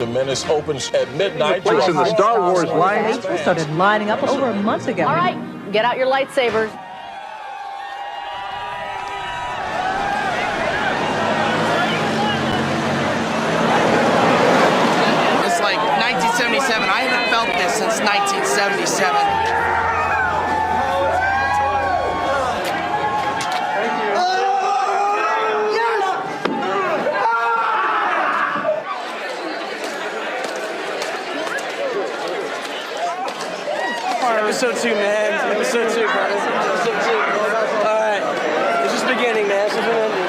The Menace opens at midnight. Place in the Star Wars line. They started lining up over a month ago. All right, get out your lightsabers. It's like 1977. I haven't felt this since 1977. Episode 2, man. Episode 2, brother. Episode 2. Alright. It's just beginning, man. It's just an ending.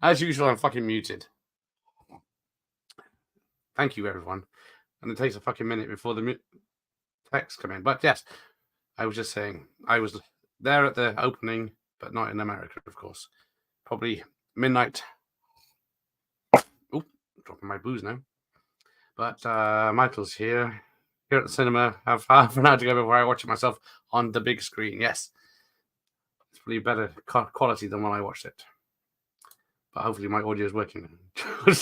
As usual, I'm fucking muted. Thank you, everyone. And it takes a fucking minute before the text come in. But yes, I was just saying, I was there at the opening, but not in America, of course. Probably midnight. Oh, dropping my booze now. But Michael's here at the cinema. I have half an hour to go before I watch it myself on the big screen. Yes. It's probably better quality than when I watched it. But hopefully my audio is working.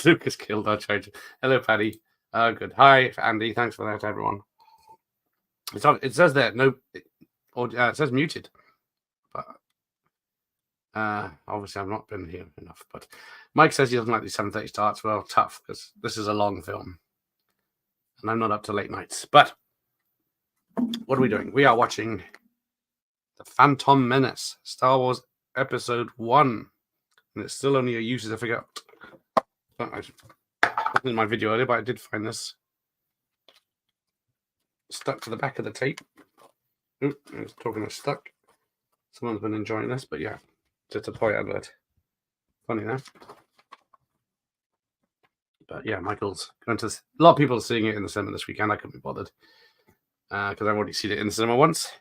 Lucas killed our charger. Hello, Paddy. Good. Hi, Andy. Thanks for that, everyone. It's on. It says there no. It says muted. But obviously I've not been here enough. But Mike says he doesn't like these 7:30 starts. Well, tough because this is a long film, and I'm not up to late nights. But what are we doing? We are watching The Phantom Menace, Star Wars Episode 1. And it's still only a user certificate. I wasn't in my video earlier, but I did find this stuck to the back of the tape. Oop, I was talking of stuck. Someone's been enjoying this, but yeah, just a toy advert. Funny enough. But yeah, Michael's going to. A lot of people are seeing it in the cinema this weekend. I couldn't be bothered because I've already seen it in the cinema once.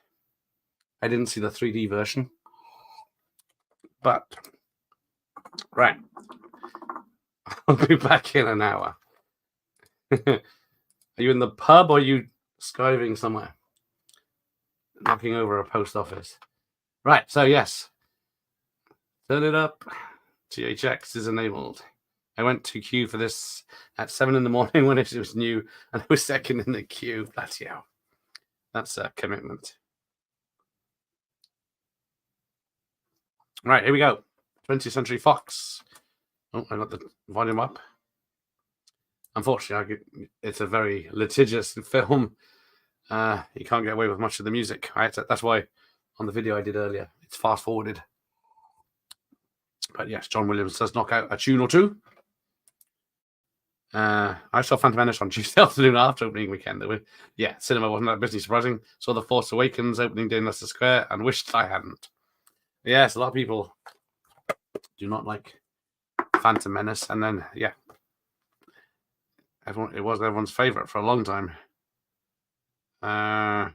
I didn't see the 3D version, but. Right. I'll be back in an hour. Are you in the pub or are you skiving somewhere? Knocking over a post office. Right, so yes. Turn it up. THX is enabled. I went to queue for this at 7 in the morning when it was new, and I was second in the queue. Bloody hell. That's a commitment. Right, here we go. 20th Century Fox. Oh, I got the volume up. Unfortunately, it's a very litigious film. You can't get away with much of the music. That's why on the video I did earlier, it's fast forwarded. But yes, John Williams does knock out a tune or two. I saw Phantom Menace on Tuesday afternoon after opening weekend. Yeah, cinema wasn't that busy, surprising. Saw The Force Awakens opening day in Leicester Square and wished I hadn't. Yes, a lot of people do not like Phantom Menace, and then yeah, it was everyone's favorite for a long time. Right,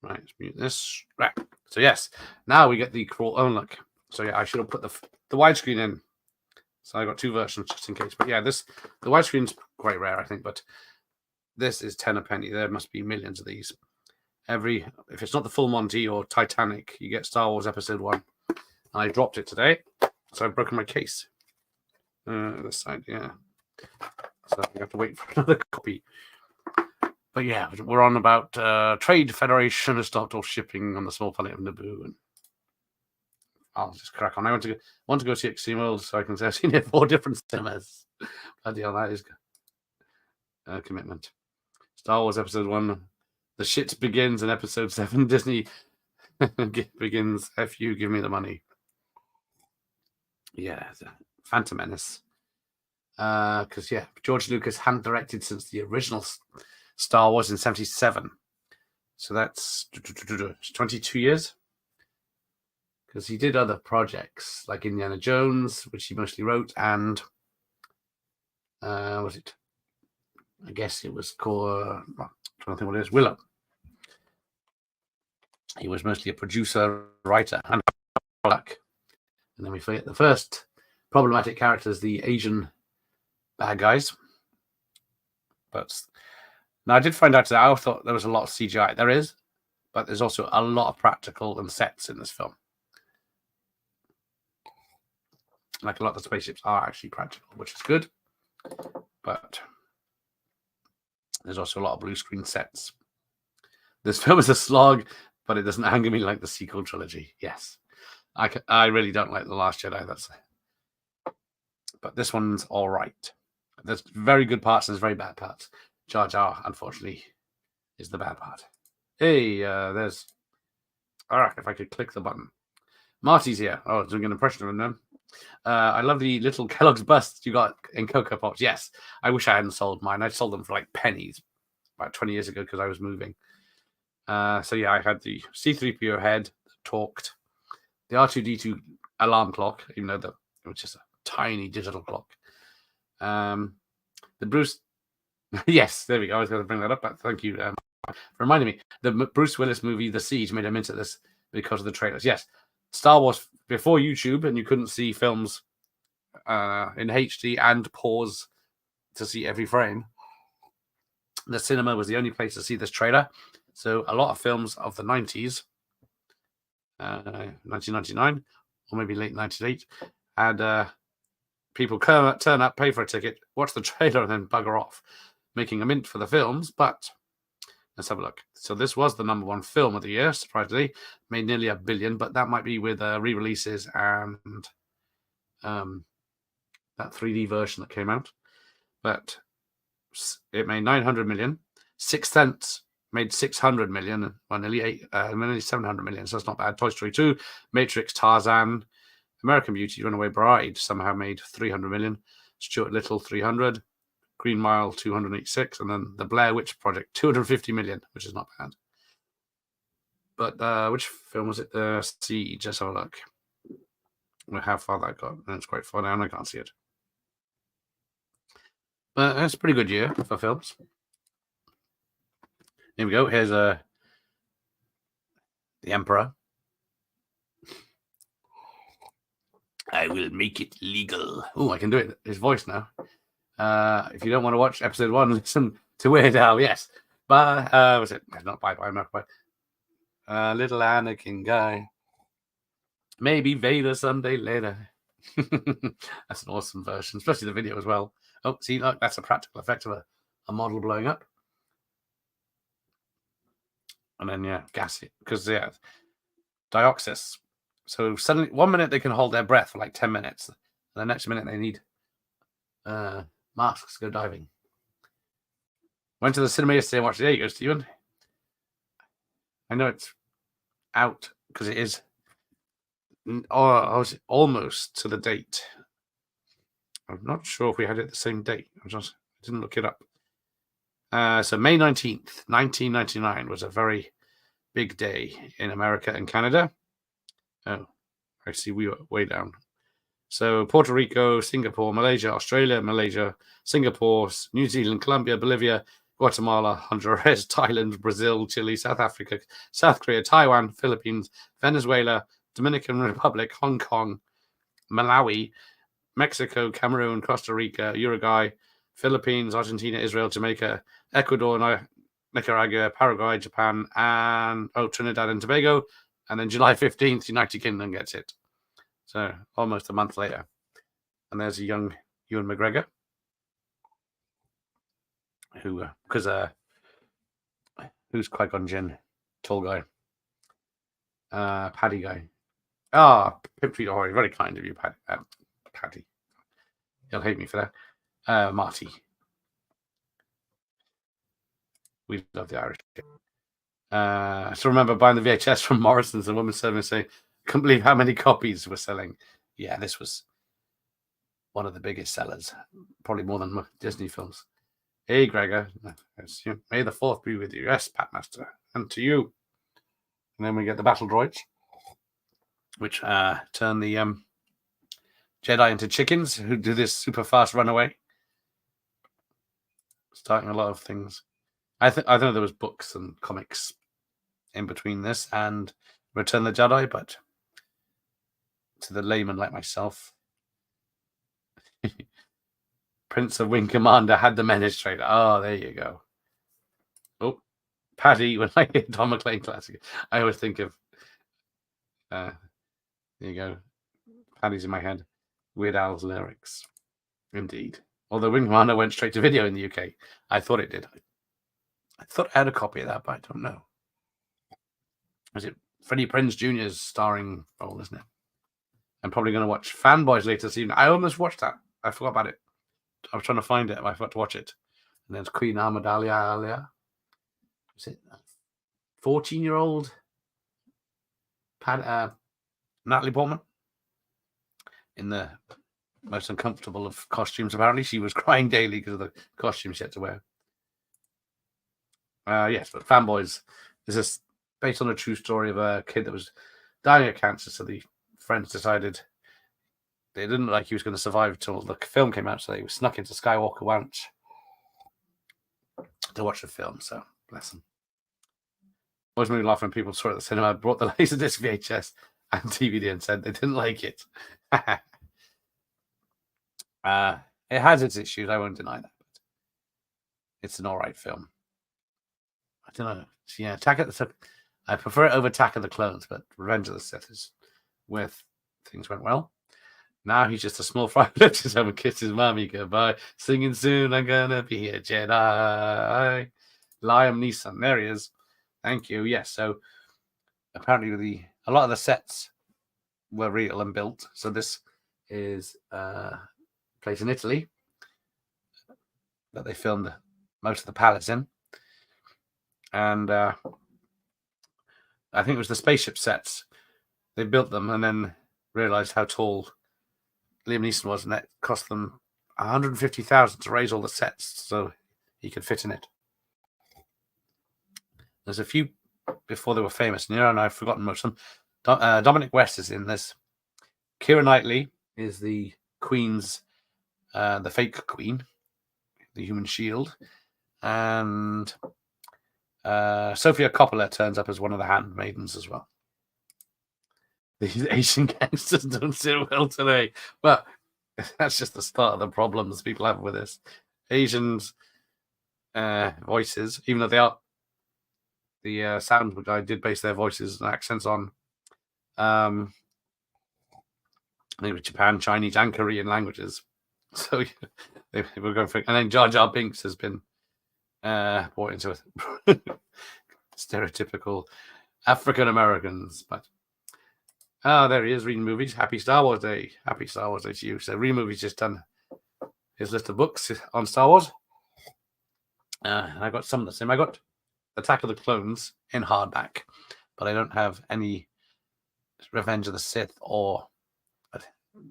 let's mute this. Right, so yes, now we get the crawl. Oh look, so yeah, I should have put the widescreen in. So I got two versions just in case. But yeah, the widescreen's quite rare, I think. But this is 10 a penny. There must be millions of these. if it's not the full Monty or Titanic, you get Star Wars Episode 1. And I dropped it today, so I've broken my case. This side, yeah. So I have to wait for another copy. But yeah, we're on about Trade Federation has stopped all shipping on the small planet of Naboo, and I'll just crack on. I want to go see Extreme World, so I can say I've seen it 4 different cinemas. Bloody hell, that is a commitment. Star Wars Episode 1, the shit begins, and Episode 7, Disney begins. F you, give me the money. Yeah, Phantom Menace. Because George Lucas hadn't directed since the original Star Wars in 1977, so that's 22 years. Because he did other projects like Indiana Jones, which he mostly wrote, and was it? I guess it was called. I'm trying to think what it is. Willow. He was mostly a producer, writer, and then we forget the first problematic characters, the Asian bad guys. But now I did find out that I thought there was a lot of CGI. There is, but there's also a lot of practical and sets in this film. Like a lot of the spaceships are actually practical, which is good. But there's also a lot of blue screen sets. This film is a slog, but it doesn't anger me like the sequel trilogy. Yes, I really don't like The Last Jedi. But this one's all right. There's very good parts and there's very bad parts. Jar Jar, unfortunately, is the bad part. Hey, there's... All right, if I could click the button. Marty's here. Oh, doing an impression of him then. I love the little Kellogg's busts you got in Cocoa Pops. Yes, I wish I hadn't sold mine. I sold them for like pennies about 20 years ago because I was moving. So yeah, I had the C-3PO head that talked, the R2-D2 alarm clock, even though it was just a tiny digital clock. The Bruce... yes, there we go. I was going to bring that up, but thank you for reminding me. The Bruce Willis movie, The Siege, made a mint of this because of the trailers. Yes, Star Wars, before YouTube, and you couldn't see films in HD and pause to see every frame, the cinema was the only place to see this trailer. So a lot of films of the 90s, 1999, or maybe late 98, had people turn up, pay for a ticket, watch the trailer, and then bugger off, making a mint for the films. But let's have a look. So this was the number 1 film of the year, surprisingly. Made nearly $1 billion, but that might be with re-releases and that 3D version that came out. But it made 900 million. Sixth Sense made 600 million, well, nearly 700 million, so that's not bad. Toy Story 2, Matrix, Tarzan, American Beauty, Runaway Bride somehow made 300 million. Stuart Little, 300. Green Mile, 286. And then the Blair Witch Project, 250 million, which is not bad. But which film was it? The Siege. Let's have a look. How far that got. And it's quite far down. I can't see it. But it's a pretty good year for films. Here we go. Here's The Emperor. I will make it legal. Oh, I can do it. His voice now. If you don't want to watch episode 1, listen to Weird Al. Yes. But was it? Not bye. Little Anakin guy. Maybe Vader someday later. That's an awesome version, especially the video as well. Oh, see, look, that's a practical effect of a model blowing up. And then, yeah, gas it. Because, yeah, Dioxis. So suddenly, 1 minute they can hold their breath for like 10 minutes. And the next minute they need masks to go diving. Went to the cinema yesterday and watched it. There you go, Stephen. I know it's out because it is almost to the date. I'm not sure if we had it the same date. I didn't look it up. So May 19th, 1999 was a very big day in America and Canada. Oh, I see we were way down. So Puerto Rico, Singapore, Malaysia, Australia, Malaysia, Singapore, New Zealand, Colombia, Bolivia, Guatemala, Honduras, Thailand, Brazil, Chile, South Africa, South Korea, Taiwan, Philippines, Venezuela, Dominican Republic, Hong Kong, Malawi, Mexico, Cameroon, Costa Rica, Uruguay, Philippines, Argentina, Israel, Jamaica, Ecuador, Nicaragua, Paraguay, Japan, and Trinidad and Tobago. And then July 15th, United Kingdom gets it. So almost a month later. And there's a young Ewan McGregor, who, because who's Qui-Gon Jinn? Tall guy. Paddy guy. Pimp Treat Ahoy. Very kind of you, Paddy. You'll hate me for that. Marty. We love the Irish. So remember buying the VHS from Morrison's, and woman serving saying, "Couldn't believe how many copies we're selling." Yeah, this was one of the biggest sellers, probably more than Disney films. Hey, Gregor. May the 4th be with you. Yes, Patmaster. And to you. And then we get the battle droids, which turn the Jedi into chickens who do this super fast runaway. Starting a lot of things. I know there was books and comics in between this and Return of the Jedi, but to the layman like myself, Prince of Wing Commander had the Menace trailer. Oh, there you go. Oh, Paddy, when I hear Don McLean classic, I always think of, there you go. Paddy's in my head. Weird Al's lyrics. Indeed. Although Wing Commander went straight to video in the UK. I thought it did. I thought I had a copy of that, but I don't know. Was it Freddie Prinze Jr.'s starring role, isn't it? I'm probably going to watch Fanboys later this evening. I almost watched that. I forgot about it. I was trying to find it. I forgot to watch it. And there's Queen Amidala. Is it 14-year-old Natalie Portman? In the most uncomfortable of costumes, apparently. She was crying daily because of the costume she had to wear. Yes, but Fanboys is this based on a true story of a kid that was dying of cancer. So the friends decided they didn't look like he was going to survive until the film came out. So they snuck into Skywalker Ranch to watch the film. So bless them. Always made me laugh when people saw it at the cinema, brought the Laserdisc VHS and DVD and said they didn't like it. It has its issues. I won't deny that. But it's an all right film. I don't know. Yeah, I prefer it over Attack of the Clones, but Revenge of the Sith is where things went well. Now he's just a small fry who lifts his home and kisses mommy goodbye, singing soon I'm gonna be a Jedi. Liam Neeson, there he is. Thank you. Yes, so apparently a lot of the sets were real and built. So this is a place in Italy that they filmed most of the palace in. And I think it was the spaceship sets. They built them and then realized how tall Liam Neeson was, and that cost them $150,000 to raise all the sets so he could fit in it. There's a few before they were famous, and I've forgotten most of them. Dominic West is in this. Keira Knightley is the Queen's, the fake Queen, the human shield, and Sofia Coppola turns up as one of the handmaidens as well. These Asian gangsters don't sit well today. Well, that's just the start of the problems people have with this. Asians' voices, even though they are the sound guy did base their voices and accents on I think it was Japan, Chinese, and Korean languages. So they were going for it. And then Jar Jar Binks has been brought into it. Stereotypical African Americans. But there he is reading movies. Happy Star Wars Day. Happy Star Wars Day to you. So Read Movies just done his list of books on Star Wars. I got some of the same. I got Attack of the Clones in hardback, but I don't have any Revenge of the Sith or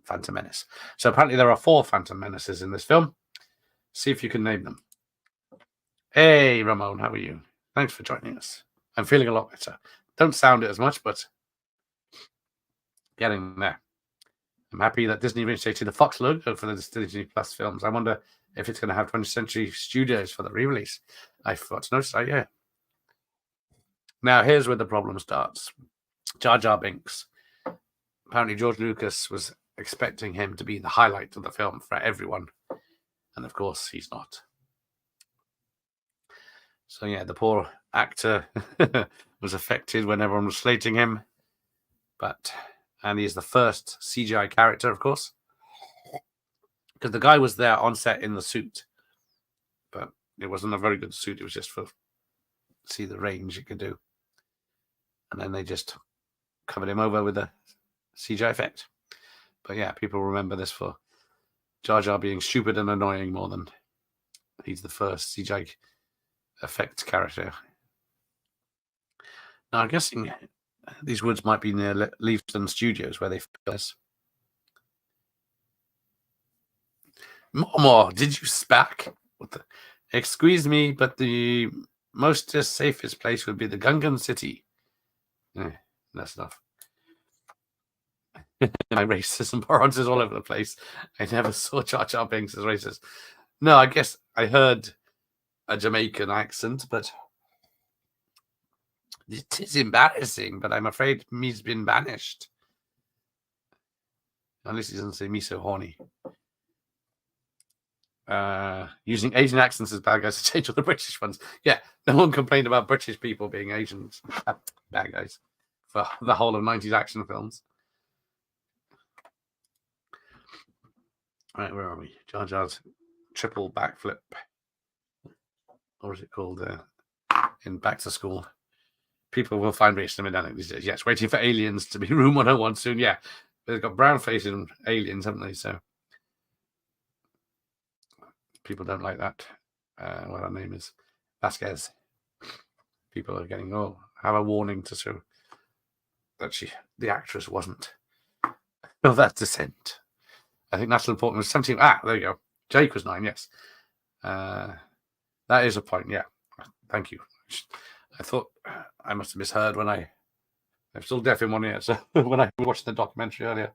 Phantom Menace. So apparently there are 4 Phantom Menaces in this film. See if you can name them. Hey, Ramon, how are you? Thanks for joining us. I'm feeling a lot better. Don't sound it as much, but getting there. I'm happy that Disney reinstated the Fox logo for the Disney Plus films. I wonder if it's going to have 20th Century Studios for the re-release. I forgot to notice that, yeah. Now, here's where the problem starts. Jar Jar Binks. Apparently, George Lucas was expecting him to be the highlight of the film for everyone. And, of course, he's not. So yeah, the poor actor was affected when everyone was slating him. And he's the first CGI character, of course, because the guy was there on set in the suit, but it wasn't a very good suit. It was just for see the range it could do, and then they just covered him over with a CGI effect. But yeah, people remember this for Jar Jar being stupid and annoying more than he's the first CGI effect character. Now, I'm guessing these woods might be near Leavesden Studios where they filmed this. More, did you spack? Excuse me, but the most safest place would be the Gungan City. That's enough. My racism parents is all over the place. I never saw Jar Jar Binks as racist. No, I guess I heard a Jamaican accent, but it is embarrassing. But I'm afraid me's been banished. Unless he doesn't say me so horny. Using Asian accents as bad guys to change all the British ones. Yeah, no one complained about British people being Asians. Bad guys. For the whole of 90s action films. All right, where are we? Jar Jar's triple backflip. Or is it called in Back to School? People will find racism in that these days. Yes, waiting for aliens to be Room 101 soon. Yeah, they've got brown faces and aliens, haven't they? So people don't like that. What her name is? Vasquez. People are getting, have a warning to show that the actress wasn't of that descent. I think Natalie Portman was 17. There you go. Jake was 9, yes. That is a point, yeah. Thank you. I thought I must have misheard when I'm still deaf in one ear, so when I watched the documentary earlier.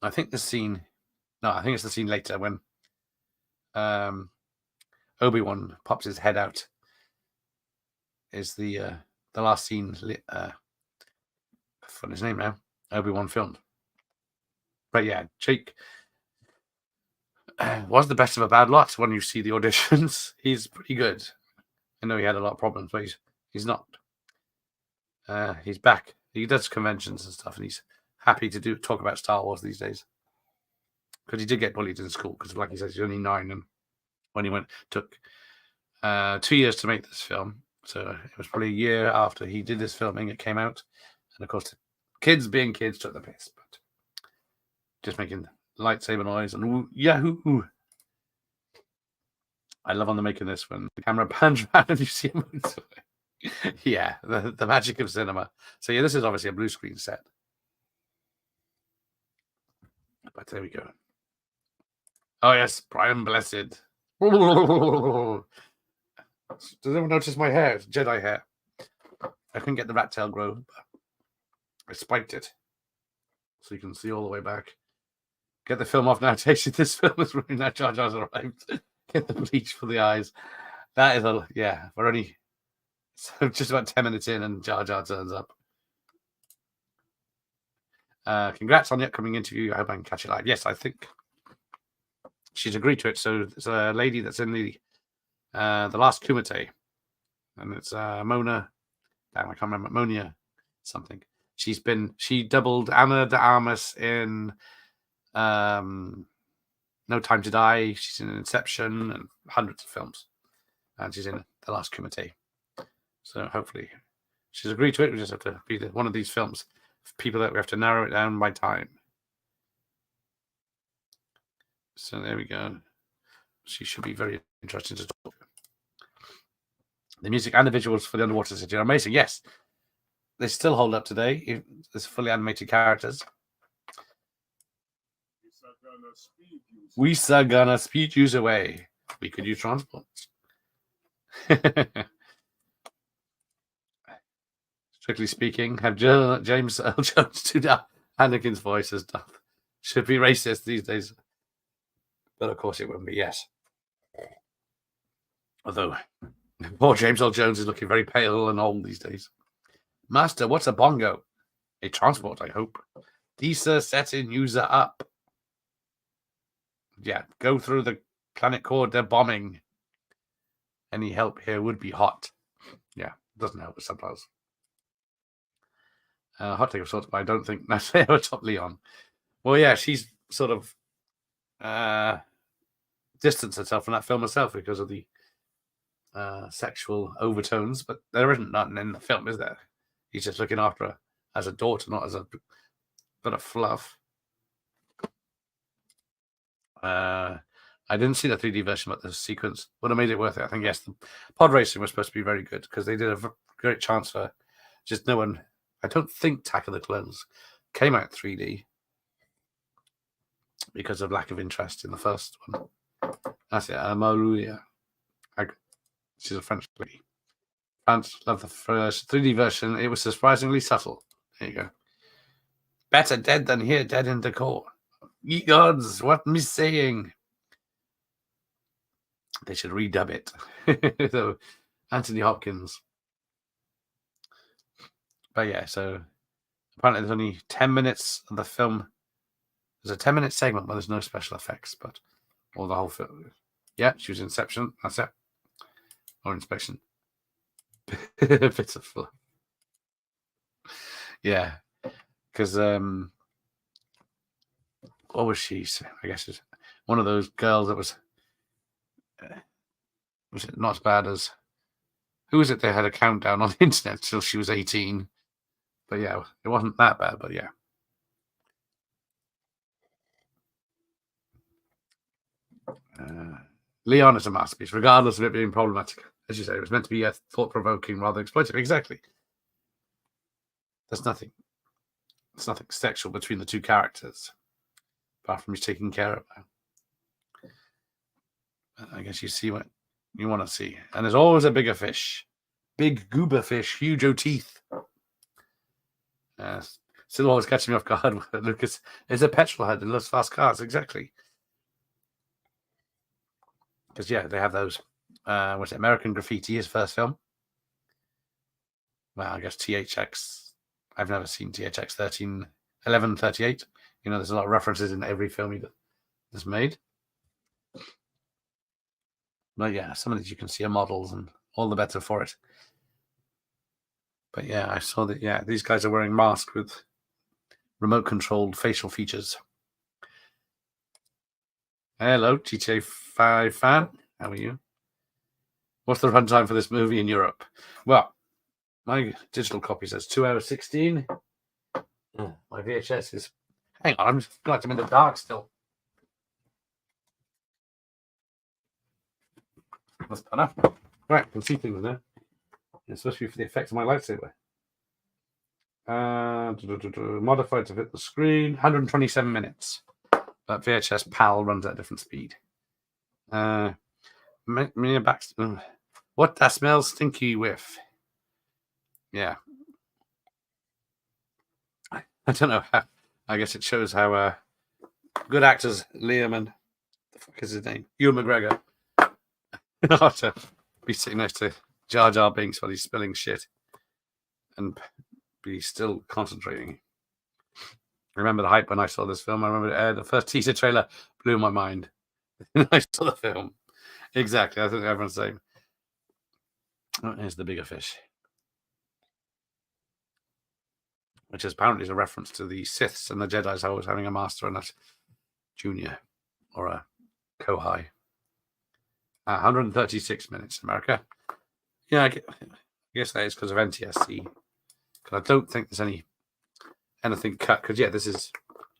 I think it's the scene later when Obi-Wan pops his head out is the last scene for his name now, Obi-Wan filmed. But yeah, Jake was the best of a bad lot when you see the auditions. He's pretty good. I know he had a lot of problems, but he's not. He's back. He does conventions and stuff, and he's happy to talk about Star Wars these days. Because he did get bullied in school, because like he says, he's only 9, and when he took 2 years to make this film. So it was probably a year after he did this filming, it came out. And of course, the kids being kids took the piss, but just making lightsaber noise and yahoo. I love on the making this when the camera pans around and you see him moves away. Yeah, the magic of cinema. So yeah, this is obviously a blue screen set. But there we go. Oh yes, Brian Blessed. Does anyone notice my hair? It's Jedi hair. I couldn't get the rat tail grow, but I spiked it. So you can see all the way back. Get the film off now, Tasty. This film is ruined now. Jar Jar's arrived. Get the bleach for the eyes. That is we're only just about 10 minutes in and Jar Jar turns up. Congrats on the upcoming interview. I hope I can catch it live. Yes, I think she's agreed to it. So there's a lady that's in the last Kumite, and it's Mona. Damn, I can't remember. Monia something. She doubled Anna de Armas in No Time to Die. She's in Inception and hundreds of films, and she's in The Last Kumite. So hopefully she's agreed to it. We just have to be one of these films. People that we have to narrow it down by time. So there we go. She should be very interesting to talk to. The music and the visuals for the Underwater City are amazing. Yes, they still hold up today. There's fully animated characters. We are gonna speed you away. We could use transports. Strictly speaking, have James Earl Jones do Anakin's voice as Darth. Should be racist these days. But of course it wouldn't be, yes. Although, poor James Earl Jones is looking very pale and old these days. Master, what's a bongo? A transport, I hope. Disa setting user up. Yeah, go through the planet core, they're bombing. Any help here would be hot. Yeah, doesn't help with subtitles. Hot take of sorts, but I don't think that's ever top Leon. Well, yeah, she's sort of distanced herself from that film herself because of the sexual overtones, but there isn't nothing in the film, is there? He's just looking after her as a daughter, not as a bit of fluff. I didn't see the 3D version, but the sequence would have made it worth it. I think, yes, the pod racing was supposed to be very good because they did a great chance for just no one. I don't think Attack of the Clones came out 3D because of lack of interest in the first one. That's it. Maruya. She's a French lady. Fans love the first 3D version. It was surprisingly subtle. There you go. Better dead than here, dead in decor. Ye gods, what me saying? They should redub it. So, Anthony Hopkins. But yeah, so apparently there's only 10 minutes of the film. There's a 10-minute segment where there's no special effects, but or the whole film. Yeah, she was Inception. That's it. Or Inspection. Bits of fluff. Yeah, because what was she? I guess it's one of those girls that was it not as bad as who was it? They had a countdown on the internet till she was 18. But yeah, it wasn't that bad. But yeah. Leon is a masterpiece, regardless of it being problematic. As you say, it was meant to be thought-provoking rather than exploitative. Exactly. There's nothing sexual between the two characters, apart from he's taking care of her. I guess you see what you want to see. And there's always a bigger fish. Big goober fish, huge teeth. Still always catching me off guard. Lucas is a petrol head and loves fast cars. Exactly. Because, yeah, they have those. Was it American Graffiti, his first film? Well, I guess THX. I've never seen THX 1138. You know, there's a lot of references in every film he has made. But yeah, some of these you can see are models and all the better for it. But yeah, I saw that, yeah, these guys are wearing masks with remote-controlled facial features. Hello, GTA 5 fan. How are you? What's the runtime for this movie in Europe? Well, my digital copy says 2 hours 16. My VHS is... Hang on, I'm just glad I'm in the dark still. That's better. Right, I can see things now. It's supposed to be for the effects of my lightsaber. Modified to fit the screen. 127 minutes. But VHS PAL runs at a different speed. Mia Baxter. What that smells stinky whiff. Yeah. I don't know how. I guess it shows how good actors Liam and the fuck is his name? Ewan McGregor. Ought to be sitting next to Jar Jar Binks while he's spilling shit and be still concentrating. I remember the hype when I saw this film. I remember the first teaser trailer blew my mind. I saw the film. Exactly. I think everyone's saying. Oh, here's the bigger fish. Which is apparently a reference to the Siths and the Jedi's always having a master and a junior or a Kohai. 136 minutes in America. Yeah, I guess that is because of NTSC. Because I don't think there's anything cut. Because, yeah, this is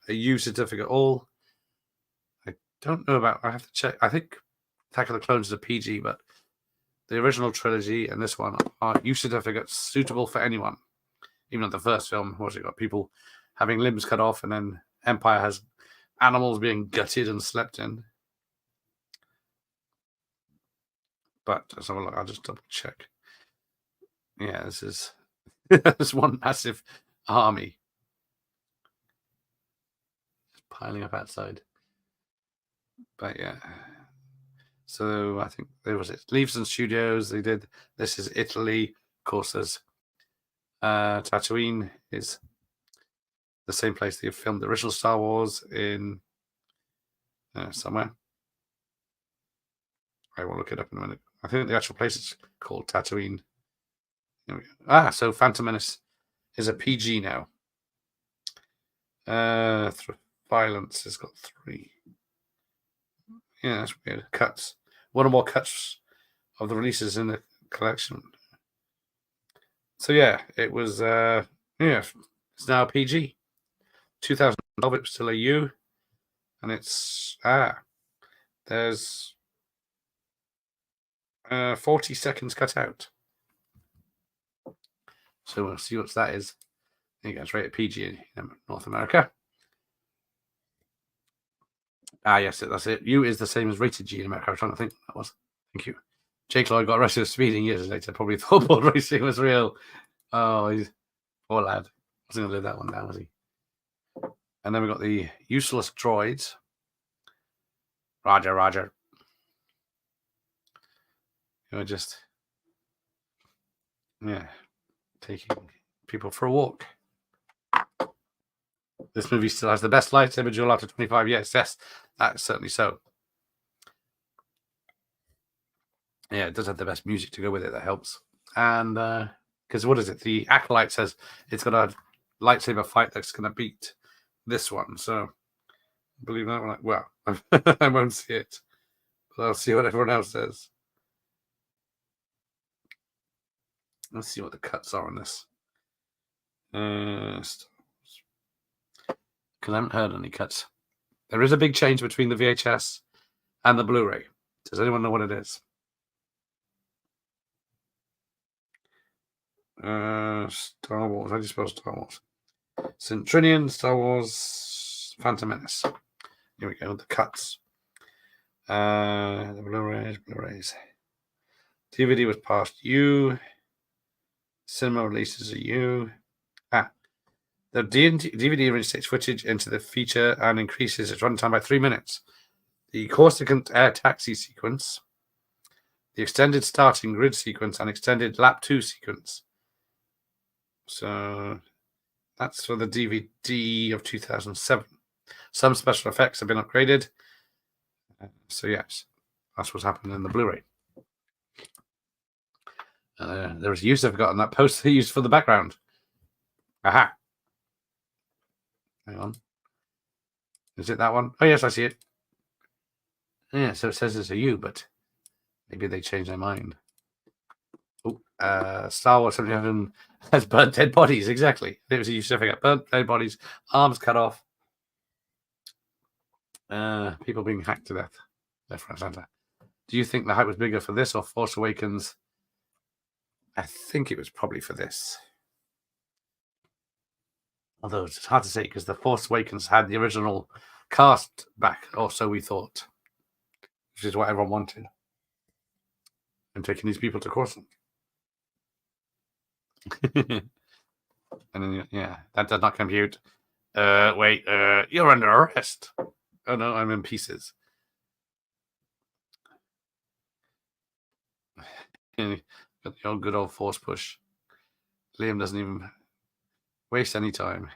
a U certificate all. I don't know about... I have to check. I think Attack of the Clones is a PG, but the original trilogy and this one are U certificates suitable for anyone. Even at the first film, what's it got? People having limbs cut off, and then Empire has animals being gutted and slept in. But let's have a look. I'll just double check. Yeah, this is this one massive army piling up outside. But yeah, so I think there was it. Leavesden Studios. They did. This is Italy. Of course, there's Tatooine is the same place they filmed the original Star Wars in somewhere. I will look it up in a minute. I think the actual place is called Tatooine. So Phantom Menace is a PG now. Violence has got 3. Yeah, that's weird. Cuts. One or more cuts of the releases in the collection. So yeah, it was it's now PG. 2012 it was still a U, and it's there's 40 seconds cut out. So we'll see what that is. There you go, it's rated PG in North America. Yes, that's it. U is the same as rated G in America. I was trying to think what that was. Thank you. Jake Lloyd got arrested for speeding years later. Probably thought board racing was real. Oh, he's poor lad. Wasn't going to live that one down, was he? And then we got the useless droids. Roger, Roger. Just taking people for a walk. This movie still has the best lightsaber duel after 25 years. Yes, that's certainly so. Yeah, it does have the best music to go with it. That helps. And because what is it? The Acolyte says it's got a lightsaber fight that's going to beat this one. So believe that one. Well, I won't see it, but I'll see what everyone else says. Let's see what the cuts are on this. Because I haven't heard any cuts. There is a big change between the VHS and the Blu-ray. Does anyone know what it is? Star Wars. How do you spell Star Wars? Centurion, Star Wars, Phantom Menace. Here we go. The cuts. The Blu-rays. DVD was past U. Cinema releases are U. The DVD reinstates footage into the feature and increases its runtime by 3 minutes. The Coruscant Air Taxi sequence, the extended starting grid sequence, and extended lap 2 sequence. So that's for the DVD of 2007. Some special effects have been upgraded. So yes, that's what's happened in the Blu-ray. There was use I've forgotten that poster used for the background. Aha. Hang on. Is it that one? Oh, yes, I see it. Yeah, so it says it's a U, but maybe they changed their mind. Oh, Star Wars 77 has burnt dead bodies. Exactly. It was a U certificate. Burnt dead bodies, arms cut off. People being hacked to death. Left, right, center. Do you think the hype was bigger for this or Force Awakens? I think it was probably for this. Although it's hard to say because the Force Awakens had the original cast back, or so we thought, which is what everyone wanted. And taking these people to Coruscant. And then, that does not compute. Wait, you're under arrest. Oh no, I'm in pieces. Got the old good old force push. Liam doesn't even waste any time.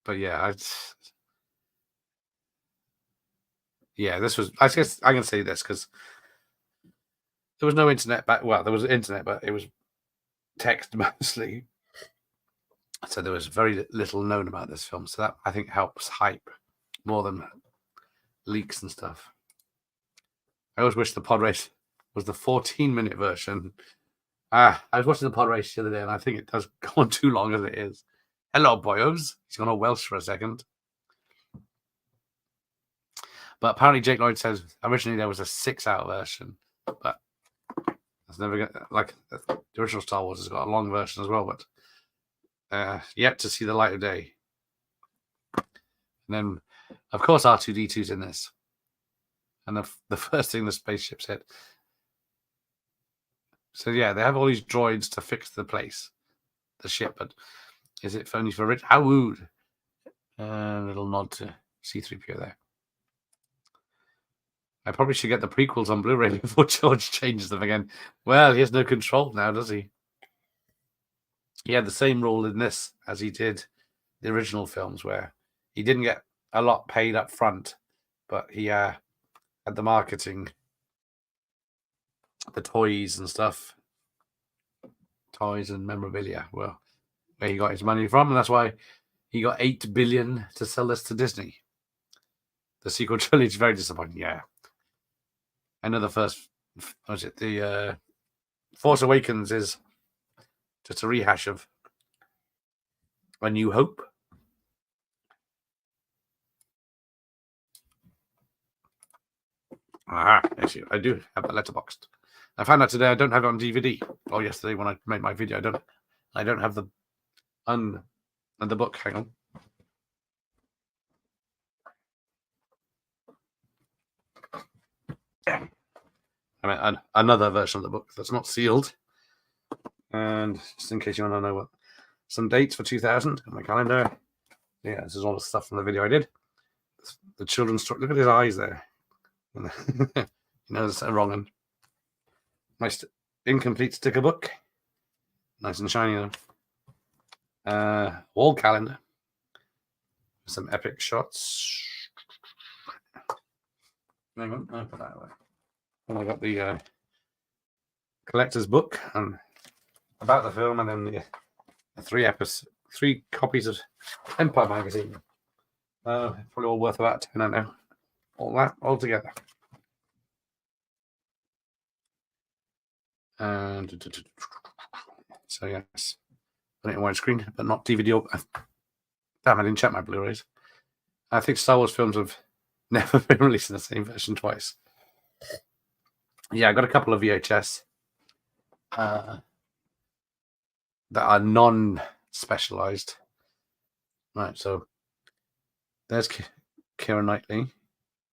But this was. I guess I can say this because there was no internet back. Well, there was internet, but it was text mostly. So there was very little known about this film. So that I think helps hype more than leaks and stuff. I always wish the pod race was the 14-minute version. I was watching the pod race the other day, and I think it does go on too long as it is. Hello, boyos. He's gone all Welsh for a second. But apparently Jake Lloyd says originally there was a 6-hour version, but that's never like the original Star Wars has got a long version as well, but yet to see the light of day. And then, of course, R2-D2's in this. And the first thing the spaceship said. So, yeah, they have all these droids to fix the place, the ship, but is it only for Rich? How would? Little nod to C-3PO there. I probably should get the prequels on Blu-ray before George changes them again. Well, he has no control now, does he? He had the same rule in this as he did the original films, where he didn't get a lot paid up front, but he had the marketing, the toys and stuff, toys and memorabilia. Well, where he got his money from, and that's why he got $8 billion to sell this to Disney. The sequel trilogy is very disappointing. Yeah, I know the first. Was it the Force Awakens is just a rehash of A New Hope. Actually, I do have that letterboxed. I found out today I don't have it on DVD. Or yesterday when I made my video, I don't have the book. Hang on. Yeah. I mean, another version of the book that's not sealed. And just in case you want to know what some dates for 2000 on my calendar. Yeah, this is all the stuff from the video I did. The children's story. Look at his eyes there. He knows it's a wrong one. Nice incomplete sticker book. Nice and shiny though. Wall calendar. Some epic shots. Hang on, I'll put that away. And I got the collector's book about the film, and then the 3 copies of Empire magazine. Probably all worth about 10, I know. All that all together. And so yes, put it in widescreen, but not DVD. Damn, I didn't check my Blu-rays. I think Star Wars films have never been released in the same version twice. Yeah, I got a couple of VHS that are non-specialized. Right, so there's Keira Knightley.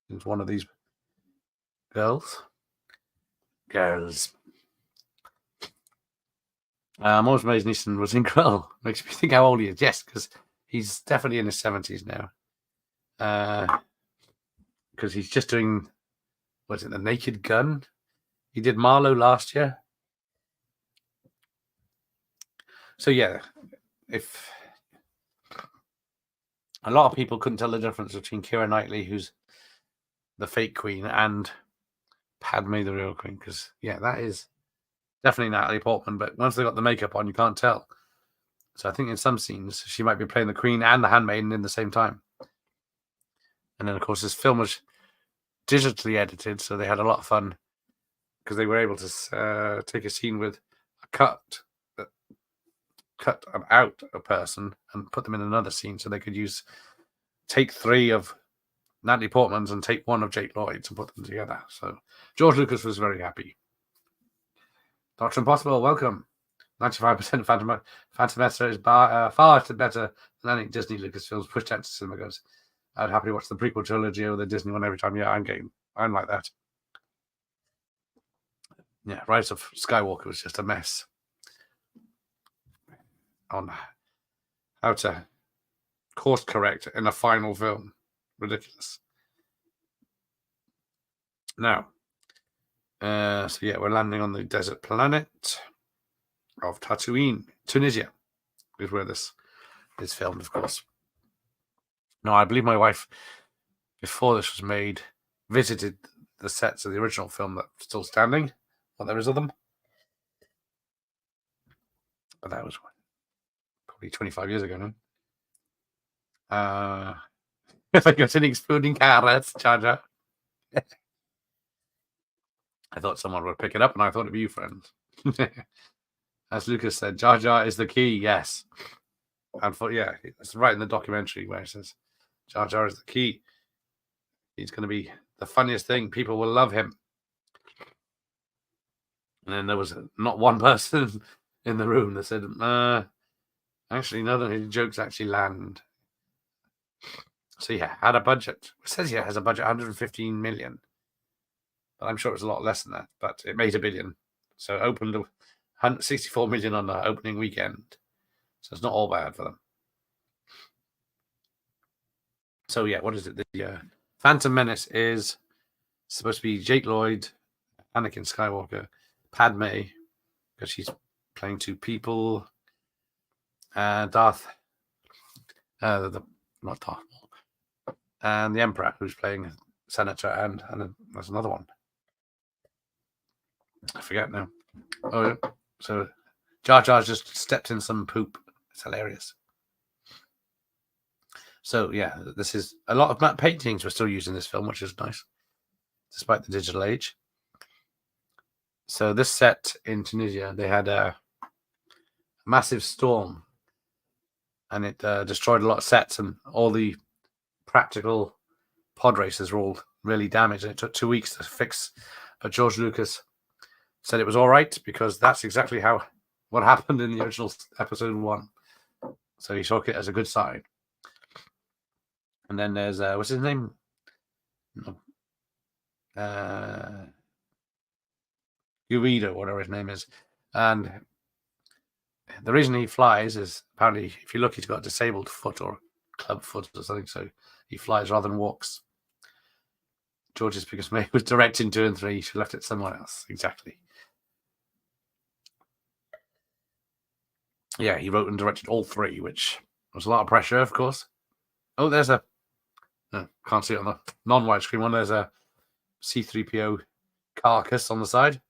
It's one of these girls. I'm always amazed Neeson was in Grell. Makes me think how old he is. Yes, because he's definitely in his 70s now. Because he's just doing, was it The Naked Gun? He did Marlowe last year. So yeah, if a lot of people couldn't tell the difference between Keira Knightley, who's the fake queen, and Padme, the real queen, because yeah, that is definitely Natalie Portman. But once they got the makeup on, you can't tell. So I think in some scenes she might be playing the queen and the handmaiden in the same time. And then of course this film was digitally edited, so they had a lot of fun because they were able to take a scene with a cut out a person and put them in another scene, so they could use take 3 of Natalie Portman's and take 1 of Jake Lloyd's and put them together. So George Lucas was very happy. Dr. Impossible, welcome. 95% Phantom Menace is far better than any Disney Lucasfilms pushed out to cinema goes. I'd happily watch the prequel trilogy or the Disney one every time. Yeah, I'm like that. Yeah, Rise of Skywalker was just a mess on how to course correct in a final film. Ridiculous. Now, so yeah, we're landing on the desert planet of Tatooine, Tunisia, is where this is filmed, of course. Now, I believe my wife, before this was made, visited the sets of the original film that are still standing, what there is of them. But that was probably 25 years ago now. If I got an exploding carrots, Jar Jar. I thought someone would pick it up, and I thought it'd be you, friends. As Lucas said, Jar Jar is the key, yes. And yeah, it's right in the documentary where it says Jar Jar is the key. He's going to be the funniest thing. People will love him. And then there was not one person in the room that said, actually, none of his jokes actually land. So yeah, had a budget. It says here it has a budget 115 million. But I'm sure it's a lot less than that. But it made $1 billion. So it opened 164 million on the opening weekend. So it's not all bad for them. So yeah, what is it? The Phantom Menace is supposed to be Jake Lloyd, Anakin Skywalker, Padme, because she's playing 2 people. Not Darth Maul. and the Emperor, who's playing Senator, and there's another one. I forget now. Oh, yeah. So Jar Jar just stepped in some poop. It's hilarious. So yeah, this is a lot of matte paintings were still used in this film, which is nice, despite the digital age. So this set in Tunisia, they had a massive storm, and it destroyed a lot of sets, and all the practical pod races were all really damaged, and it took 2 weeks to fix. But George Lucas said it was all right because that's exactly what happened in the original episode 1. So he took it as a good sign. And then there's what's his name? Guido, whatever his name is. And the reason he flies is apparently, if you look, he's got a disabled foot or club foot or something, so he flies rather than walks. George's biggest mate was directing 2 and 3. She left it somewhere else. Exactly. Yeah, he wrote and directed all 3, which was a lot of pressure, of course. Oh, there's a... can't see it on the non-widescreen one. There's a C-3PO carcass on the side.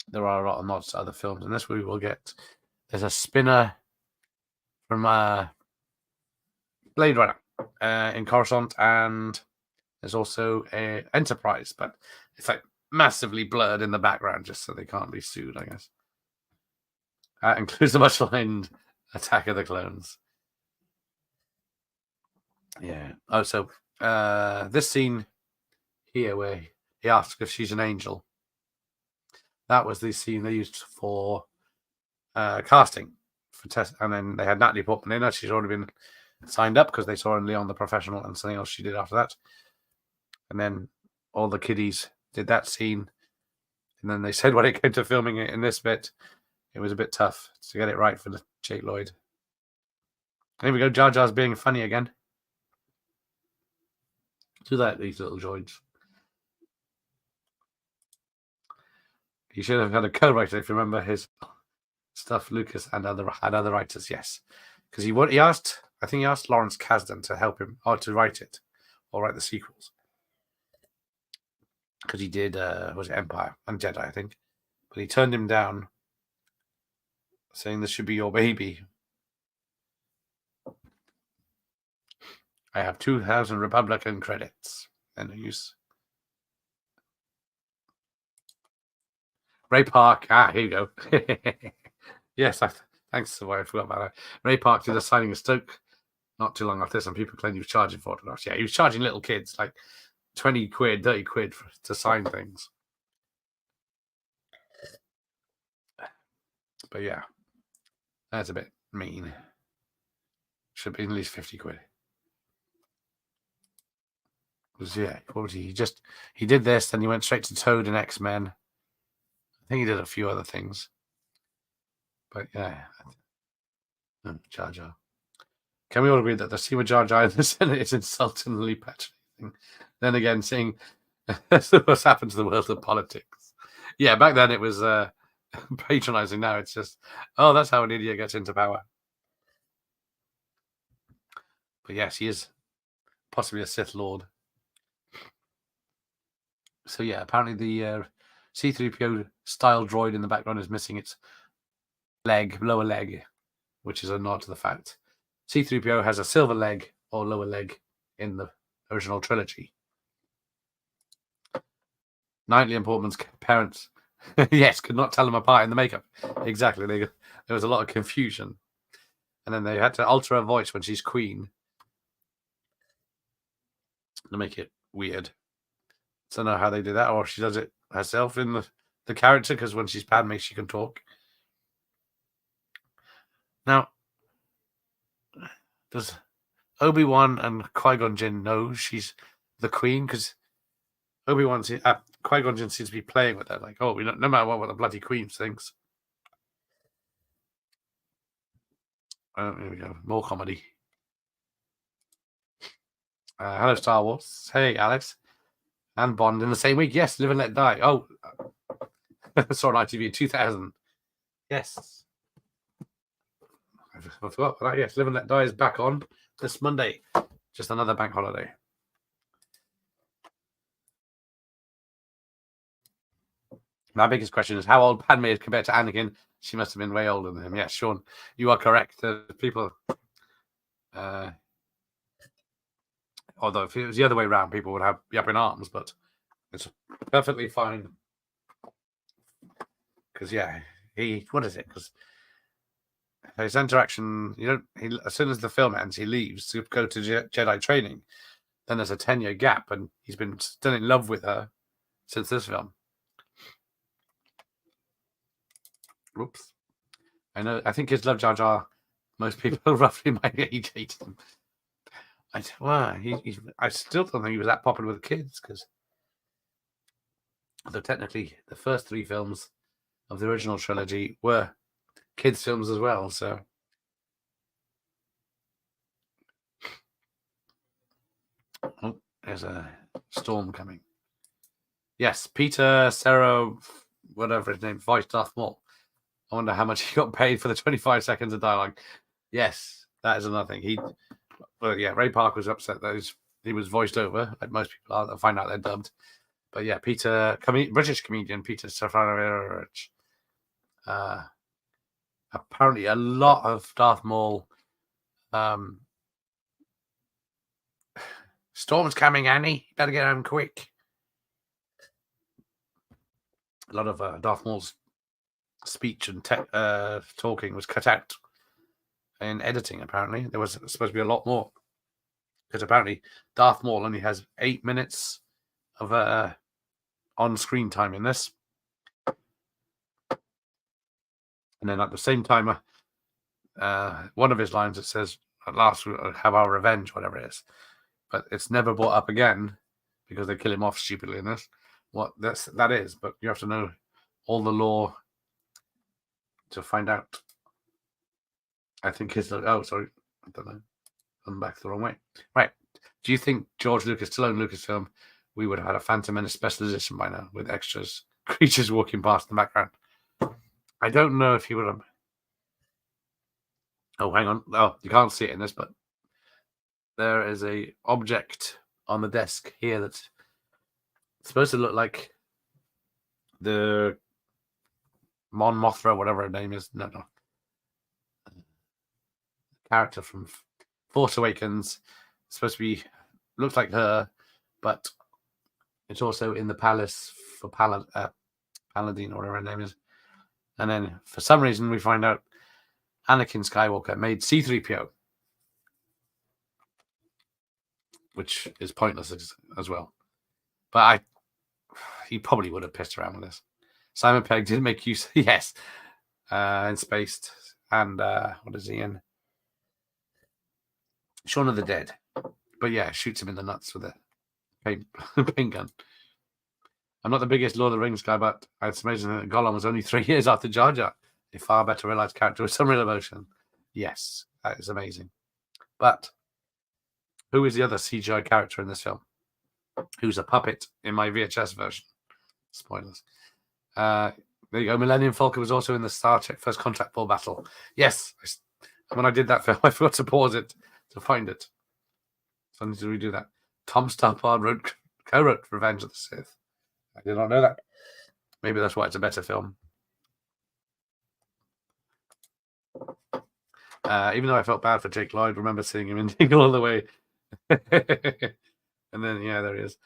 There are a lot of nods to other films. In this we will get... There's a spinner from Blade Runner in Coruscant, and there's also a Enterprise, but it's like massively blurred in the background just so they can't be sued, I guess. Includes the much-lined Attack of the Clones. Yeah. Oh, so this scene here where he asks if she's an angel, that was the scene they used for casting for test, and then they had Natalie Portman in her. She's already been signed up because they saw in Leon the Professional and something else she did after that. And then all the kiddies did that scene, and then they said when it came to filming it in this bit, it was a bit tough to get it right for Jake Lloyd. Here we go. Jar Jar's being funny again. Do that, these little droids. He should have had a co-writer, if you remember his stuff. Lucas and other writers, yes, because he asked. I think he asked Lawrence Kasdan to help him or to write it or write the sequels, because he did was it Empire and Jedi, I think, but he turned him down, saying this should be your baby. I have 2,000 Republican credits. And use Ray Park. Here you go. Yes, thanks. I forgot about that. Ray Park did a signing of Stoke not too long after this, and people claimed he was charging for it. Yeah, he was charging little kids like 20 quid, 30 quid to sign things. But yeah, that's a bit mean. Should be at least 50 quid. Yeah, what was he? He did this, then he went straight to Toad and X-Men. I think he did a few other things. But yeah. Jar Jar. Can we all agree that the scene with Jar Jar in the Senate is insultingly patronising? Then again, seeing what's happened to the world of politics. Yeah, back then it was patronizing. Now it's just, oh, that's how an idiot gets into power. But yes, he is possibly a Sith Lord. So yeah, apparently the C-3PO style droid in the background is missing its lower leg, which is a nod to the fact C-3PO has a silver leg or lower leg in the original trilogy. Knightley and Portman's parents, yes, could not tell them apart in the makeup. Exactly, there was a lot of confusion, and then they had to alter her voice when she's Queen to make it weird. Don't know how they do that, or she does it herself in the character, because when she's Padme, she can talk. Now, does Obi-Wan and Qui-Gon Jinn know she's the Queen? Because Obi-Wan, Qui-Gon Jinn seems to be playing with her, like, oh, no matter what the bloody Queen thinks. Here we go, more comedy. Hello, Star Wars. Hey, Alex. And Bond in the same week. Yes, Live and Let Die. Oh, saw on ITV in 2000. Yes. I forgot about that. Yes, Live and Let Die is back on this Monday, Just another bank holiday. My biggest question is how old Padme is compared to Anakin. She must have been way older than him. Yeah, Sean, you are correct. People, although if it was the other way around, people would be up in arms, but it's perfectly fine. Because what is it? Because his interaction, as soon as the film ends, he leaves to go to Jedi training. Then there's a 10-year gap, and he's been still in love with her since this film. Oops. I think his love Jar Jar, most people roughly my age hate him. I still don't think he was that popular with kids, because though technically the first 3 films of the original trilogy were kids' films as well, so. Oh, there's a storm coming. Yes, Peter Serra, whatever his name, voiced Darth Maul. I wonder how much he got paid for the 25 seconds of dialogue. Yes, that is another thing. Ray Park was upset that he was voiced over, like most people are. They'll find out they're dubbed. But yeah, British comedian Peter Serra. Apparently, a lot of Darth Maul. Storm's coming, Annie. Better get home quick. A lot of Darth Maul's speech and talking was cut out in editing. Apparently, there was supposed to be a lot more, because apparently Darth Maul only has 8 minutes of on-screen time in this, and then at the same time, one of his lines, it says, "At last we'll have our revenge," whatever it is, but it's never brought up again because they kill him off stupidly in this. What that is, but you have to know all the lore to find out. I think sorry, I don't know. I'm back the wrong way. Right. Do you think George Lucas still owned Lucasfilm? We would have had a Phantom Menace special edition by now with extras, creatures walking past in the background. I don't know if he would have. Oh, hang on. Oh, you can't see it in this, but there is a object on the desk here that's supposed to look like the Mon Mothra, whatever her name is. No. Character from Force Awakens. It's supposed to be, looks like her, but it's also in the palace for Paladin, or whatever her name is. And then for some reason we find out Anakin Skywalker made C-3PO, which is pointless as well. But he probably would have pissed around with this. Simon Pegg didn't make use, yes, in Spaced, and what is he in? Shaun of the Dead. But yeah, shoots him in the nuts with a paint gun. I'm not the biggest Lord of the Rings guy, but it's amazing that Gollum was only 3 years after Jar Jar. A far better realized character with some real emotion. Yes, that is amazing. But who is the other CGI character in this film? Who's a puppet in my VHS version? Spoilers. There you go. Millennium Falcon was also in the Star Trek First Contact Ball Battle. Yes. When I did that film, I forgot to pause it to find it. So I need to redo that. Tom Stoppard co-wrote Revenge of the Sith. I did not know that. Maybe that's why it's a better film. Even though I felt bad for Jake Lloyd, remember seeing him in Jingle All the Way. And then, yeah, there he is.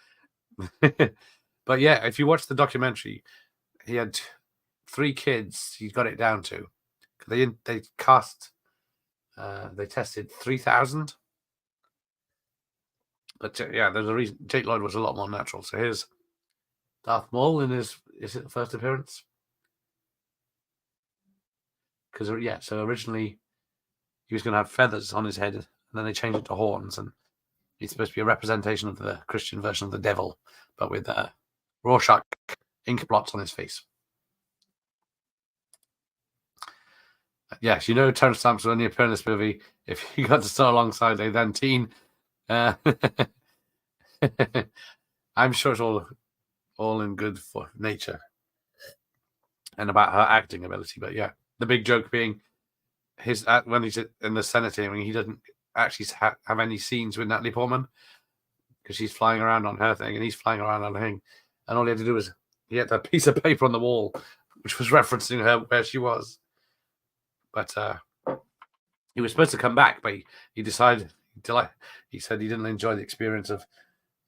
But yeah, if you watch the documentary, he had 3 kids. He got it down to. They tested 3,000. But yeah, there's a reason. Jake Lloyd was a lot more natural. So here's Darth Maul in is it the first appearance? Because so originally he was going to have feathers on his head, and then they changed it to horns, and he's supposed to be a representation of the Christian version of the devil, but with Rorschach ink blots on his face. Yes, Terrence Stamps will only appear in this movie if he got to star alongside a then teen. I'm sure it's all in good for nature and about her acting ability. But yeah, the big joke being when he's in the Senate hearing, he doesn't actually have any scenes with Natalie Portman because she's flying around on her thing and he's flying around on the thing, and all he had to do was he had that piece of paper on the wall which was referencing her where she was. But he was supposed to come back, but he decided he said he didn't enjoy the experience of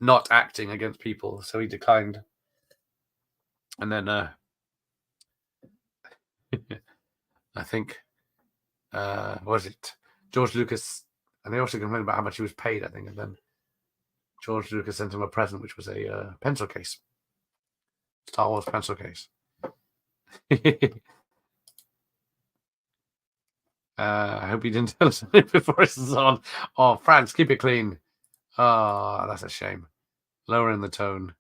not acting against people, so he declined. And then I think was it George Lucas, and they also complained about how much he was paid, I think, and then George Lucas sent him a present, which was a pencil case, Star Wars pencil case. I hope you didn't tell us before this is on. Oh, France, keep it clean. Oh, that's a shame. Lowering the tone.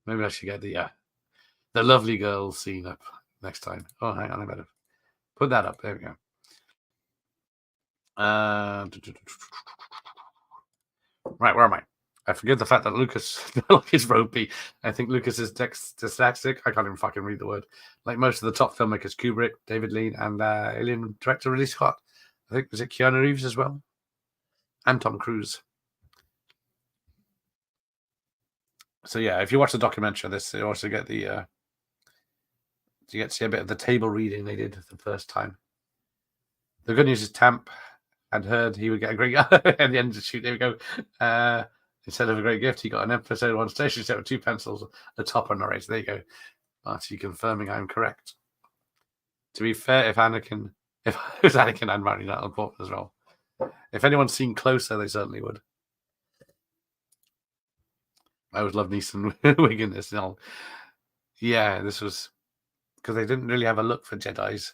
Maybe I should get the lovely girl scene up next time. Oh, hang on, I better put that up. There we go. Right, where am I? I forget the fact that Lucas is ropey. I think Lucas is dyslexic. I can't even fucking read the word. Like most of the top filmmakers, Kubrick, David Lean, and Alien director Ridley Scott. I think was it Keanu Reeves as well, and Tom Cruise. So yeah, if you watch the documentary on this, you also get you get to see a bit of the table reading they did the first time. The good news is Tamp had heard he would get a great at the end of the shoot. There we go. Instead of a great gift, he got an episode on station set with 2 pencils, a top and a race. There you go. Marty confirming I'm correct. To be fair, if it was Anakin, I'd marry Natalie Portman as well. If anyone's seen Closer, they certainly would. I always love Neeson wigging this. Yeah, this was because they didn't really have a look for Jedis,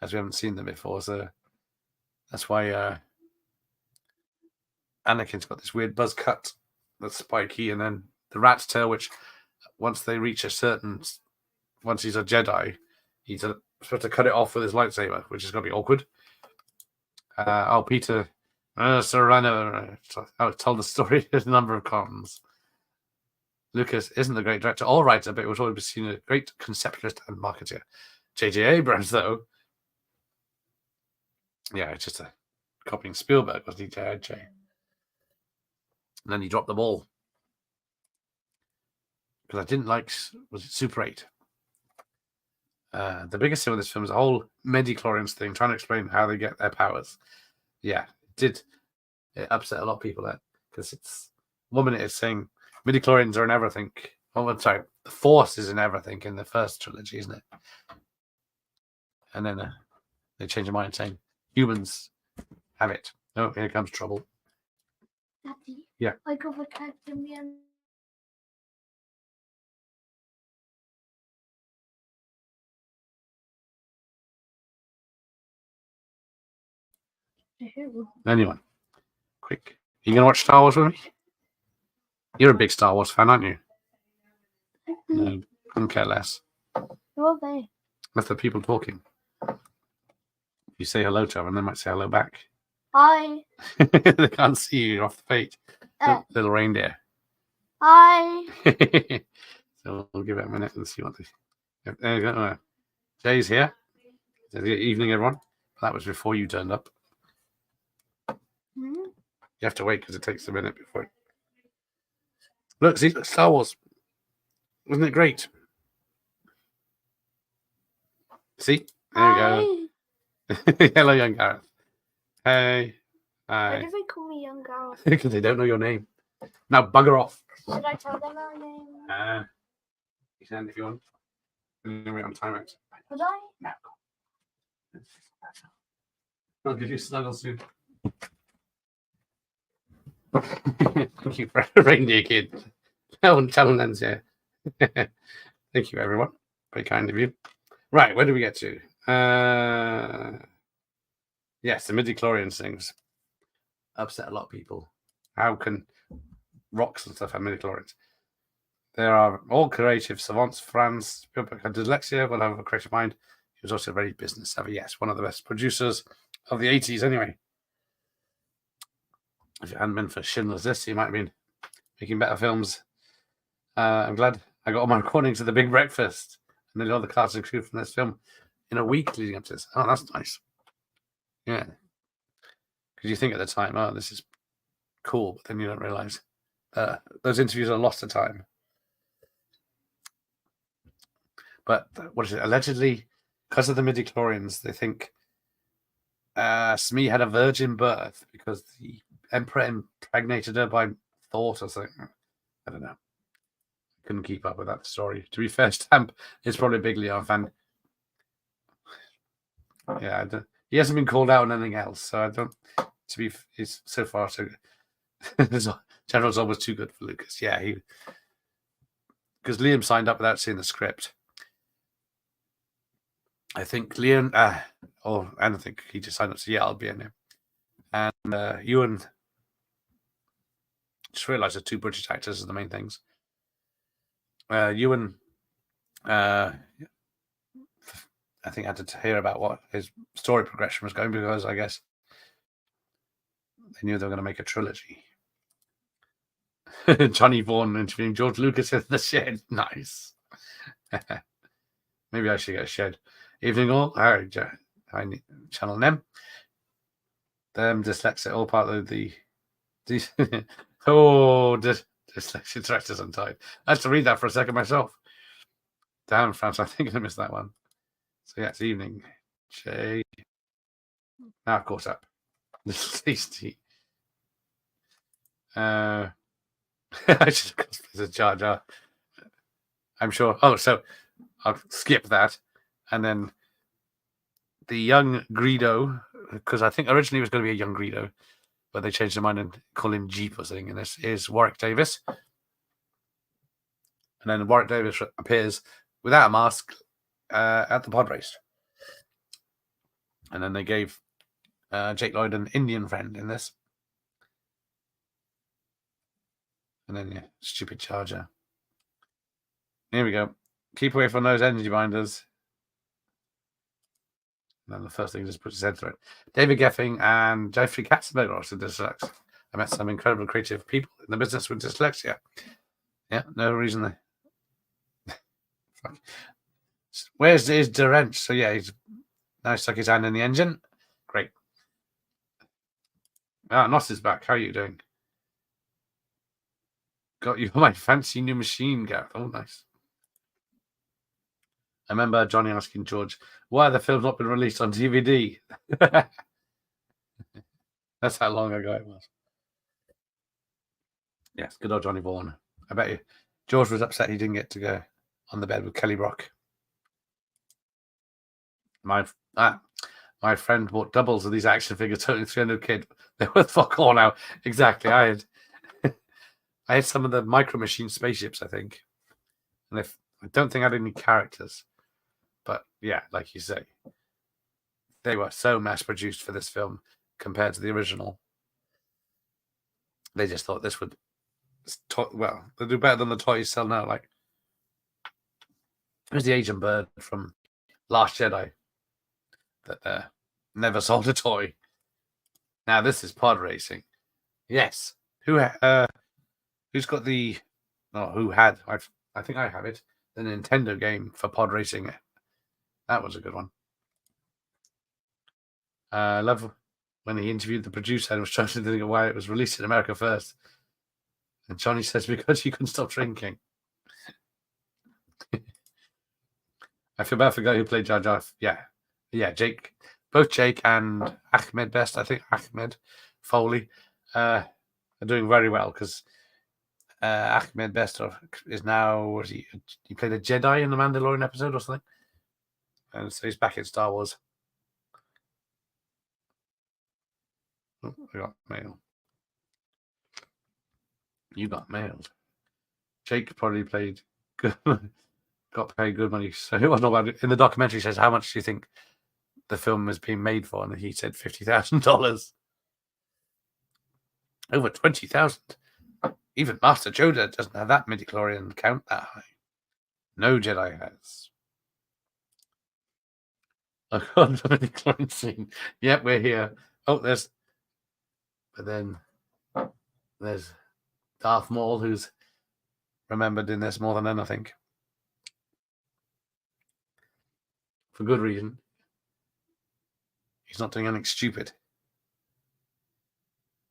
as we haven't seen them before. So that's why Anakin's got this weird buzz cut that's spiky, and then the rat's tail, which once they reach once he's a Jedi, he's supposed to cut it off with his lightsaber, which is going to be awkward. Peter Serrano told the story a number of times. Lucas isn't a great director or writer, but it was always seen a great conceptualist and marketer. J.J. Abrams, though, yeah, it's just a copying Spielberg, wasn't he, J.J.? And then he dropped the ball. Because I didn't like, was it Super 8? The biggest thing with this film is the whole midi-chlorians thing, trying to explain how they get their powers. Yeah, it upset a lot of people there. Because it's, one minute it's saying midi-chlorians are in everything. Oh, I'm sorry, the Force is in everything in the first trilogy, isn't it? And then they change their mind saying humans have it. Oh, here comes trouble. Daddy, yeah. I got a cameos. Anyone, quick. You going to watch Star Wars with me? You're a big Star Wars fan, aren't you? No, couldn't care less. Who are they? That's the people talking. If you say hello to them, they might say hello back. Hi. They can't see you off the page. Little reindeer. Hi. So we'll give it a minute and see what they... There you go. Jay's here. Good evening, everyone. That was before you turned up. You have to wait because it takes a minute before. Look, see, Star Wars. Wasn't it great? See? There we go. Hello, young Gareth. Hey. Why do they call me young Gareth? Because they don't know your name. Now bugger off. Should I tell them our name? You can if you want. Anyway, on timeout. Would I? No. I'll give you a snuggle soon. Thank you for reindeer kid. Challenge, yeah. Thank you, everyone. Very kind of you. Right, where do we get to? Yes, the midi-chlorians things upset a lot of people. How can rocks and stuff have midi-chlorians? There are all creative savants. Franz Spielberg had dyslexia, but have a creative mind. He was also very business savvy. Yes, one of the best producers of the 80s, anyway. If it hadn't been for Schindler's List, he might have been making better films. I'm glad I got all my recordings of The Big Breakfast and then all the cast and crew from this film in a week leading up to this. Oh, that's nice. Yeah. Because you think at the time, oh, this is cool, but then you don't realize those interviews are lost to time. But what is it? Allegedly, because of the midichlorians, they think Smee had a virgin birth because the Emperor impregnated her by thought or something. I don't know. Couldn't keep up with that story. To be fair, Stamp is probably a big Leon fan. Yeah, he hasn't been called out on anything else, so I don't. He's so far so good. General Zod was too good for Lucas. Yeah, because Liam signed up without seeing the script. I think Liam, I don't think he just signed up. So yeah, I'll be in it. And Ewan just realised the two British actors are the main things. Ewan, I think had to hear about what his story progression was going because I guess they knew they were going to make a trilogy. Johnny Vaughan interviewing George Lucas in the shed. Nice. Maybe I should get a shed. Evening all. Hi, Channel Nem. Them dyslexic, all part of the dyslexic directors untied. I had to read that for a second myself. Damn, France, I think I missed that one. So yeah, it's evening. Jay. Now caught up. This is tasty. I should have cosplayed as Jar Jar. I'm sure. Oh, so I'll skip that. And then the young Greedo, because I think originally it was going to be a young Greedo, but they changed their mind and call him Jeep or something. And this is Warwick Davis. And then Warwick Davis appears without a mask at the pod race. And then they gave Jake Lloyd an Indian friend in this. And then, yeah, stupid Charger. Here we go. Keep away from those energy binders. And then the first thing just puts his head through it. David Geffing and Jeffrey Katzenberg are also dyslexic. I met some incredible creative people in the business with dyslexia. Yeah, no reason they. Where's his Durant? So yeah, he's now stuck his hand in the engine. Great. Noss is back. How are you doing? Got you my fancy new machine, Gareth. Oh, nice. I remember Johnny asking George, why have the films not been released on DVD? That's how long ago it was. Yes, good old Johnny Vaughan. I bet you George was upset he didn't get to go on the bed with Kelly Brock. My friend bought doubles of these action figures, totally 300 quid. They're worth fuck all now. Exactly. I had some of the Micro Machine spaceships, I think. And I don't think I had any characters. But yeah, like you say, they were so mass produced for this film compared to the original. They just thought this would, they do better than the toys sell now. Like, there's the Asian bird from Last Jedi that never sold a toy. Now this is pod racing. Yes. Who's got the? No, who had? I think I have it. The Nintendo game for pod racing. That was a good one. I love when he interviewed the producer and was trying to think of why it was released in America first. And Johnny says, because you couldn't stop drinking. I feel bad for the guy who played Jar Jar. Yeah, Jake. Both Jake and Ahmed Best, I think Ahmed Foley, are doing very well because Ahmed Best is now, he played a Jedi in the Mandalorian episode or something. And so he's back in Star Wars. Oh, I got mail. You got mailed. Jake probably played good, got paid good money. So it wasn't about it. In the documentary, says, how much do you think the film is being made for? And he said $50,000. Over 20,000. Even Master Yoda doesn't have that midichlorian count that high. No Jedi has. Oh God, the midichlorian scene. Yep, we're here. Oh, there's. But then There's Darth Maul, who's remembered in this more than anything. For good reason. He's not doing anything stupid.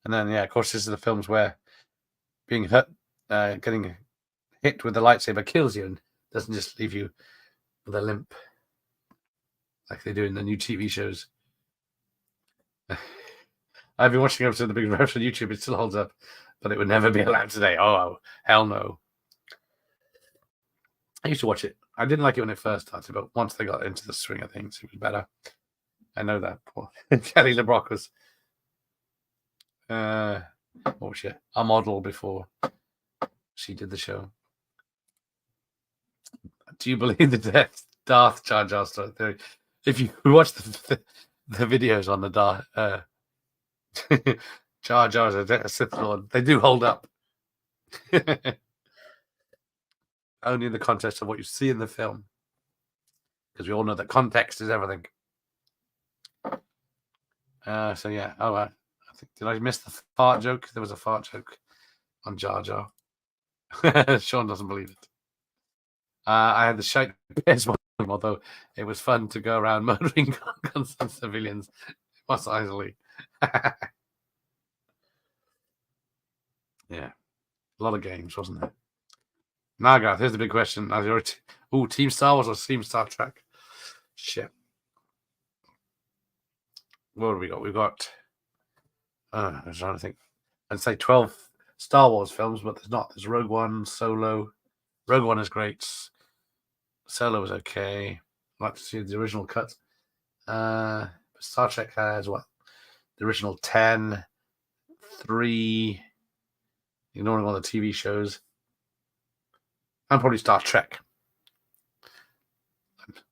And then, yeah, of course, this is the films where being hurt, getting hit with the lightsaber kills you and doesn't just leave you with a limp like they do in the new TV shows. I've been watching episode of The Big Revs on YouTube. It still holds up, but it would never be allowed today. Oh, hell no. I used to watch it. I didn't like it when it first started, but once they got into the swing of things, it was better. I know that. Kelly LeBrock was what was she? A model before she did the show. Do you believe the Darth Jar Jar story theory? If you watch the videos on the Darth Jar Jar a Sith Lord, they do hold up. Only in the context of what you see in the film, because we all know that context is everything. So yeah. Oh, I think, did I miss the fart joke? There was a fart joke on Jar Jar. Sean doesn't believe it. I had the shite bears one, although it was fun to go around murdering guns and civilians. Mos Eisley. Yeah, a lot of games, wasn't there? Nagath, here's the big question. Team Star Wars or Team Star Trek? Shit. What have we got? We've got, I was trying to think. I'd say 12 Star Wars films, but there's not. There's Rogue One, Solo. Rogue One is great. Solo was okay. I'd like to see the original cut. Star Trek has what? The original 10, 3, ignoring all the TV shows. And probably Star Trek.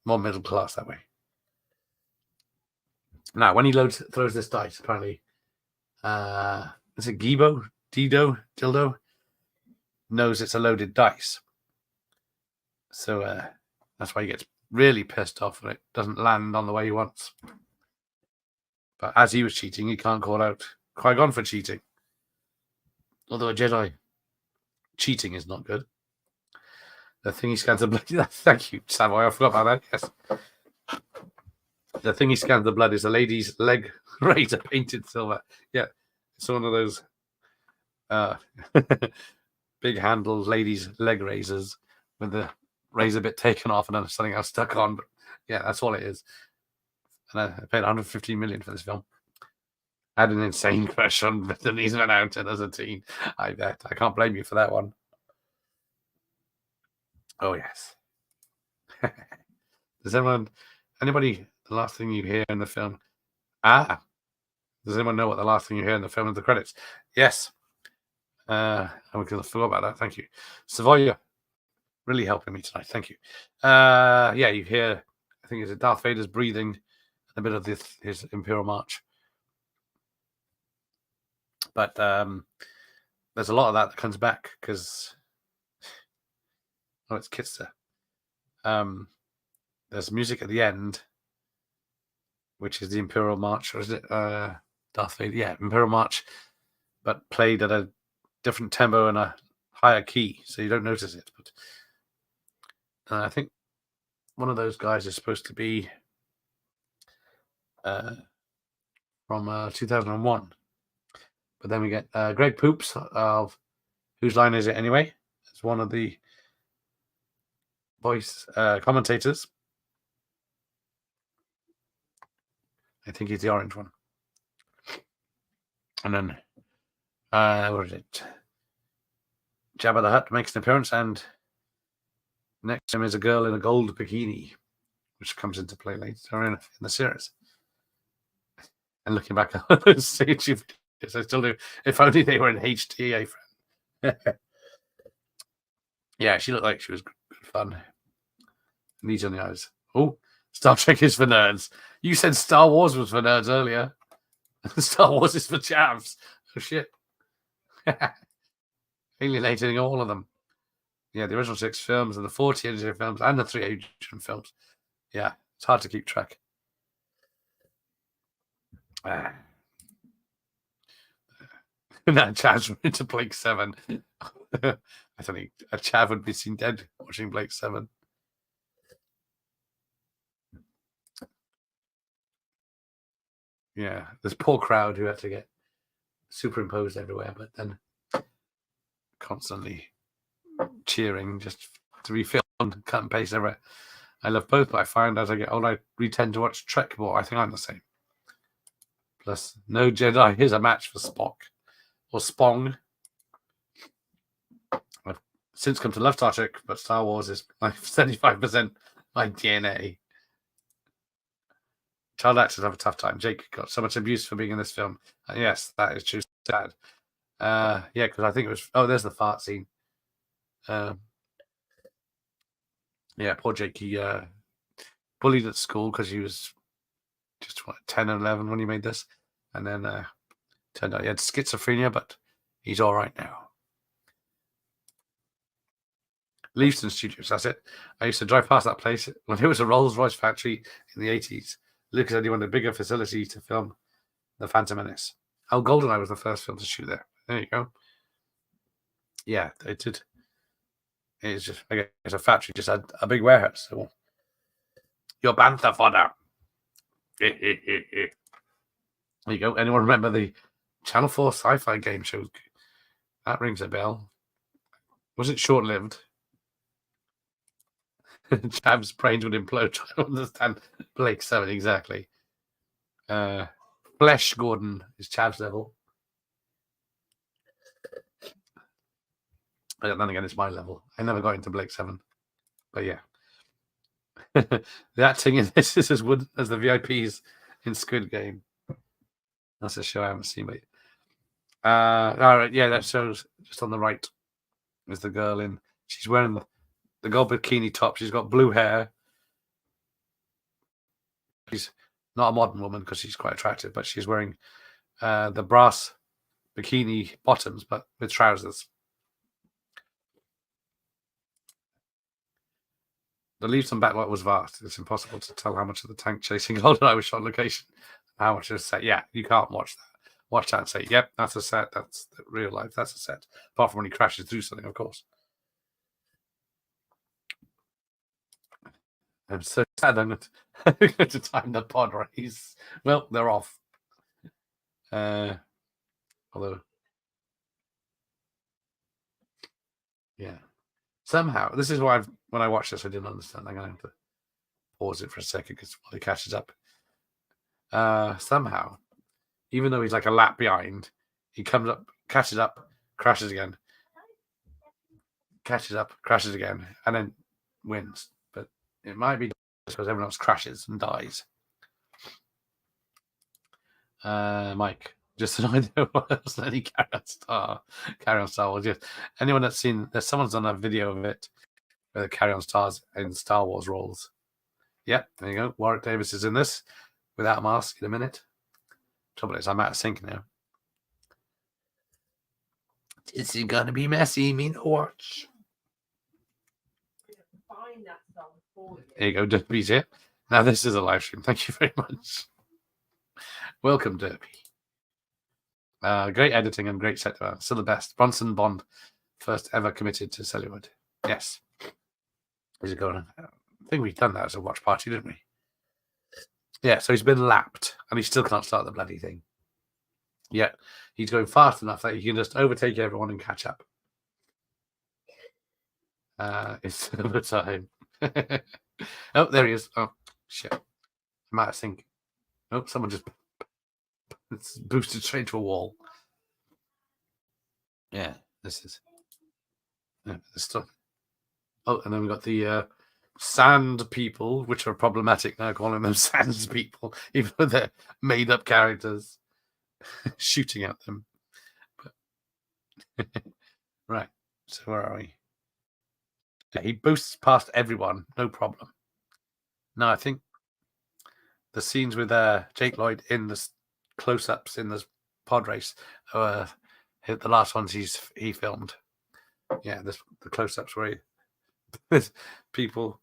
More middle class that way. Now, when he throws this dice, apparently, is it Dildo? Knows it's a loaded dice. So that's why he gets really pissed off when it doesn't land on the way he wants. But as he was cheating, he can't call out Qui-Gon for cheating. Although a Jedi cheating is not good. The thing he scans the blood. Thank you, Savoy. I forgot about that. Yes. The thing he scans the blood is a lady's leg razor painted silver. Yeah. It's one of those big handled ladies' leg razors with the razor bit taken off and then something else stuck on. But yeah, that's all it is. And I paid 115 million for this film. I had an insane crush on Denise Van Houten as a teen. I bet. I can't blame you for that one. Oh, yes. Does anybody, the last thing you hear in the film? Does anyone know what the last thing you hear in the film is? The credits? Yes. I forgot about that. Thank you. Savoya, really helping me tonight. Thank you. Yeah, you hear, I think it's Darth Vader's breathing, a bit of his Imperial March. But there's a lot of that comes back because it's Kitster. There's music at the end, which is the Imperial March, or is it Darth Vader? Yeah, Imperial March, but played at a different tempo and a higher key, so you don't notice it. But I think one of those guys is supposed to be from 2001. But then we get Greg Poops of Whose Line Is It Anyway? It's one of the voice commentators. I think he's the orange one. And then, what is it? Jabba the Hutt makes an appearance, and next to him is a girl in a gold bikini, which comes into play later in the series. And looking back on those stage, yes, I still do. If only they were in HD, friend. Yeah, she looked like she was good fun. Neat on the eyes. Oh, Star Trek is for nerds. You said Star Wars was for nerds earlier. Star Wars is for chavs. Oh, shit. Alienating all of them. Yeah, the original 6 films and the 40 Asian films and the 3 Asian films. Yeah, it's hard to keep track. That Chav's into Blake 7. I don't think a Chav would be seen dead watching Blake 7. Yeah, this poor crowd who had to get superimposed everywhere, but then constantly cheering just to be filmed, cut and paste everywhere. I love both, but I find as I get older, we tend to watch Trek more. I think I'm the same. Plus, no Jedi is a match for Spock or Spong. I've since come to love Star Trek, but Star Wars is like 75% my DNA. Child actors have a tough time. Jake got so much abuse for being in this film. And yes, that is true. Sad. Yeah, because I think it was. Oh, there's the fart scene. Yeah, poor Jake. He bullied at school because he was just 10 or 11 when he made this, and then turned out he had schizophrenia, but he's all right now. Leavesden Studios, that's it. I used to drive past that place when it was a Rolls-Royce factory in the 80s. Lucas said he wanted a bigger facility to film The Phantom Menace. Oh, GoldenEye was the first film to shoot there. There you go. Yeah, they did. It's just, I guess, a factory just had a big warehouse. So, your bantha fodder. There you go. Anyone remember the Channel 4 sci-fi game show? That rings a bell. Was it short-lived? Chav's brains would implode trying to understand Blake 7 exactly. Flesh Gordon is Chav's level. Then again, it's my level. I never got into Blake 7. But yeah. The acting in this is as good as the VIPs in Squid Game. That's a show I haven't seen. But all right, yeah, that shows just on the right is the girl in. She's wearing the gold bikini top. She's got blue hair. She's not a modern woman because she's quite attractive, but she's wearing the brass bikini bottoms, but with trousers. The leaves and backlot was vast. It's impossible to tell how much of the tank chasing GoldenEye was shot on location. How much is set? Yeah, you can't watch that. Watch that and say, yep, that's a set. That's real life. That's a set. Apart from when he crashes through something, of course. I'm so sad I'm going to time the pod race. Well, they're off. Although, yeah. Somehow, this is why when I watched this, I didn't understand. I'm going to have to pause it for a second because while he catches up. Somehow, even though he's like a lap behind, he comes up, catches up, crashes again, catches up, crashes again, and then wins. But it might be because everyone else crashes and dies. Mike, just an idea what else any carry on Star Wars. Yes. Anyone that's seen, someone's done a video of it where the carry on stars in Star Wars roles. Yep, there you go. Warwick Davis is in this without a mask in a minute. Trouble is, I'm out of sync now. This is gonna be messy. Me no watch. There you go, Derby's here. Now this is a live stream. Thank you very much. Welcome, Derby. Great editing and great set. Still the best. Bronson Bond, first ever committed to celluloid. Yes. Is it going? I think we've done that as a watch party, didn't we? Yeah. So he's been lapped, and he still can't start the bloody thing. Yet he's going fast enough that he can just overtake everyone and catch up. It's over time. Oh, there he is. Oh, shit. I might think. Oh, someone just it's boosted straight to a wall. Yeah, this is. Yeah, this stuff. Oh, and then we've got the sand people, which are problematic now, calling them sands people, even though they're made up characters shooting at them. But right, so where are we? Yeah, he boosts past everyone, no problem. No, I think the scenes with Jake Lloyd in the close-ups in the pod race, the last ones he filmed. Yeah, the close-ups where there's people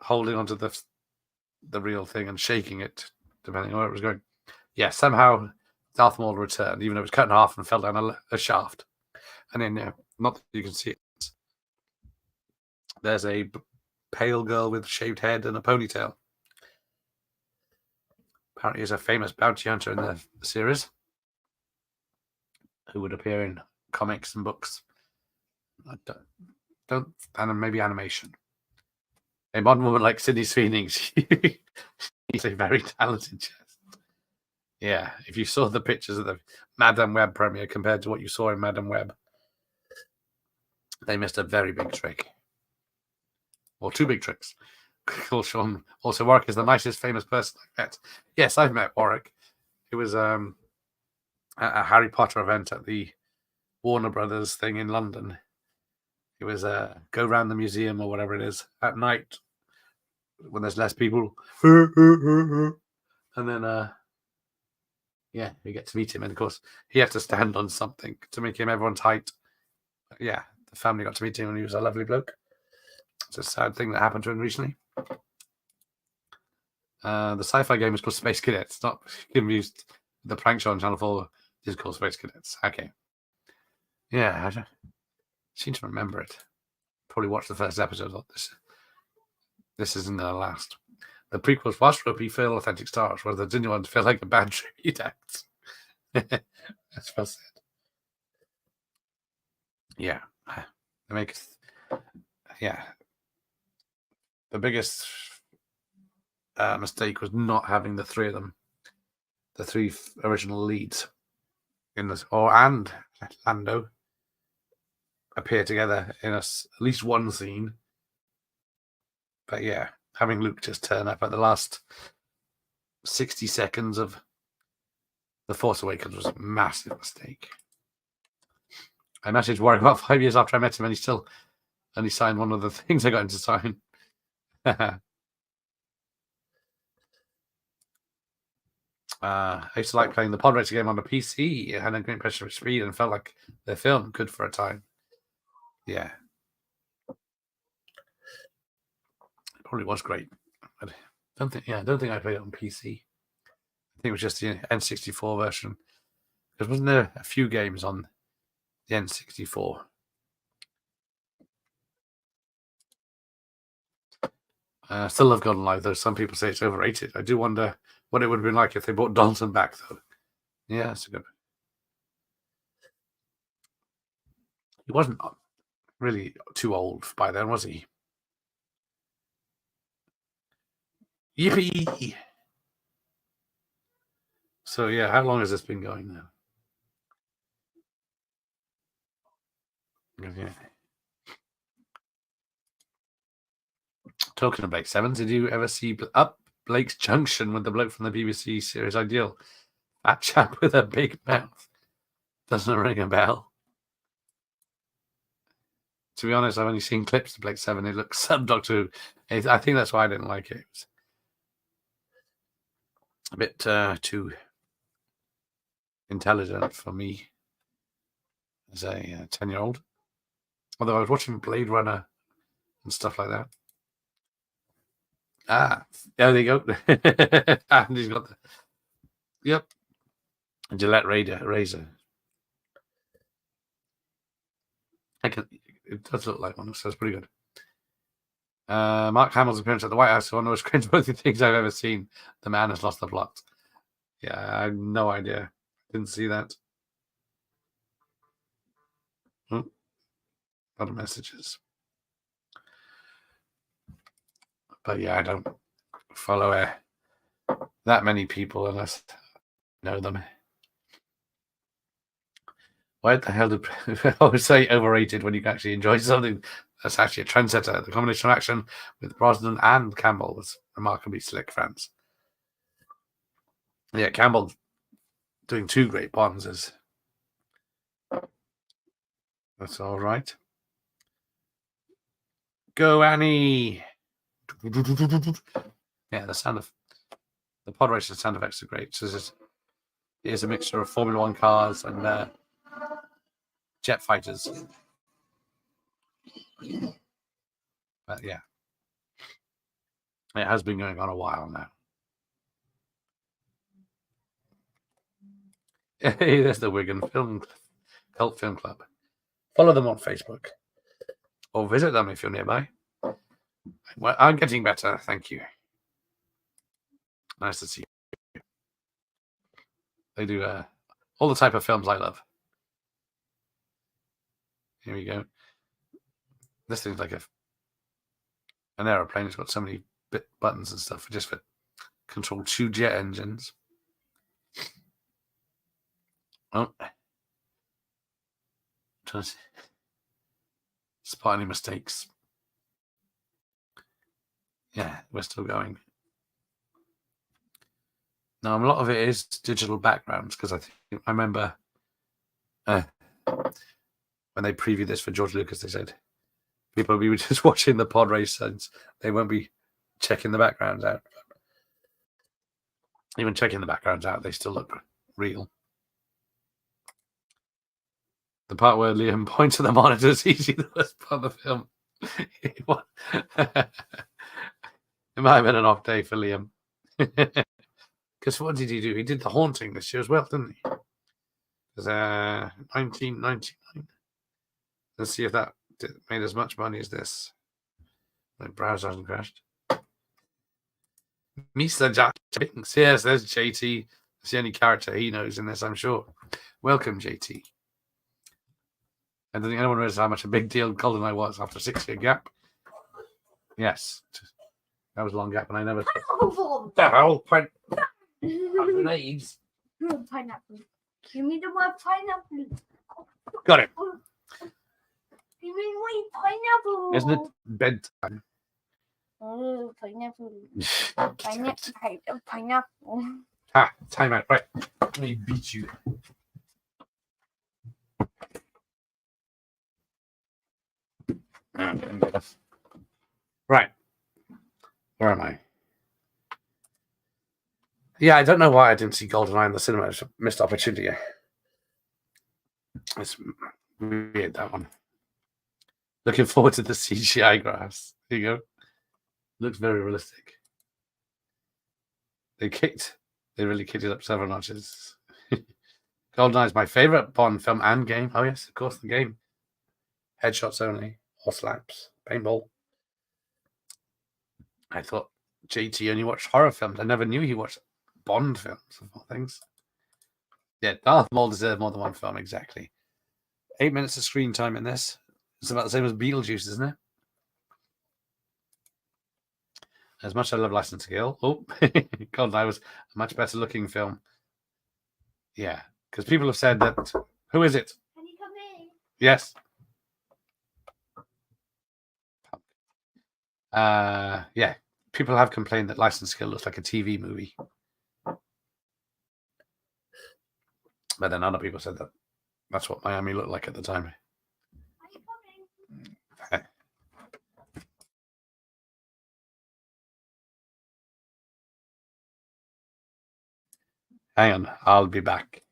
holding onto the real thing and shaking it, depending on where it was going. Yeah, somehow Darth Maul returned, even though it was cut in half and fell down a shaft. And then, not that you can see it, there's a pale girl with shaved head and a ponytail. Apparently, is a famous bounty hunter in the series who would appear in comics and books. And maybe animation. A modern woman like Sydney Sweeney, she's a very talented chest. Yeah, if you saw the pictures of the Madame Web premiere compared to what you saw in Madame Web, they missed a very big trick. Or two big tricks. Also, Warwick is the nicest famous person I've met. Yes, I've met Warwick. It was a Harry Potter event at the Warner Brothers thing in London. It was go around the museum or whatever it is at night when there's less people. And then, yeah, you get to meet him. And of course, he had to stand on something to make him everyone's height. Yeah, the family got to meet him and he was a lovely bloke. It's a sad thing that happened to him recently. The sci-fi game is called Space Cadets. Not confused. The prank show on Channel 4 is called Space Cadets. Okay. Yeah, I seem to remember it. Probably watched the first episode of this. This isn't the last. The prequels was ropey, feel authentic stars, whereas the genuine ones feel like a bad tribute act. That's well said. Yeah. They make yeah. The biggest mistake was not having the three of them, the three original leads in this, and Lando appear together in at least one scene. But yeah, having Luke just turn up at the last 60 seconds of The Force Awakens was a massive mistake. I messaged Warwick about 5 years after I met him, and he still only signed one of the things I got him to sign. I used to like playing the pod racer game on the PC. It had a great impression of speed and felt like the film good for a time. Yeah. It probably was great. I don't think I played it on PC. I think it was just the N64 version. Because wasn't there a few games on the N64? Still love Golden Live, though. Some people say it's overrated. I do wonder what it would have been like if they brought Dalton back, though. Yeah, that's a good. He wasn't really too old by then, was he? Yippee! So, yeah, how long has this been going now? Okay. Talking of Blake Sevens, did you ever see Up Blake's Junction with the bloke from the BBC series Ideal? That chap with a big mouth. Doesn't ring a bell. To be honest, I've only seen clips of Blake Seven. It looks some Doctor Who. I think that's why I didn't like it. It was a bit too intelligent for me as a 10-year-old. Although I was watching Blade Runner and stuff like that. Ah, there you go. And he's got the Gillette razor. It does look like one, so it's pretty good. Mark Hamill's appearance at the White House is one of the most cringeworthy things I've ever seen. The man has lost the plot. Yeah, I have no idea. Didn't see that. A lot of messages. But yeah, I don't follow that many people unless I know them. Why the hell do I always say overrated when you can actually enjoy something that's actually a trendsetter? The combination of action with Brosnan and Campbell was remarkably slick, friends. Yeah, Campbell doing two great Bonds is that's all right. Go, Annie! Yeah, the sound of the pod racer sound effects are great. So it is a mixture of Formula One cars and jet fighters. But yeah, it has been going on a while now. Hey, there's the Wigan Cult Film Club. Follow them on Facebook. Or visit them if you're nearby. Well, I'm getting better, thank you. Nice to see you. They do all the type of films I love. Here we go. This thing's like an aeroplane. It's got so many buttons and stuff just for control 2 jet engines. Oh. Trying to spot any mistakes. Yeah, we're still going. Now, a lot of it is digital backgrounds because I remember when they previewed this for George Lucas, they said people will be just watching the pod race and they won't be checking the backgrounds out. Even checking the backgrounds out, they still look real. The part where Liam points at the monitor is easily the worst part of the film. It might have been an off day for Liam. Because what did he do? He did The Haunting this year as well, didn't he? It was 1999. Let's see if that made as much money as this. My browser hasn't crashed. Mr. Jar Jar Binks. Yes, there's JT. That's the only character he knows in this, I'm sure. Welcome, JT. I don't think anyone knows how much a big deal GoldenEye was after a 6-year gap. Yes. That was a long gap, and I never... Pineapple. The hell? Grenades. Pineapple. Give me the word pineapple. Got it. Give me my pineapple. Isn't it bedtime? Oh, pineapple. Pineapple. Ha, time out. Right. Let me beat you. Right. Where am I? Yeah, I don't know why I didn't see GoldenEye in the cinema. It's a missed opportunity. It's weird, that one. Looking forward to the CGI grass. There you go. Looks very realistic. They really kicked it up several notches. GoldenEye is my favorite Bond film and game. Oh, yes, of course, the game. Headshots only, or slaps, paintball. I thought JT only watched horror films. I never knew he watched Bond films, of all things. Yeah, Darth Maul deserved more than one film, exactly. 8 minutes of screen time in this. It's about the same as Beetlejuice, isn't it? As much as I love License to Kill. Oh, GoldenEye was a much better looking film. Yeah, because people have said that. Who is it? Can you come in? Yes. Yeah, people have complained that License to Kill looks like a TV movie. But then other people said that that's what Miami looked like at the time. Are you coming? Hang on, I'll be back.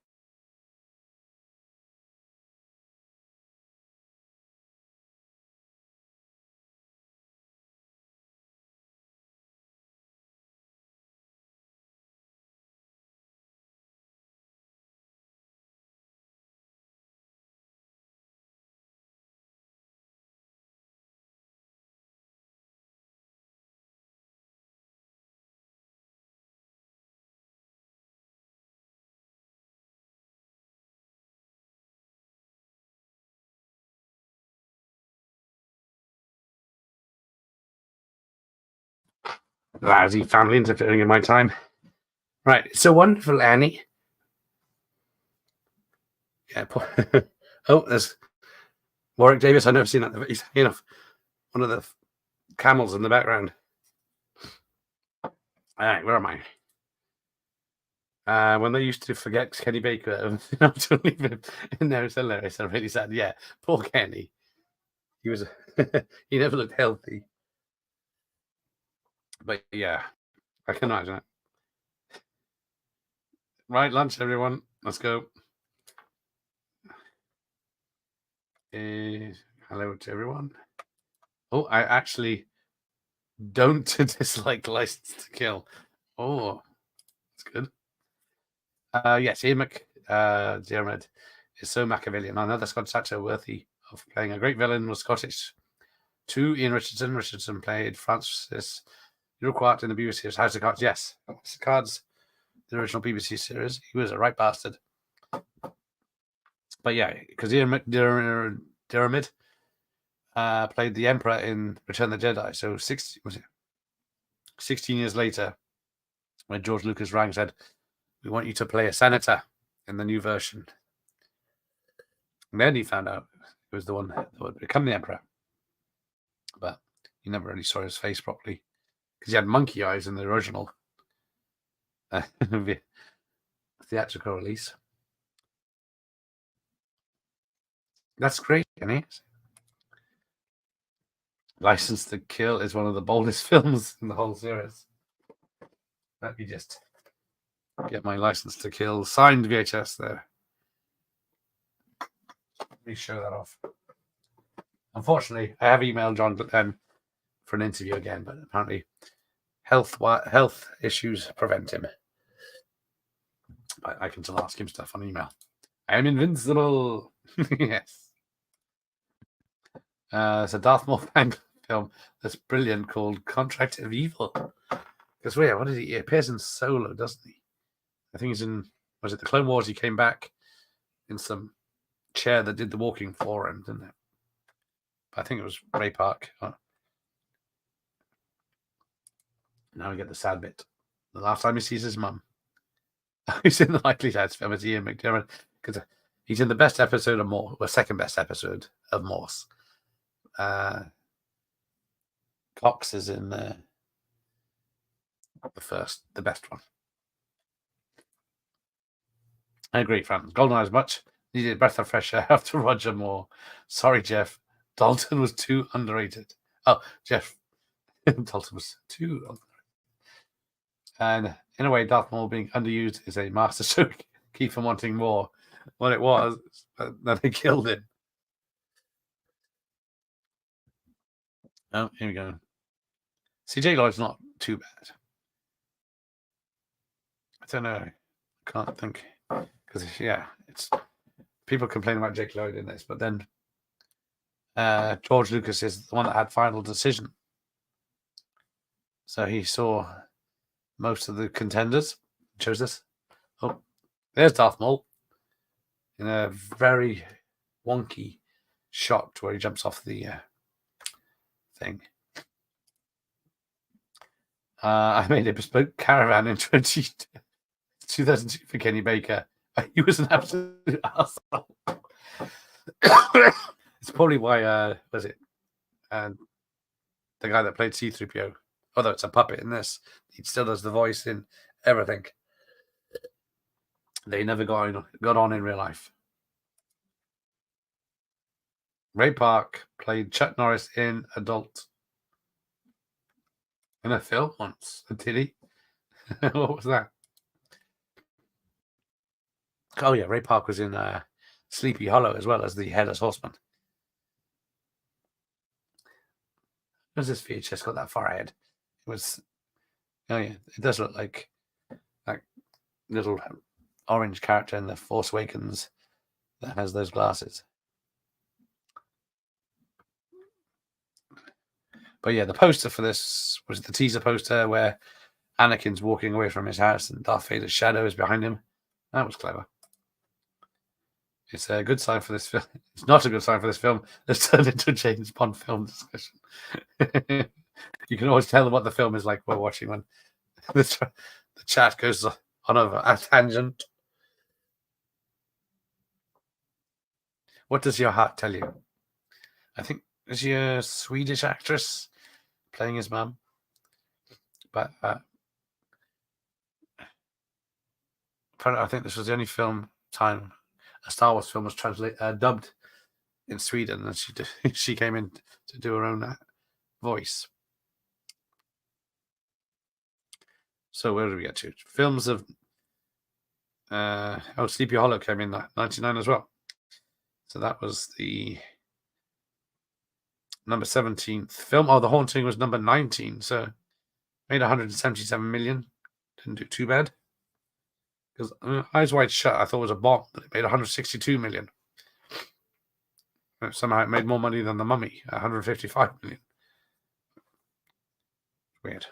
Lousy family interfering in my time. Right, it's a wonderful Annie. Yeah. Oh, there's Warwick Davis. I've never seen that. He's hanging off one of the camels in the background. All right, where am I? When they used to forget Kenny Baker to leave him in there, it's hilarious. I'm really sad. Yeah, poor Kenny. He was he never looked healthy. But yeah, I can imagine it. Right, lunch, everyone. Let's go. Hello to everyone. Oh, I actually don't dislike License to Kill. Oh, that's good. Yes, Ian Diarmid is so Machiavellian. Another Scottish actor worthy of playing a great villain was Scottish. 2. Ian Richardson. Richardson played Francis Urquhart in the BBC series House of Cards. Yes, House of Cards, the original BBC series. He was a right bastard. But yeah, because Ian Diarmid played the Emperor in Return of the Jedi. So 16 years later, when George Lucas rang, said, "We want you to play a senator in the new version." And then he found out it was the one that would become the Emperor. But you never really saw his face properly because he had monkey eyes in the original theatrical release. That's great, isn't it? License to Kill is one of the boldest films in the whole series. Let me just get my License to Kill signed VHS there. Let me show that off. Unfortunately, I have emailed John Glenn for an interview again, but apparently health issues prevent him. But I can still ask him stuff on email. I am invincible. Yes. It's a Darth Maul film that's brilliant called Contract of Evil. Because what is he? He appears in Solo, doesn't he? I think he's in, was it the Clone Wars? He came back in some chair that did the walking for him, didn't it? I think it was Ray Park. Oh. Now we get the sad bit. The last time he sees his mum. He's in the Likely Lads film as Ian McDiarmid because he's in the best episode of Morse, or second best episode of Morse. Cox is in the best one. I agree, Francis. GoldenEye much needed a breath of fresh air after Roger Moore. Sorry, Jeff. Dalton was too underrated. Oh, Jeff. Dalton was too underrated. And in a way, Darth Maul being underused is a masterstroke. Keep him wanting more. Well, it was, but then they killed him. Oh, here we go. CJ Lloyd's not too bad. I don't know. I can't think. Because, it's people complain about Jake Lloyd in this, but then George Lucas is the one that had final decision. So he saw most of the contenders. Chose this. Oh, there's Darth Maul in a very wonky shot where he jumps off the thing. I made a bespoke caravan in 2002 for Kenny Baker. He was an absolute asshole. It's probably why, was it? And the guy that played C-3PO, although it's a puppet in this, he still does the voice in everything. They never got on in real life. Ray Park played Chuck Norris in Adult. In a film once. Did he? What was that? Oh, yeah. Ray Park was in Sleepy Hollow as well as the Headless Horseman. Where's this VHS got that far ahead? It was. Oh, yeah. It does look like that little orange character in The Force Awakens that has those glasses. But yeah, the poster for this was the teaser poster where Anakin's walking away from his house and Darth Vader's shadow is behind him. That was clever. It's a good sign for this film. It's not a good sign for this film. It's turned into a James Bond film discussion. You can always tell what the film is like we're watching when the chat goes on a tangent. What does your heart tell you? I think is she a Swedish actress playing his mum? But I think this was the only time a Star Wars film was dubbed in Sweden, and she came in to do her own voice. So where did we get to? Films of Sleepy Hollow came in 1999 as well. So that was the number 17th film. Oh, The Haunting was number 19. So made 177 million. Didn't do too bad. Because Eyes Wide Shut, I thought was a bomb, but it made 162 million. Somehow it made more money than The Mummy, 155 million. Weird.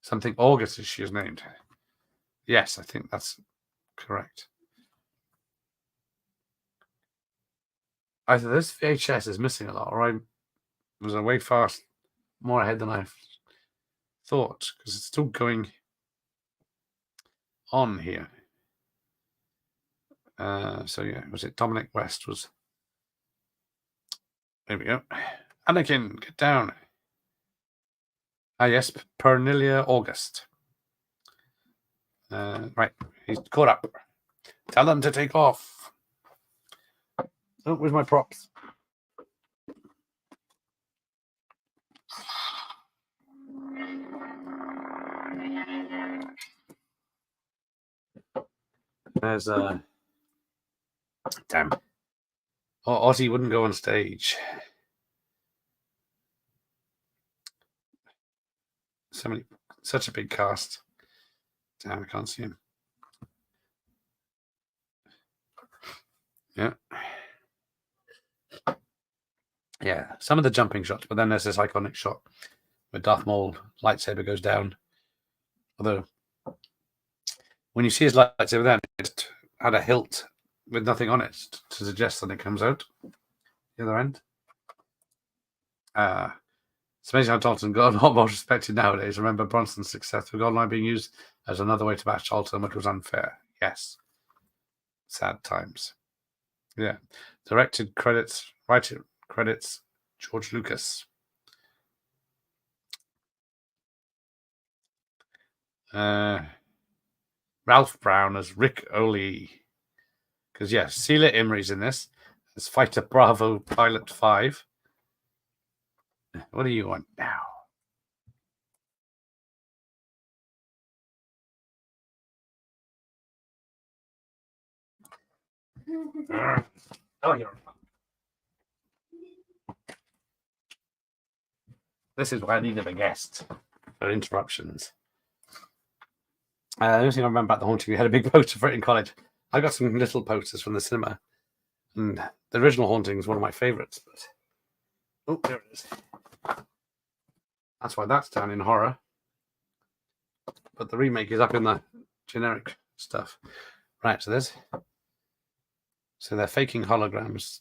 Something August as she is named. Yes, I think that's correct. Either this VHS is missing a lot, or I was way fast, more ahead than I thought, because it's still going on here. So yeah, was it Dominic West was? There we go. Anakin, get down. Ah yes, Pernilia August. Right, he's caught up. Tell them to take off. Oh, where's my props? There's damn. Oh, Ozzy wouldn't go on stage. Such a big cast. Damn, I can't see him. Yeah. Yeah, some of the jumping shots, but then there's this iconic shot where Darth Maul lightsaber goes down. Although, when you see his lightsaber then, it had a hilt with nothing on it to suggest that it comes out the other end. It's amazing how Dalton got a lot more respected nowadays. Remember Bronson's success with Goldeneye being used as another way to bash Dalton, which was unfair. Yes. Sad times. Yeah. Directed credits, writer credits, George Lucas. Ralph Brown as Rick Oley. Because, yes, Celia Imrie's in this. As Fighter Bravo Pilot 5. What do you want now? Oh, you're. This is why I needed a guest for interruptions. The only thing I remember about The Haunting, we had a big poster for it in college. I got some little posters from the cinema. And the original Haunting is one of my favourites. But oh, there it is. That's why that's down in horror. But the remake is up in the generic stuff. Right, so they're faking holograms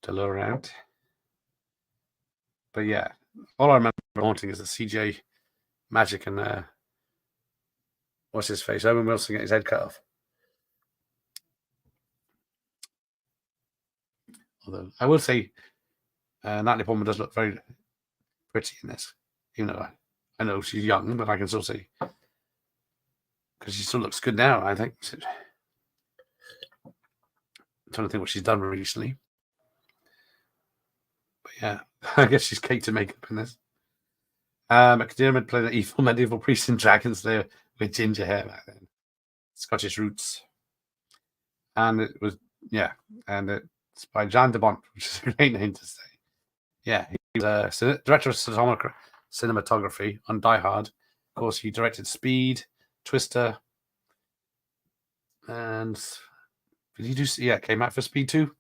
to lure out. But yeah, all I remember Haunting is the CJ magic and what's his face? Owen Wilson getting his head cut off. Although I will say Natalie Portman does look very pretty in this. Even though I know she's young, but I can still see. Because she still looks good now, I think. I'm trying to think what she's done recently. But yeah, I guess she's caked in makeup in this. McDermott played an evil medieval priest in Dragon's Slayer with ginger hair back then. Scottish roots. And it was, yeah, and it's by Jan de Bont, which is a great name to say. Yeah, he was director of cinematography on Die Hard. Of course, he directed Speed, Twister, and did he do? Yeah, came out for Speed 2.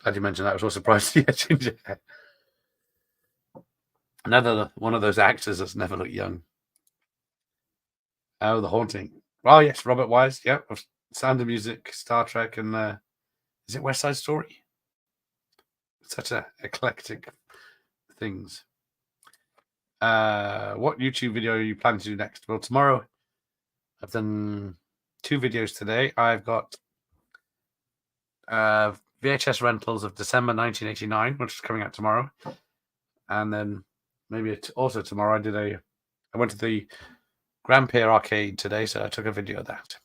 Glad you mentioned that. I was so surprised to see ginger hair. Another one of those actors that's never looked young. Oh, The Haunting. Oh, yes, Robert Wise. Yeah, of Sound of Music, Star Trek, and is it West Side Story? Such a eclectic things. What YouTube video are you planning to do next? Well, tomorrow I've done 2 videos today. I've got VHS rentals of December 1989, which is coming out tomorrow. And then maybe also tomorrow I went to the Grand Pier Arcade today, so I took a video of that.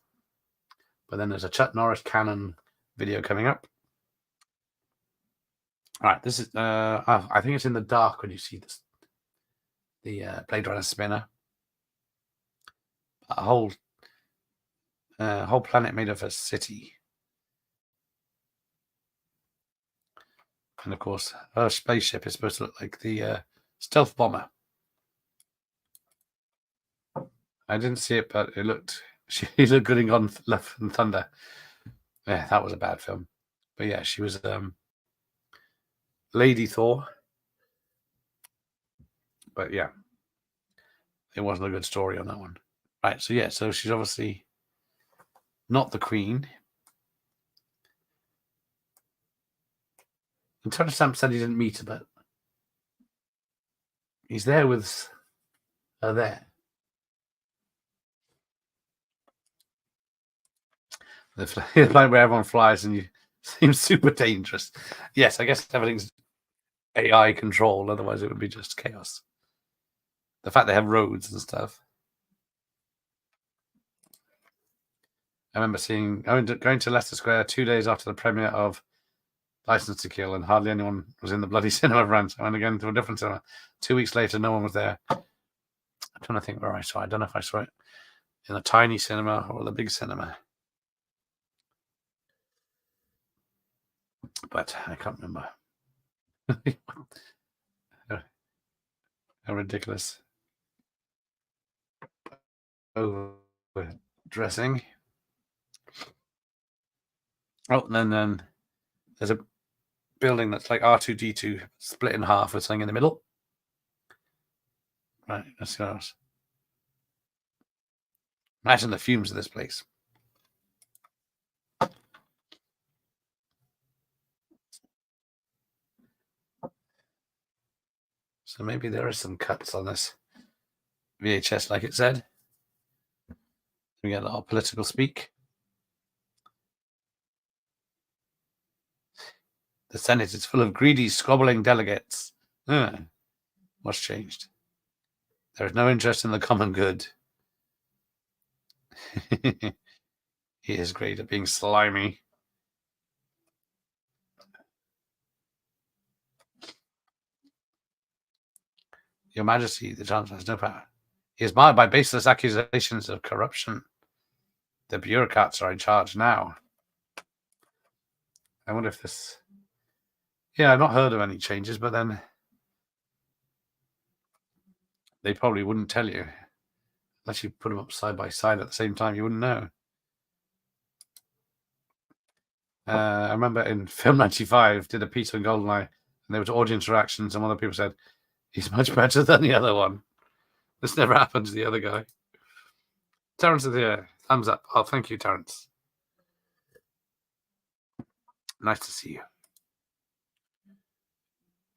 But then there's a Chuck Norris Canon video coming up. All right, this is I think it's in the dark when you see this. The Blade Runner spinner. A whole planet made of a city. And of course, her spaceship is supposed to look like the stealth bomber. I didn't see it, but it looked. She looked good in Love and Thunder. Yeah, that was a bad film. But yeah, she was Lady Thor. But yeah, it wasn't a good story on that one. Right, so yeah, so she's obviously not the queen. And Tony Stamp said he didn't meet her, but he's there with her there. The flight where everyone flies and you seems super dangerous. Yes, I guess everything's AI controlled, otherwise it would be just chaos. The fact they have roads and stuff. I remember going to Leicester Square 2 days after the premiere of License to Kill, and hardly anyone was in the bloody cinema France. I went again to a different cinema. 2 weeks later, no one was there. I'm trying to think where I saw it. I don't know if I saw it in a tiny cinema or the big cinema. But I can't remember. How ridiculous. Over dressing. Oh, and then there's a building that's like R2D2 split in half with something in the middle. Right, let's see what else. Imagine the fumes of this place. So maybe there are some cuts on this VHS, like it said. We get a lot of political speak. The Senate is full of greedy, squabbling delegates. What's changed? There is no interest in the common good. He is great at being slimy. Your Majesty, the Chancellor has no power. He is marred by baseless accusations of corruption. The bureaucrats are in charge now. I wonder if this... Yeah, I've not heard of any changes, but then they probably wouldn't tell you. Unless you put them up side by side at the same time, you wouldn't know. I remember in Film 95, did a piece on GoldenEye, and there was audience reactions, and one of the people said, he's much better than the other one. This never happened to the other guy. Terrence is here. Thumbs up. Oh, thank you, Terrence. Nice to see you.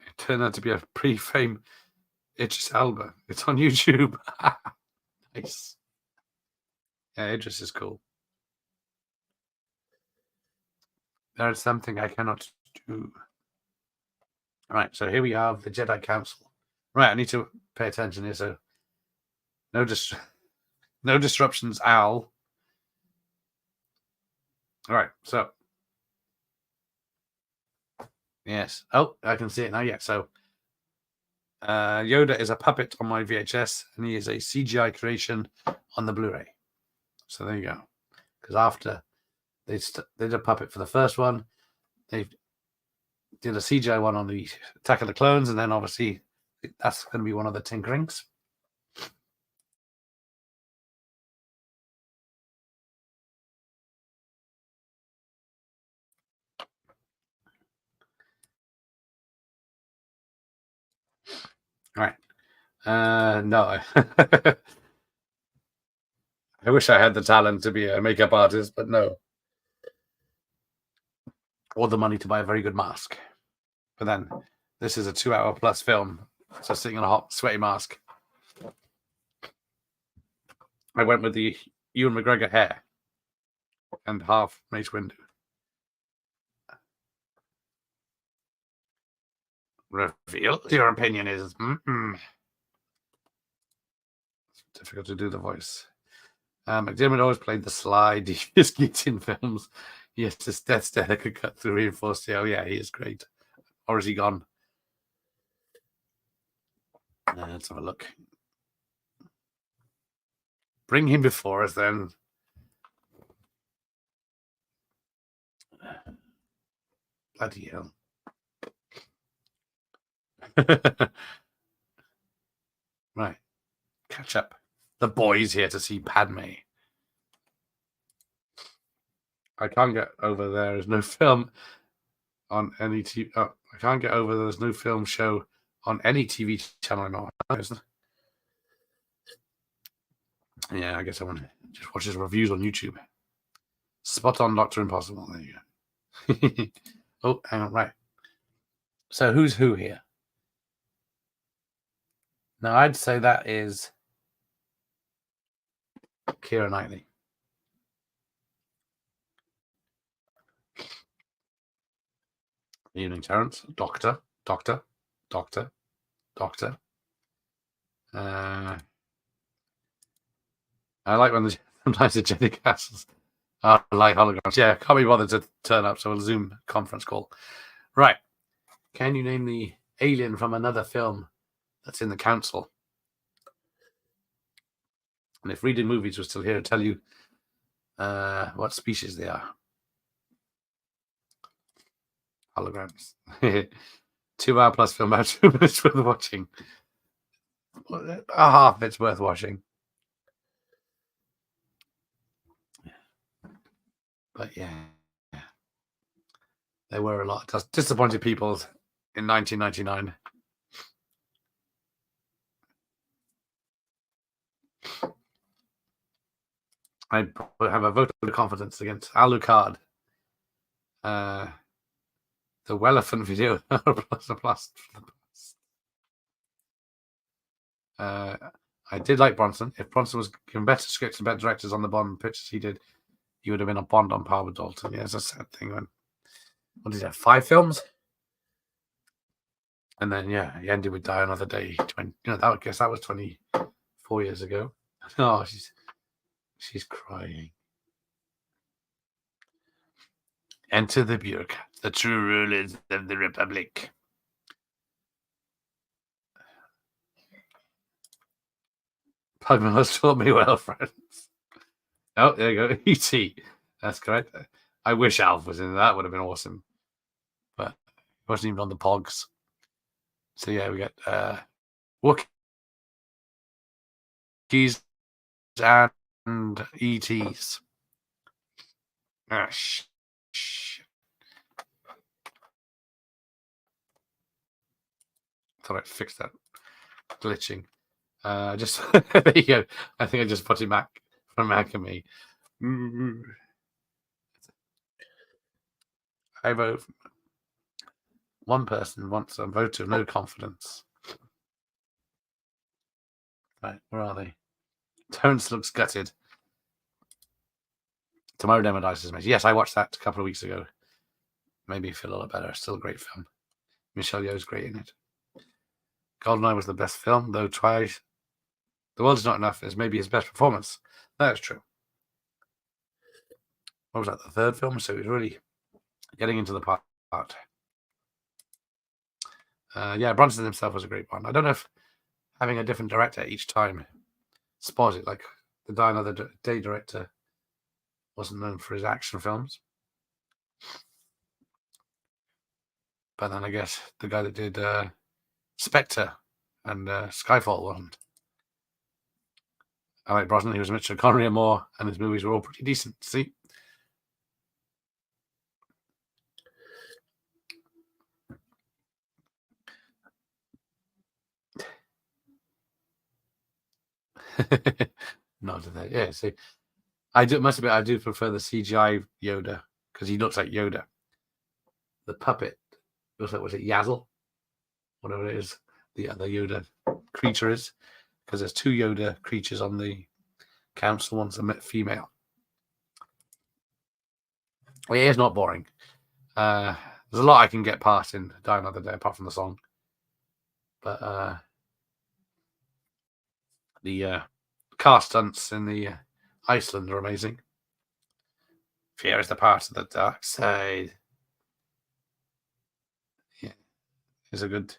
It turned out to be a pre-frame Idris Elba. It's on YouTube. Nice. Yeah, Idris is cool. There is something I cannot do. Right, so here we have the Jedi Council. Right, I need to pay attention here. So, no disruptions, Al. All right, so yes. Oh, I can see it now. Yeah. So, Yoda is a puppet on my VHS, and he is a CGI creation on the Blu-ray. So there you go. Because after they did a puppet for the first one, they did a CGI one on the Attack of the Clones, and then obviously that's going to be one of the tinkerings. Right. No. I wish I had the talent to be a makeup artist, but no. Or the money to buy a very good mask. But then, this is a 2-hour plus film. So sitting in a hot, sweaty mask. I went with the Ewan McGregor hair. And half Mace Windu. Reveal your opinion is... It's difficult to do the voice. McDermott always played the sly, devious geeks in films. Yes, his death stare could cut through reinforced steel. Yeah, he is great. Or is he gone? Let's have a look. Bring him before us then. Bloody hell. Right. Catch up. The boys here to see Padme. I can't get over there's no film on any TV. Oh, I can't get over there's no film show on any TV channel anymore. Yeah, I guess I want to just watch his reviews on YouTube. Spot on Dr. Impossible. There you go. Oh, hang on. Right. So who's who here? Now, I'd say that is Keira Knightley. Evening, Terrence. Doctor. I like when sometimes the Jedi castles are like holograms. Yeah, can't be bothered to turn up, so we'll Zoom conference call. Right. Can you name the alien from another film that's in the council? And if reading movies was still here to tell you what species they are. Holograms. 2 hour plus film about 2 minutes worth of watching. A half of it's worth watching. But yeah. There were a lot of disappointed people in 1999. I have a vote of confidence against Alucard. The Welephant video. I did like Bronson. If Bronson was given better scripts and better directors on the Bond pictures he did, he would have been a Bond on par with Dalton. Yeah, it's a sad thing. What did he have? 5 films? And then, yeah, he ended with Die Another Day. I guess that was 24 years ago. Oh, she's crying. Enter the bureaucrat, the true rulers of the Republic. Pugman has taught me well, friends. Oh, there you go. E.T. That's correct. I wish Alf was in that. That would have been awesome. But he wasn't even on the Pogs. So, yeah, we got Wookiees and E.T.s. Ah, shit. Thought I'd fix that glitching. Just there you go. I think I just put it back from Mac and me. I vote. One person wants a vote of no confidence. Right, where are they? Terrence looks gutted. Tomorrow Demo Dice is amazing. Yes, I watched that a couple of weeks ago. Made me feel a lot better. Still a great film. Michelle Yeoh's great in it. GoldenEye was the best film, though twice. The World's Not Enough is maybe his best performance. That is true. What was that, the third film? So he's really getting into the part. Yeah, Bronson himself was a great one. I don't know if having a different director each time spoils it. Like the Die Another Day director wasn't known for his action films. But then I guess the guy that did Spectre and Skyfall wasn't. I like Brosnan. He was Mitchell Connery and more, and his movies were all pretty decent. See? No, yeah. See, I do. Must admit, I do prefer the CGI Yoda because he looks like Yoda. The puppet looks like, was it Yazzle? Whatever it is, the other Yoda creature is, because there's 2 Yoda creatures on the council. One's a female. Well, it is not boring. There's a lot I can get past in Die Another Day, apart from the song. But the car stunts in the Iceland are amazing. Fear is the part of the dark side. Yeah, it is a good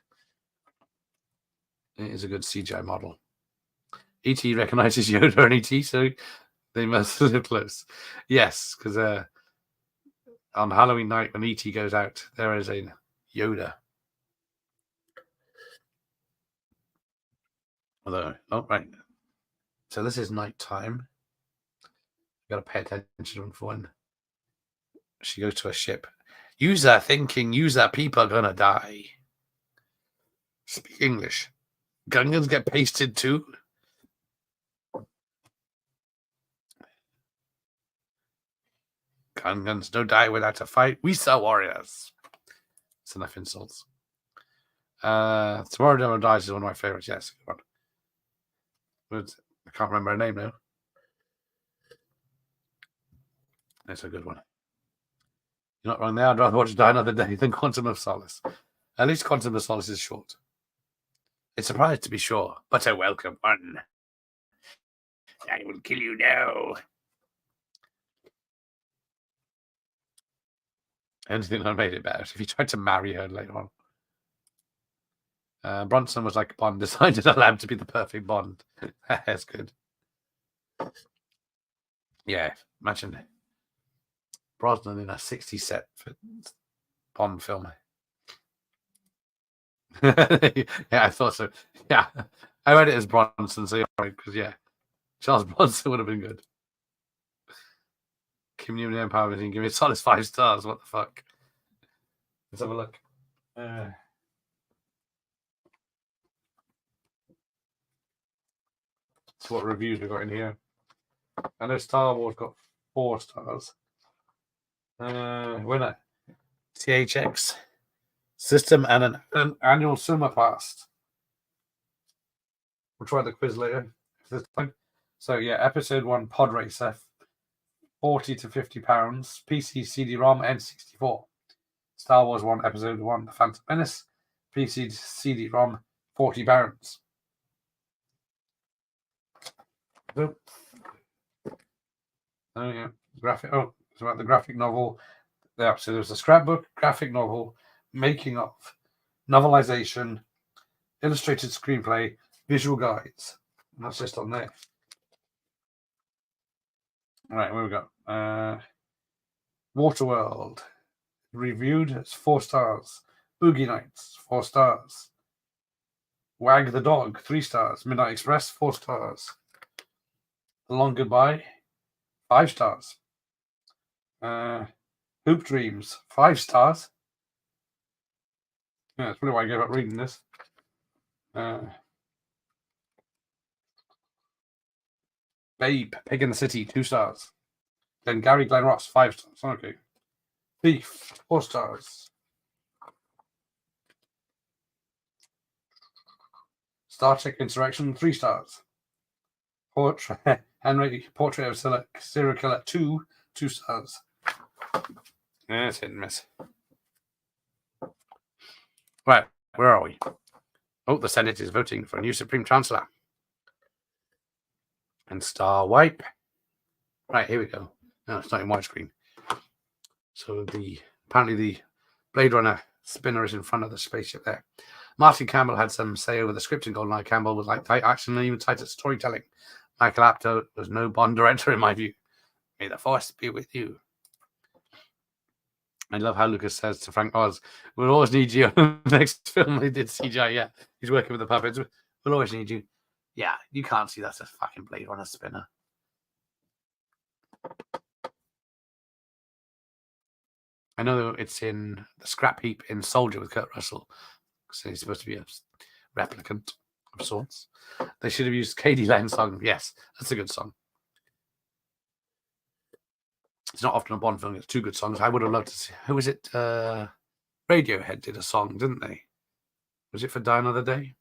CGI model. E.T. recognizes Yoda and E.T., so they must live close. Yes, because on Halloween night when E.T. goes out, there is a Yoda. Although, oh, right. So this is night time. Got to pay attention for when she goes to a ship. User thinking user people are gonna die. Speak English. Gungans get pasted too. Gungans don't die without a fight. We saw warriors. It's enough insults. Tomorrow Never Dies is one of my favorites. Yes, good one. I can't remember her name now. That's a good one. You're not wrong there. I'd rather watch Die Another Day than Quantum of Solace. At least Quantum of Solace is short. It's a surprise to be sure, but a welcome one. I will kill you now. Anything that made it better. If he tried to marry her later on. Bronson was like Bond, decided allowed to be the perfect Bond. That's good. Yeah, imagine Brosnan in a 60 set for Bond film. Yeah, I thought so. Yeah, I read it as Bronson, so you're right, because yeah, Charles Bronson would have been good. Community Empowerment Team, give me a solid 5 stars. What the fuck? Let's have a look. So what reviews we got in here? I know Star Wars got 4 stars. Winner THX system and an annual cinema pass. We'll try the quiz later this time. So yeah, episode 1 Pod Racer, £40 to £50. PC CD-ROM N64. Star Wars 1 Episode 1 The Phantom Menace, PC CD-ROM £40. So, oh yeah, graphic. Oh, it's about the graphic novel. Yeah, so there's a scrapbook, graphic novel, making of, novelization, illustrated screenplay, visual guides. And that's just on there. All right, where we go? Waterworld, reviewed as 4 stars. Boogie Nights, 4 stars. Wag the Dog, 3 stars. Midnight Express, 4 stars. Long Goodbye, 5 stars. Hoop Dreams, 5 stars. Yeah, that's probably why I gave up reading this. Babe, Pig in the City, 2 stars. Then Gary Glenn Ross, 5 stars. Okay. Thief, 4 stars. Star Trek Insurrection, 3 stars. Henry Portrait of Serial Killer 2 stars. Yeah, it's hit and miss. Right, where are we? Oh, the Senate is voting for a new Supreme Chancellor. And star wipe. Right, here we go. No, it's not in widescreen. So apparently the Blade Runner spinner is in front of the spaceship there. Martin Campbell had some say over the script in GoldenEye. Campbell was like tight action and even tighter storytelling. Michael Apto was no Bond director in my view. May the Force be with you. I love how Lucas says to Frank Oz, we'll always need you on the next film they did CGI. Yeah, he's working with the puppets. We'll always need you. Yeah, you can't see that's a fucking Blade Runner spinner. I know it's in the scrap heap in Soldier with Kurt Russell. So he's supposed to be a replicant of sorts. They should have used Katie Lang's song. Yes, that's a good song. It's not often a Bond film gets 2 good songs. I would have loved to see. Who was it? Radiohead did a song, didn't they? Was it for Die Another Day?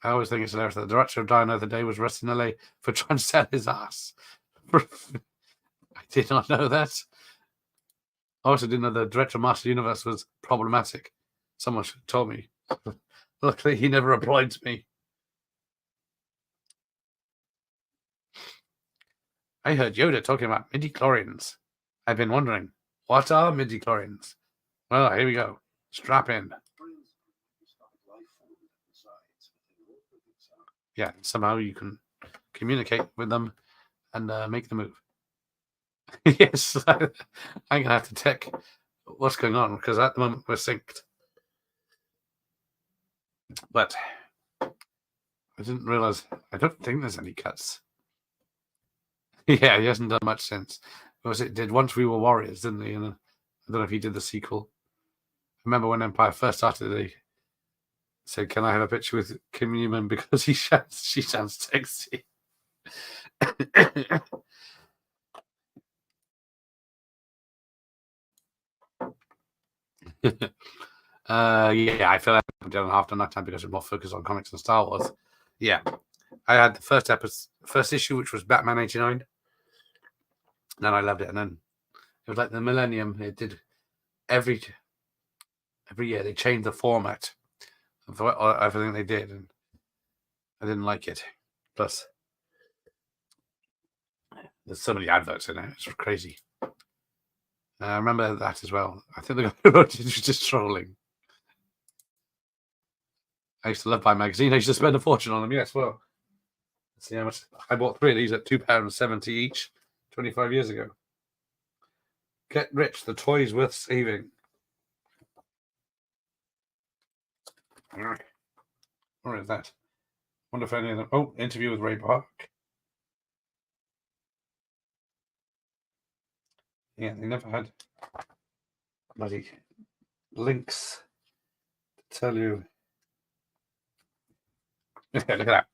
I always think it's hilarious that the director of Die Another Day was arrested in LA for trying to sell his ass. I did not know that. I also didn't know the director of Master Universe was problematic. Someone should have told me. Luckily, he never replied to me. I heard Yoda talking about midi-chlorians. I've been wondering, what are midi-chlorians? Well, here we go. Strap in. Yeah, somehow you can communicate with them and make the move. Yes, I'm going to have to check what's going on because at the moment we're synced. But I didn't realize. I don't think there's any cuts. Yeah, he hasn't done much since. Was it did Once We Were Warriors, didn't he? And I don't know if he did the sequel. I remember when Empire first started, he said, "Can I have a picture with Kim Newman because she sounds sexy." Yeah, I feel like I'm down half done that time because I'm more focused on comics and Star Wars. Yeah, I had the first issue, which was Batman '89. Then I loved it, and then it was like the Millennium. It did every year they changed the format of everything they did, and I didn't like it. Plus, there's so many adverts in it; it's crazy. I remember that as well. I think the guy who wrote it was just trolling. I used to love Buy magazine. I used to spend a fortune on them. Yes, well, let's see how much I bought 3 of these at £2.70 each 25 years ago. Get Rich, the toys worth saving. Where is that? Wonder if any of them. Oh, interview with Ray Park. Yeah, they never had bloody links to tell you. Look at that.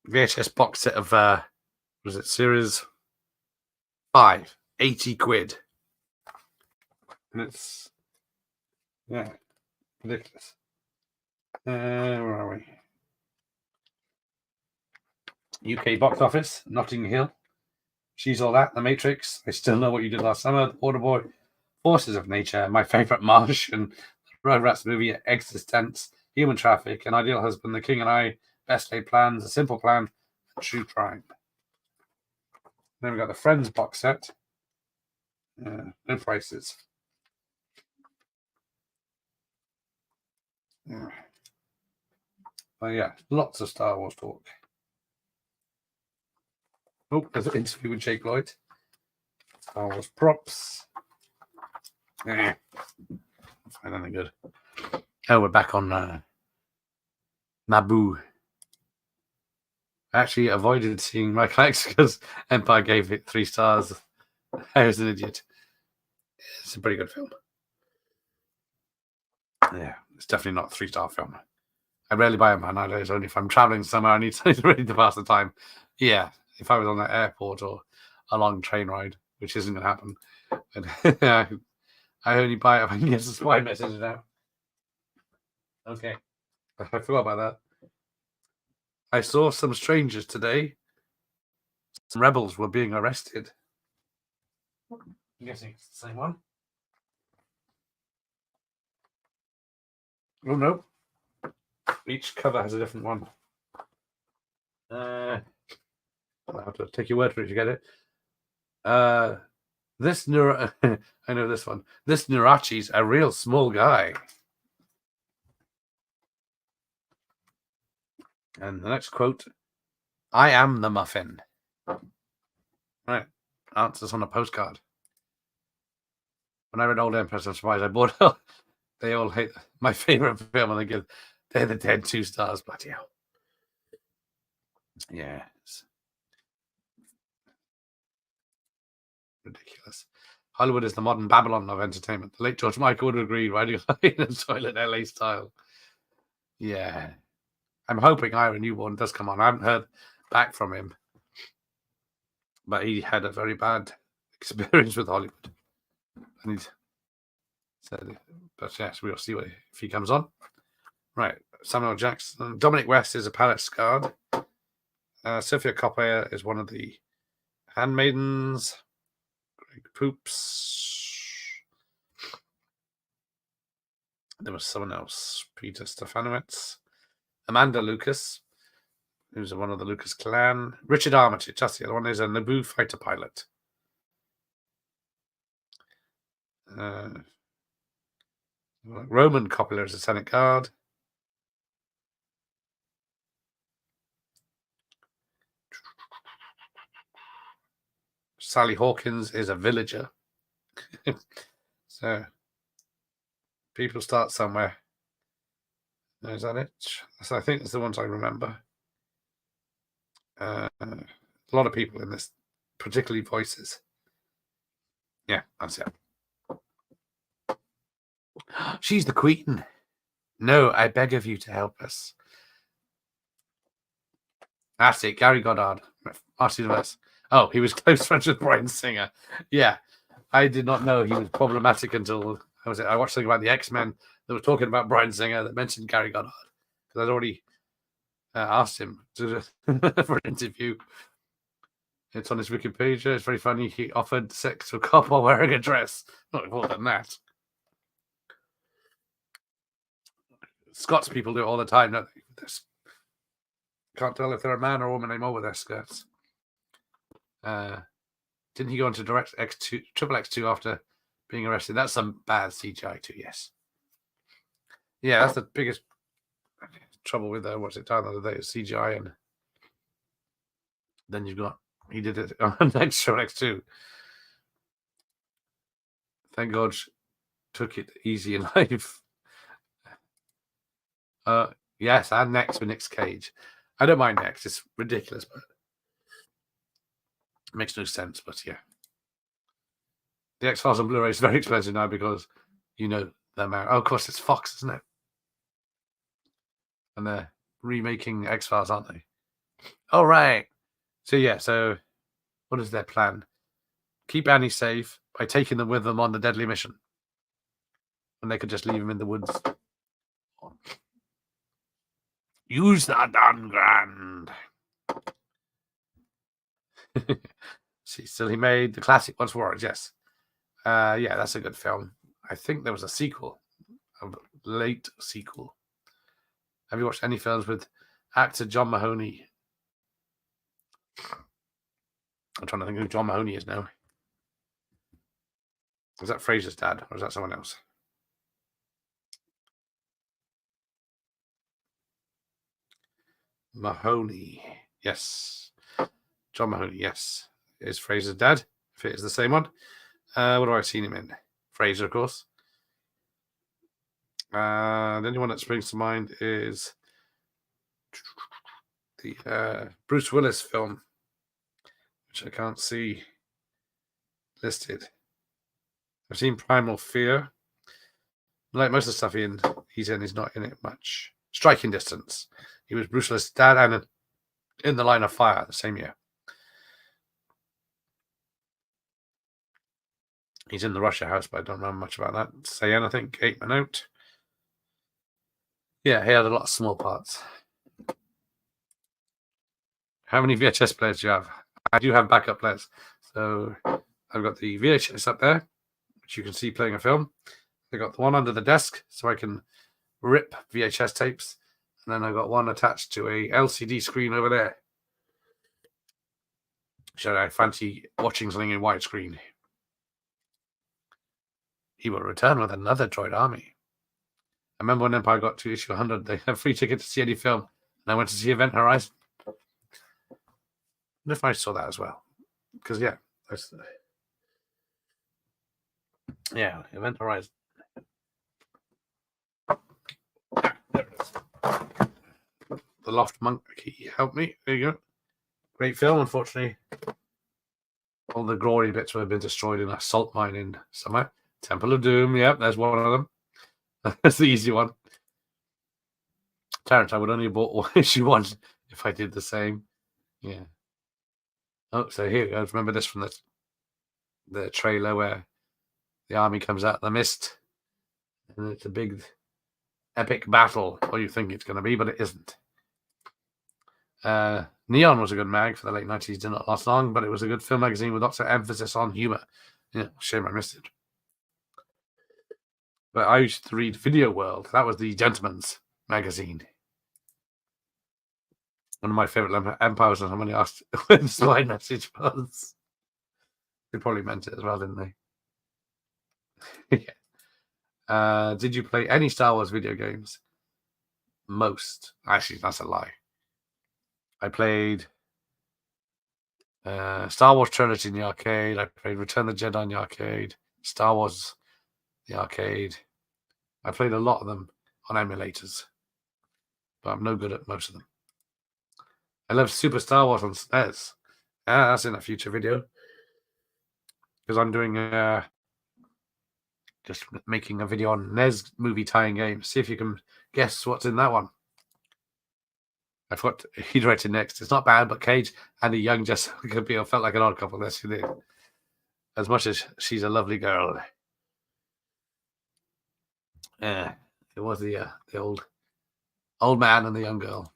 VHS box set of was it series 5, 80 quid. And it's ridiculous. Where are we? UK box office, Notting Hill. She's All That, The Matrix, I Still Know What You Did Last Summer, The Waterboy, Forces of Nature, My Favorite Martian, Rugrats movie, Existence, Human Traffic, An Ideal Husband, The King and I, Best Laid Plans, A Simple Plan, True Crime. Then we got the Friends box set. No prices. But yeah, lots of Star Wars talk. Oh, there's an interview with Jake Lloyd. Star Wars props. Find anything good. Oh, we're back on Naboo. I actually avoided seeing Michael X because Empire gave it 3 stars. I was an idiot. It's a pretty good film. Yeah, it's definitely not a 3-star film. I rarely buy them nowadays, only if I'm traveling somewhere I need something ready to pass the time. Yeah, if I was on the airport or a long train ride, which isn't going to happen. But I only buy it if I can get a spy message now. Okay. I forgot about that. I saw some strangers today. Some rebels were being arrested. I'm guessing it's the same one. Oh, no. Each cover has a different one. I'll have to take your word for it to get it. I know this one. This Nirachi's a real small guy. And the next quote, I am the muffin. Right. Answers on a postcard. When I read Old Empress of Spies, I bought they all hate my favorite film and they give Day of the Dead 2 stars. Bloody hell. Yeah. It's ridiculous. Hollywood is the modern Babylon of entertainment. The late George Michael would agree, riding in a toilet LA style. Yeah. I'm hoping Ira Newborn does come on. I haven't heard back from him. But he had a very bad experience with Hollywood. And he said, but yes, we'll see if he comes on. Right. Samuel Jackson. Dominic West is a Palace Guard. Sophia Coppola is one of the handmaidens. Greg Poops. There was someone else. Peter Stefanowitz. Amanda Lucas, who's one of the Lucas clan. Richard Armitage, that's the other one, is a Naboo fighter pilot. Roman Coppola is a Senate guard. Sally Hawkins is a villager. So people start somewhere. Is that it? So I think it's the ones I remember. A lot of people in this, particularly voices. Yeah, that's it. She's the queen. No, I beg of you to help us. That's it, Gary Goddard, Master Universe. Oh, he was close friends with Bryan Singer. Yeah, I did not know he was problematic until I watched something about the X-Men that was talking about Bryan Singer that mentioned Gary Goddard because I'd already asked him to for an interview. It's on his Wikipedia. It's very funny. He offered sex to a cop while wearing a dress. Not more than that. Scots people do it all the time, don't they? Can't tell if they're a man or a woman anymore with their skirts. Didn't he go on to direct Triple X2 after being arrested? That's some bad CGI too, yes. Yeah, that's the biggest trouble with what's it time of the day is CGI, and then you've got he did it on next Triple X2. Thank God took it easy in life. Yes, and next with Nick Cage. I don't mind next. It's ridiculous, but it makes no sense. But yeah. The X-Files on Blu-ray is very expensive now because, you know, they're married. Oh, of course, it's Fox, isn't it? And they're remaking X-Files, aren't they? Oh, right. So, yeah, so what is their plan? Keep Annie safe by taking them with them on the deadly mission. And they could just leave him in the woods. Use that on grand. See, still he made the classic Once Warriors, yes. Yeah, that's a good film. I think there was a sequel, a late sequel. Have you watched any films with actor John Mahoney? I'm trying to think who John Mahoney is now. Is that Fraser's dad, or is that someone else? Mahoney, yes. John Mahoney, yes. Is Fraser's dad, if it is the same one. What have I seen him in? Fraser, of course. The only one that springs to mind is the Bruce Willis film, which I can't see listed. I've seen Primal Fear. Like most of the stuff he's in, he's not in it much. Striking Distance. He was Bruce Willis' dad and in The Line of Fire the same year. He's in the Russia House, but I don't remember much about that. Say anything, 8 Men Out. Yeah, he had a lot of small parts. How many VHS players do you have? I do have backup players. So I've got the VHS up there, which you can see playing a film. I got the one under the desk, so I can rip VHS tapes. And then I got one attached to a LCD screen over there. So I fancy watching something in widescreen. He will return with another droid army. I remember when Empire got to issue 100, they had free ticket to see any film. And I went to see Event Horizon. I wonder if I saw that as well. Because, yeah. Yeah, Event Horizon. There it is. The Loft Monkey helped me. There you go. Great film, unfortunately. All the glory bits would have been destroyed in a salt mine in somewhere. Temple of Doom, yep, there's one of them. That's the easy one. Terrence, I would only have bought issue 1 if I did the same. Yeah. Oh, so here we go. Remember this from the trailer where the army comes out of the mist. And it's a big, epic battle. What you think it's going to be, but it isn't. Neon was a good mag for the late 90s. Did not last long, but it was a good film magazine with lots of emphasis on humor. Yeah, shame I missed it. But I used to read Video World. That was the gentleman's magazine. One of my favorite empires, and somebody asked when the slide message was. They probably meant it as well, didn't they? Yeah. Did you play any Star Wars video games? Most. Actually, that's a lie. I played Star Wars Trilogy in the arcade. I played Return of the Jedi in the arcade. Star Wars the arcade. I played a lot of them on emulators. but I'm no good at most of them. I love Super Star Wars on SNES. Yeah, that's in a future video. Because I'm doing just making a video on NES movie tying games. See if you can guess what's in that one. I thought he directed next. It's not bad, but Cage and a young Jessica Biel felt like an odd couple. Yes, she did. As much as she's a lovely girl. Yeah, it was the old man and the young girl.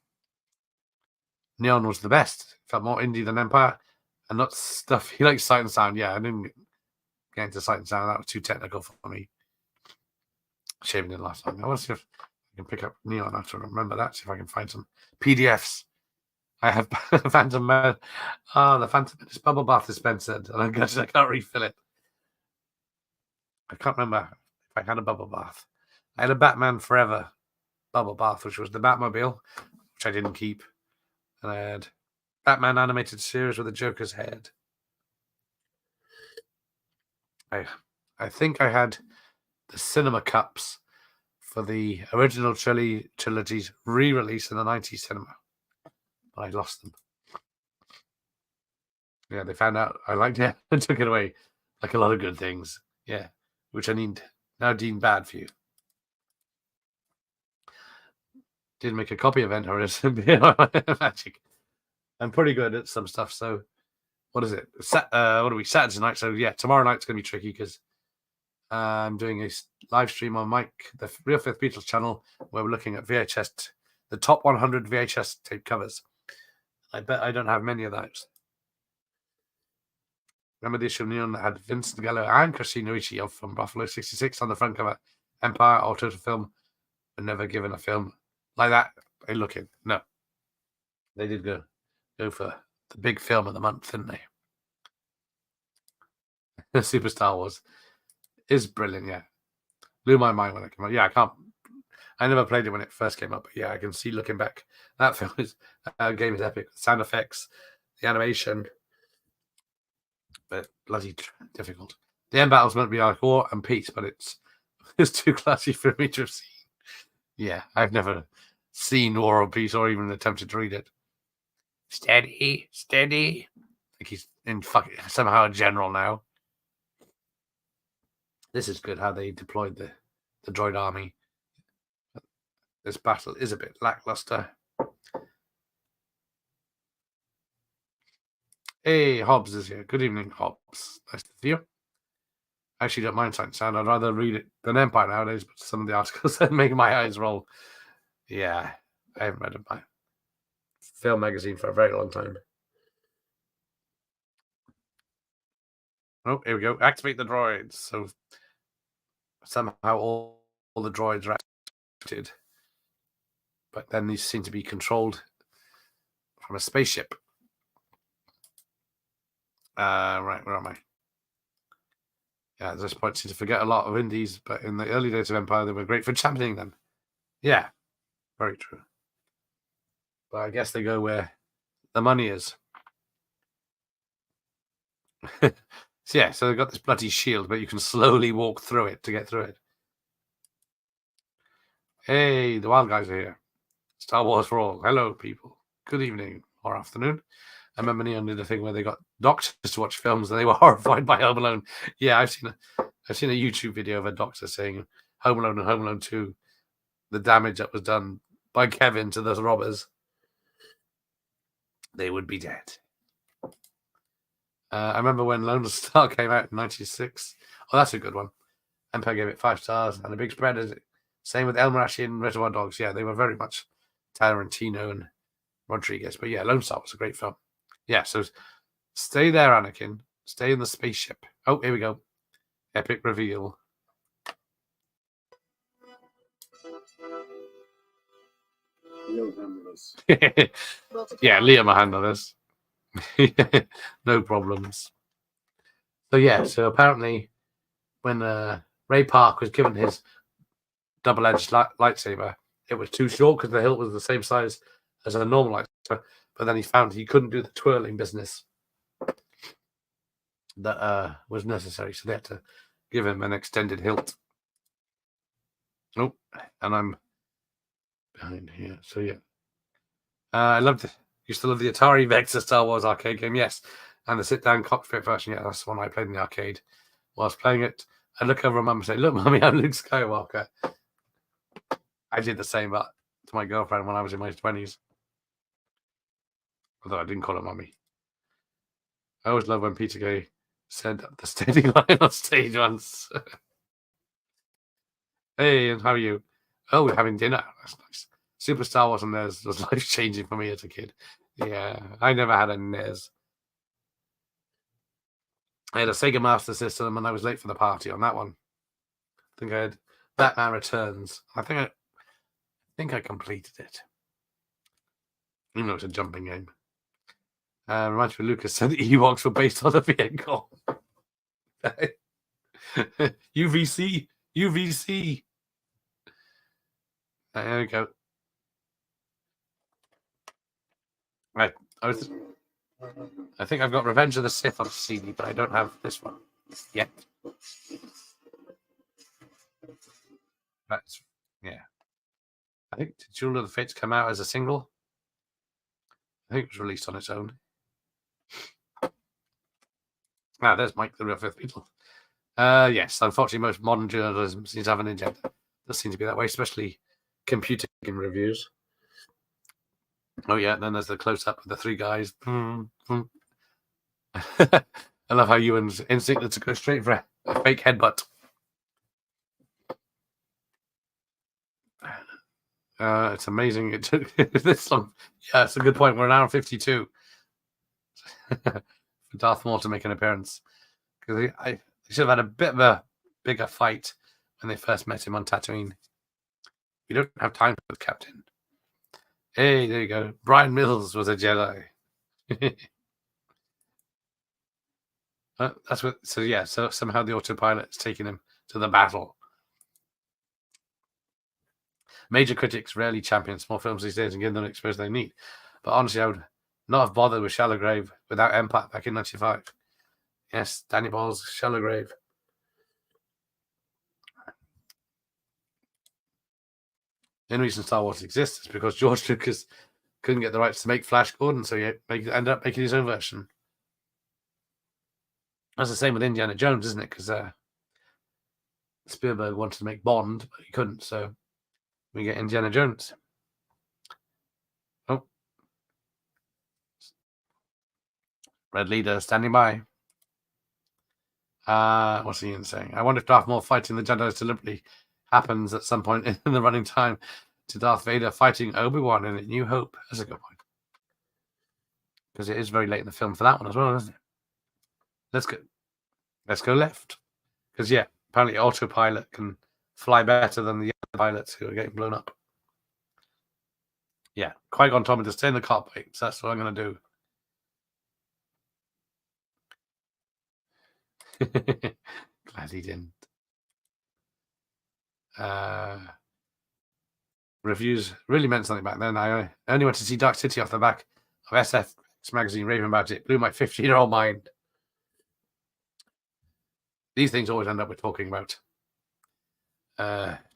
Neon was the best. Felt more indie than Empire, and not stuff. He likes Sight and Sound. Yeah, I didn't get into Sight and Sound. That was too technical for me. Shaving it last time. I want to see if I can pick up Neon. I have to remember that. See if I can find some PDFs. I have Phantom Man. Oh, the Phantom Menace bubble bath dispenser, and I can't refill it. I can't remember if I had a bubble bath. I had a Batman Forever bubble bath, which was the Batmobile, which I didn't keep. And I had Batman animated series with a Joker's head. I think I had the cinema cups for the original trilogy's re-release in the 90s cinema. But I lost them. Yeah, they found out I liked it and took it away. Like a lot of good things. Yeah, which I need now deemed bad for you. Did make a copy of Enter Magic. I'm pretty good at some stuff, so what is it? What are we? Saturday night. So yeah, tomorrow night's gonna be tricky because I'm doing a live stream on Mike, the Real Fifth Beatles channel, where we're looking at VHS, the top 100 VHS tape covers. I bet I don't have many of those. Remember the issue of Neon that had Vincent Gallo and Christina Ricci from Buffalo 66 on the front cover? Empire or Total Film were never given a film like that. They look in. No. They did go for the big film of the month, didn't they? The Super Star Wars is brilliant, yeah. Blew my mind when it came out. Yeah, I never played it when it first came up, but yeah, I can see looking back. That film game is epic. Sound effects, the animation, but bloody difficult. The end battles meant to be like war and peace, but it's too classy for me to have seen. Yeah, I've never seen War or Peace or even attempted to read it. Steady. Like he's in somehow a general now. This is good how they deployed the droid army. This battle is a bit lackluster. Hey, Hobbs is here. Good evening, Hobbs. Nice to see you. I actually don't mind Sight and Sound. I'd rather read it than Empire nowadays, but some of the articles that make my eyes roll. Yeah, I haven't read a film magazine for a very long time. Oh, here we go. Activate the droids. So somehow all the droids are activated. But then these seem to be controlled from a spaceship. Right, where am I? Yeah, at this point, I seem to forget a lot of indies, but in the early days of Empire, they were great for championing them. Yeah, very true. But I guess they go where the money is. So yeah, so they've got this bloody shield, but you can slowly walk through it to get through it. Hey, the wild guys are here. Star Wars for all. Hello, people. Good evening or afternoon. I remember Neon did a thing where they got doctors to watch films and they were horrified by Home Alone. Yeah, I've seen a YouTube video of a doctor saying Home Alone and Home Alone 2, the damage that was done by Kevin to those robbers. They would be dead. I remember when Lone Star came out in 96. Oh, that's a good one. Empire gave it 5 stars and a big spread. Same with El Marashi and Reservoir Dogs. Yeah, they were very much Tarantino and Rodriguez. But yeah, Lone Star was a great film. Yeah, so stay there, Anakin. Stay in the spaceship. Oh, here we go. Epic reveal. Yeah, Liam will handle this. No problems. So yeah, so apparently when Ray Park was given his double-edged lightsaber, it was too short because the hilt was the same size as a normal lightsaber, but then he found he couldn't do the twirling business that was necessary, so they had to give him an extended hilt. Oh, and I'm behind here. So yeah, used to love the Atari Vector Star Wars arcade game. Yes, and the sit-down cockpit version. Yeah, that's the one I played in the arcade. Whilst playing it, I look over at Mum and say, "Look, Mummy, I'm Luke Skywalker." I did the same to my girlfriend when I was in my 20s. Although I didn't call her Mummy. I always love when Peter Gay said the standing line on stage once. Hey, and how are you? Oh, we're having dinner. That's nice. Super Star Wars and NES was life-changing for me as a kid. Yeah, I never had a NES. I had a Sega Master System and I was late for the party on that one. I think I had Batman Returns. I think I completed it. Even though it's a jumping game. Reminds me, Lucas said the Ewoks were based on a vehicle. UVC. There we go. Right. I think I've got Revenge of the Sith on CD, but I don't have this one yet. That's yeah. I think did Jewel of the Fates come out as a single? I think it was released on its own. There's Mike, the real fifth Beatle. Yes, unfortunately, most modern journalism seems to have an agenda. Does seem to be that way, especially computer game reviews. Oh yeah, then there's the close-up of the three guys. I love how Ewan's instinct to go straight for a fake headbutt. It's amazing it took this long. Yeah, it's a good point. We're an hour and 52 for Darth Maul to make an appearance. Because they should have had a bit of a bigger fight when they first met him on Tatooine. We don't have time for the captain. Hey, there you go. Brian Mills was a Jedi. That's what. So yeah. So somehow the autopilot's taking him to the battle. Major critics rarely champion small films these days and give them the exposure they need. But honestly, I would not have bothered with Shallow Grave without Empire back in '95. Yes, Danny Boyle's Shallow Grave. The only reason Star Wars exists is because George Lucas couldn't get the rights to make Flash Gordon, so he ended up making his own version. That's the same with Indiana Jones, isn't it? Because Spielberg wanted to make Bond, but he couldn't, so we get Indiana Jones. Oh. Red Leader standing by. What's Ian saying? I wonder if Darth Maul fighting the Jedi deliberately happens at some point in the running time to Darth Vader fighting Obi-Wan in A New Hope. That's a good point. Because it is very late in the film for that one as well, isn't it? Let's go left. Because, yeah, apparently autopilot can fly better than the other pilots who are getting blown up. Yeah, Qui-Gon told me to stay in the cockpit, so that's what I'm going to do. Glad he didn't. Reviews really meant something back then. I only went to see Dark City off the back of SF magazine raving about it. Blew my 15-year-old mind. These things always end up with talking about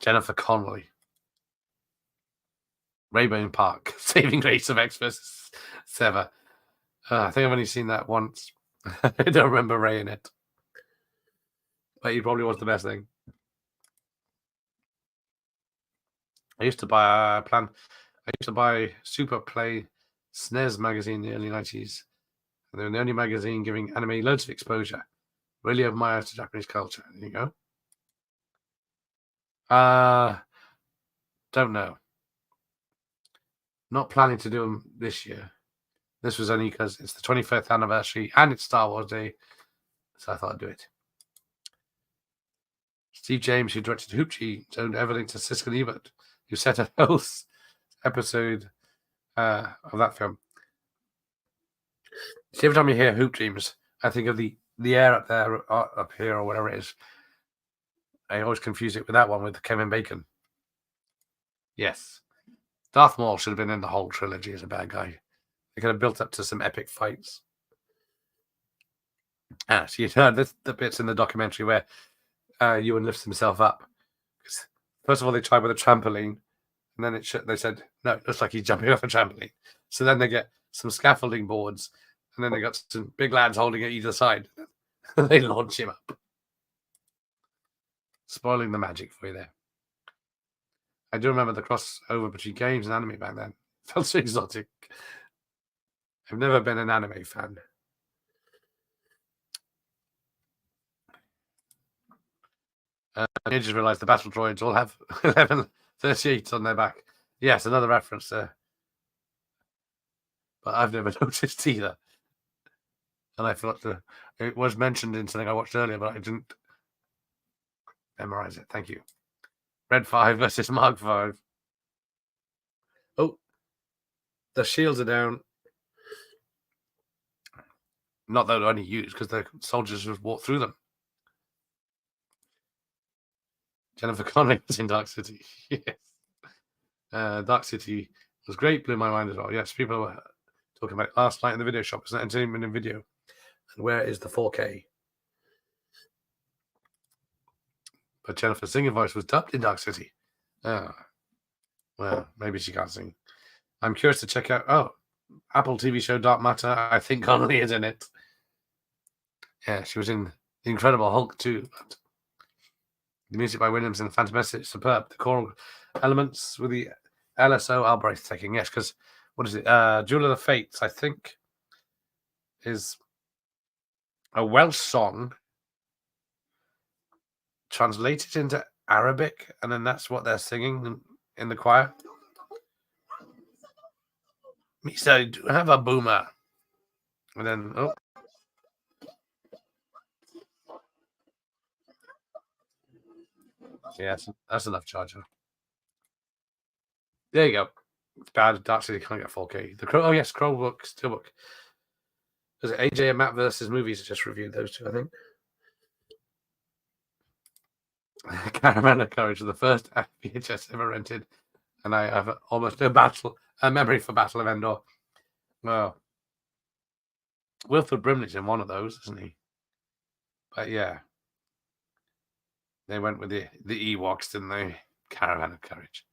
Jennifer Connelly, Rainbow Park, Saving Grace of X vs. Sever. I think I've only seen that once. I don't remember Ray in it, but he probably was the best thing. I used to buy Super Play SNES magazine in the early 90s. And they were the only magazine giving anime loads of exposure. Really admire to Japanese culture. There you go. Don't know. Not planning to do them this year. This was only because it's the 25th anniversary and it's Star Wars Day. So I thought I'd do it. Steve James, who directed Hoochie, owned everything to Siskel and Ebert, who set a host episode of that film. See, every time you hear Hoop Dreams, I think of the air up there, up here, or whatever it is. I always confuse it with that one with Kevin Bacon. Yes. Darth Maul should have been in the whole trilogy as a bad guy. They could have built up to some epic fights. So you know, the bits in the documentary where Ewan lifts himself up. First of all, they tried with a trampoline, And then they said, no, it looks like he's jumping off a trampoline. So then they get some scaffolding boards, and then they got some big lads holding it either side. They launch him up. Spoiling the magic for you there. I do remember the crossover between games and anime back then. It felt so exotic. I've never been an anime fan. I just realised the battle droids all have 1138 on their back. Yes, another reference there. But I've never noticed either. And I thought it was mentioned in something I watched earlier, but I didn't memorize it. Thank you. Red 5 versus Mark 5. Oh, the shields are down. Not that they're only used, because the soldiers just walk through them. Jennifer Connelly was in Dark City. Yes. Dark City was great, blew my mind as well. Yes, people were talking about it last night in the video shop. It's an entertainment in video. And where is the 4K? But Jennifer's singing voice was dubbed in Dark City. Oh. Well, maybe she can't sing. I'm curious to check out. Oh, Apple TV show Dark Matter. I think Connelly is in it. Yeah, she was in The Incredible Hulk too. But the music by Williams and Phantom Menace is superb. The choral elements with the LSO are breathtaking. Yes, because what is it? Jewel of the Fates, I think, is a Welsh song translated into Arabic, and then that's what they're singing in the choir. Me said, have a boomer. And then, oh. Yes, that's enough, Jar Jar. There you go. It's bad. Dark City can't get 4K. The Crow, oh yes, Crowbook, Steelbook. Was it AJ and Matt versus movies? I just reviewed those two, I think. Caramel of Courage, the first VHS ever rented, and I have almost a memory for Battle of Endor. Well, Wilford Brimley's in one of those, isn't he? But yeah, they went with the Ewoks, didn't they? Caravan of Courage.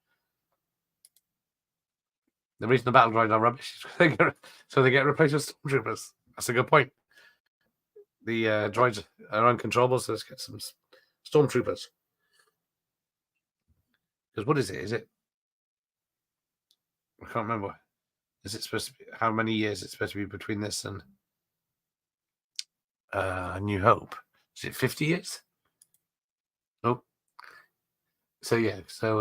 The reason the battle droids are rubbish is so they get replaced with stormtroopers. That's a good point. The droids are uncontrollable, so let's get some stormtroopers. Because what is it? Is it? I can't remember. Is it supposed to be? How many years it's supposed to be between this and New Hope? Is it 50 years? Nope. So yeah. So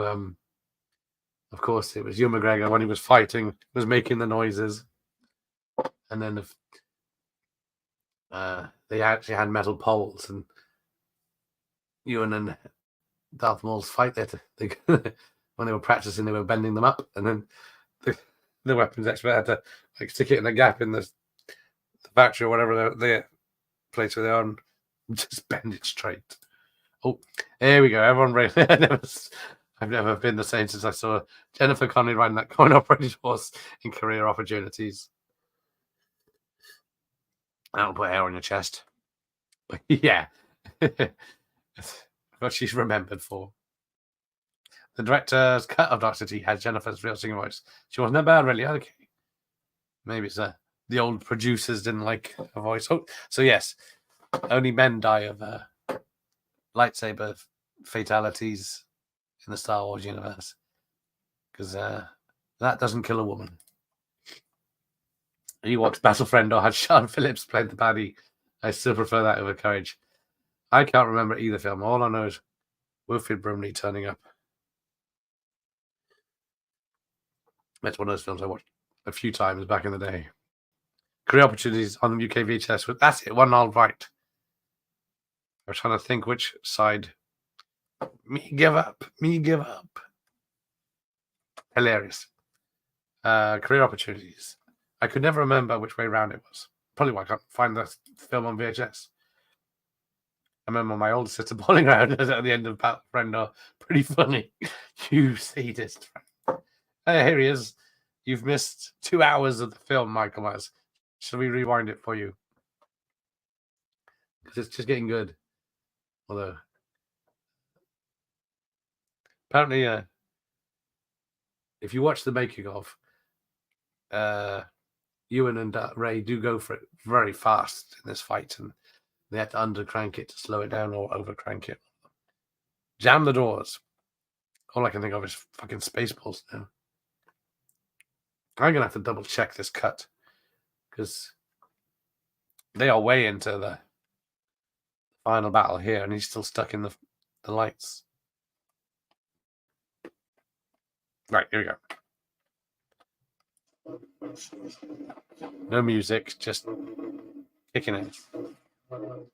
of course it was Ewan McGregor when he was fighting, was making the noises, and then they actually had metal poles, and Ewan and Darth Maul's fight there. When they were practicing, they were bending them up, and then the weapons expert had to like stick it in a gap in the factory or whatever the place where they are, and just bend it straight. Oh, there we go. Everyone really. I've never been the same since I saw Jennifer Connelly riding that coin-operated horse in Career Opportunities. That'll put hair on your chest. But yeah. What she's remembered for. The director's cut of Dark City had Jennifer's real singing voice. She wasn't that bad, really. Okay. Maybe it's the old producers didn't like her voice. Oh, so yes, only men die of lightsaber fatalities in the Star Wars universe, because that doesn't kill a woman. Ewoks Battle Friend or had Sean Phillips played the baddie. I still prefer that over Courage. I can't remember either film. All I know is Wilfrid Brimley turning up. That's one of those films I watched a few times back in the day. Career Opportunities on the UK VHS. That's it. One all right. I was trying to think which side. Me give up. Me give up. Hilarious. Career Opportunities. I could never remember which way around it was. Probably why I can't find the film on VHS. I remember my older sister bowling around at the end of Battle Friend. Pretty funny. You sadist. Here he is. You've missed 2 hours of the film, Michael Myers. Shall we rewind it for you? Because it's just getting good. Although, apparently, if you watch the making of, Ewan and Ray do go for it very fast in this fight, and they had to undercrank it to slow it down or overcrank it. Jam the doors. All I can think of is fucking Spaceballs now. I'm gonna have to double check this cut because they are way into the final battle here, and he's still stuck in the lights. Right, here we go. No music, just kicking it. I'm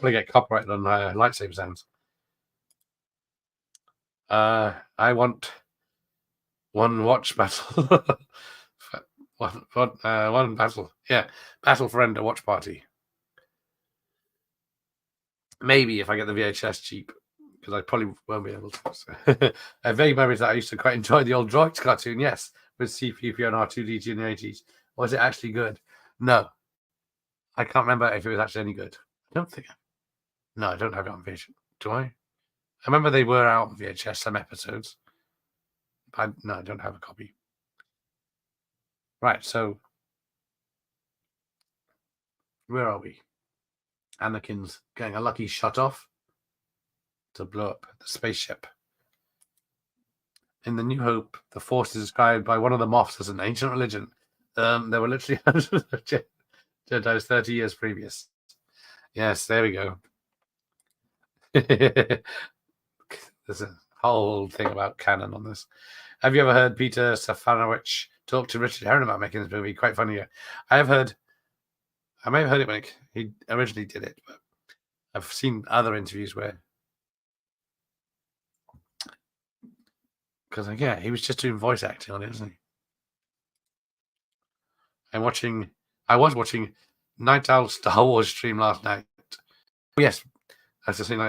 gonna get copyrighted on lightsaber sounds. I want one watch battle. one battle. Yeah, battle for Ender watch party. Maybe if I get the VHS cheap, because I probably won't be able to. So. I have vague memories that I used to quite enjoy the old Droids cartoon, yes, with C-3PO and R2-D2 in the 80s. Was it actually good? No. I can't remember if it was actually any good. I don't think. No, I don't have it on VHS. Do I? I remember they were out on VHS, some episodes. No, I don't have a copy. Right, so where are we? Anakin's getting a lucky shot off to blow up the spaceship. In The New Hope, the Force is described by one of the Moffs as an ancient religion. There were literally hundreds of Jedi's 30 years previous. Yes, there we go. There's a whole thing about canon on this. Have you ever heard Peter Safranowicz talk to Richard Herring about making this movie? Quite funny. I may have heard it when he originally did it, but I've seen other interviews where, because he was just doing voice acting on it, wasn't he? I was watching Night Owl Star Wars stream last night. Yes, that's the thing.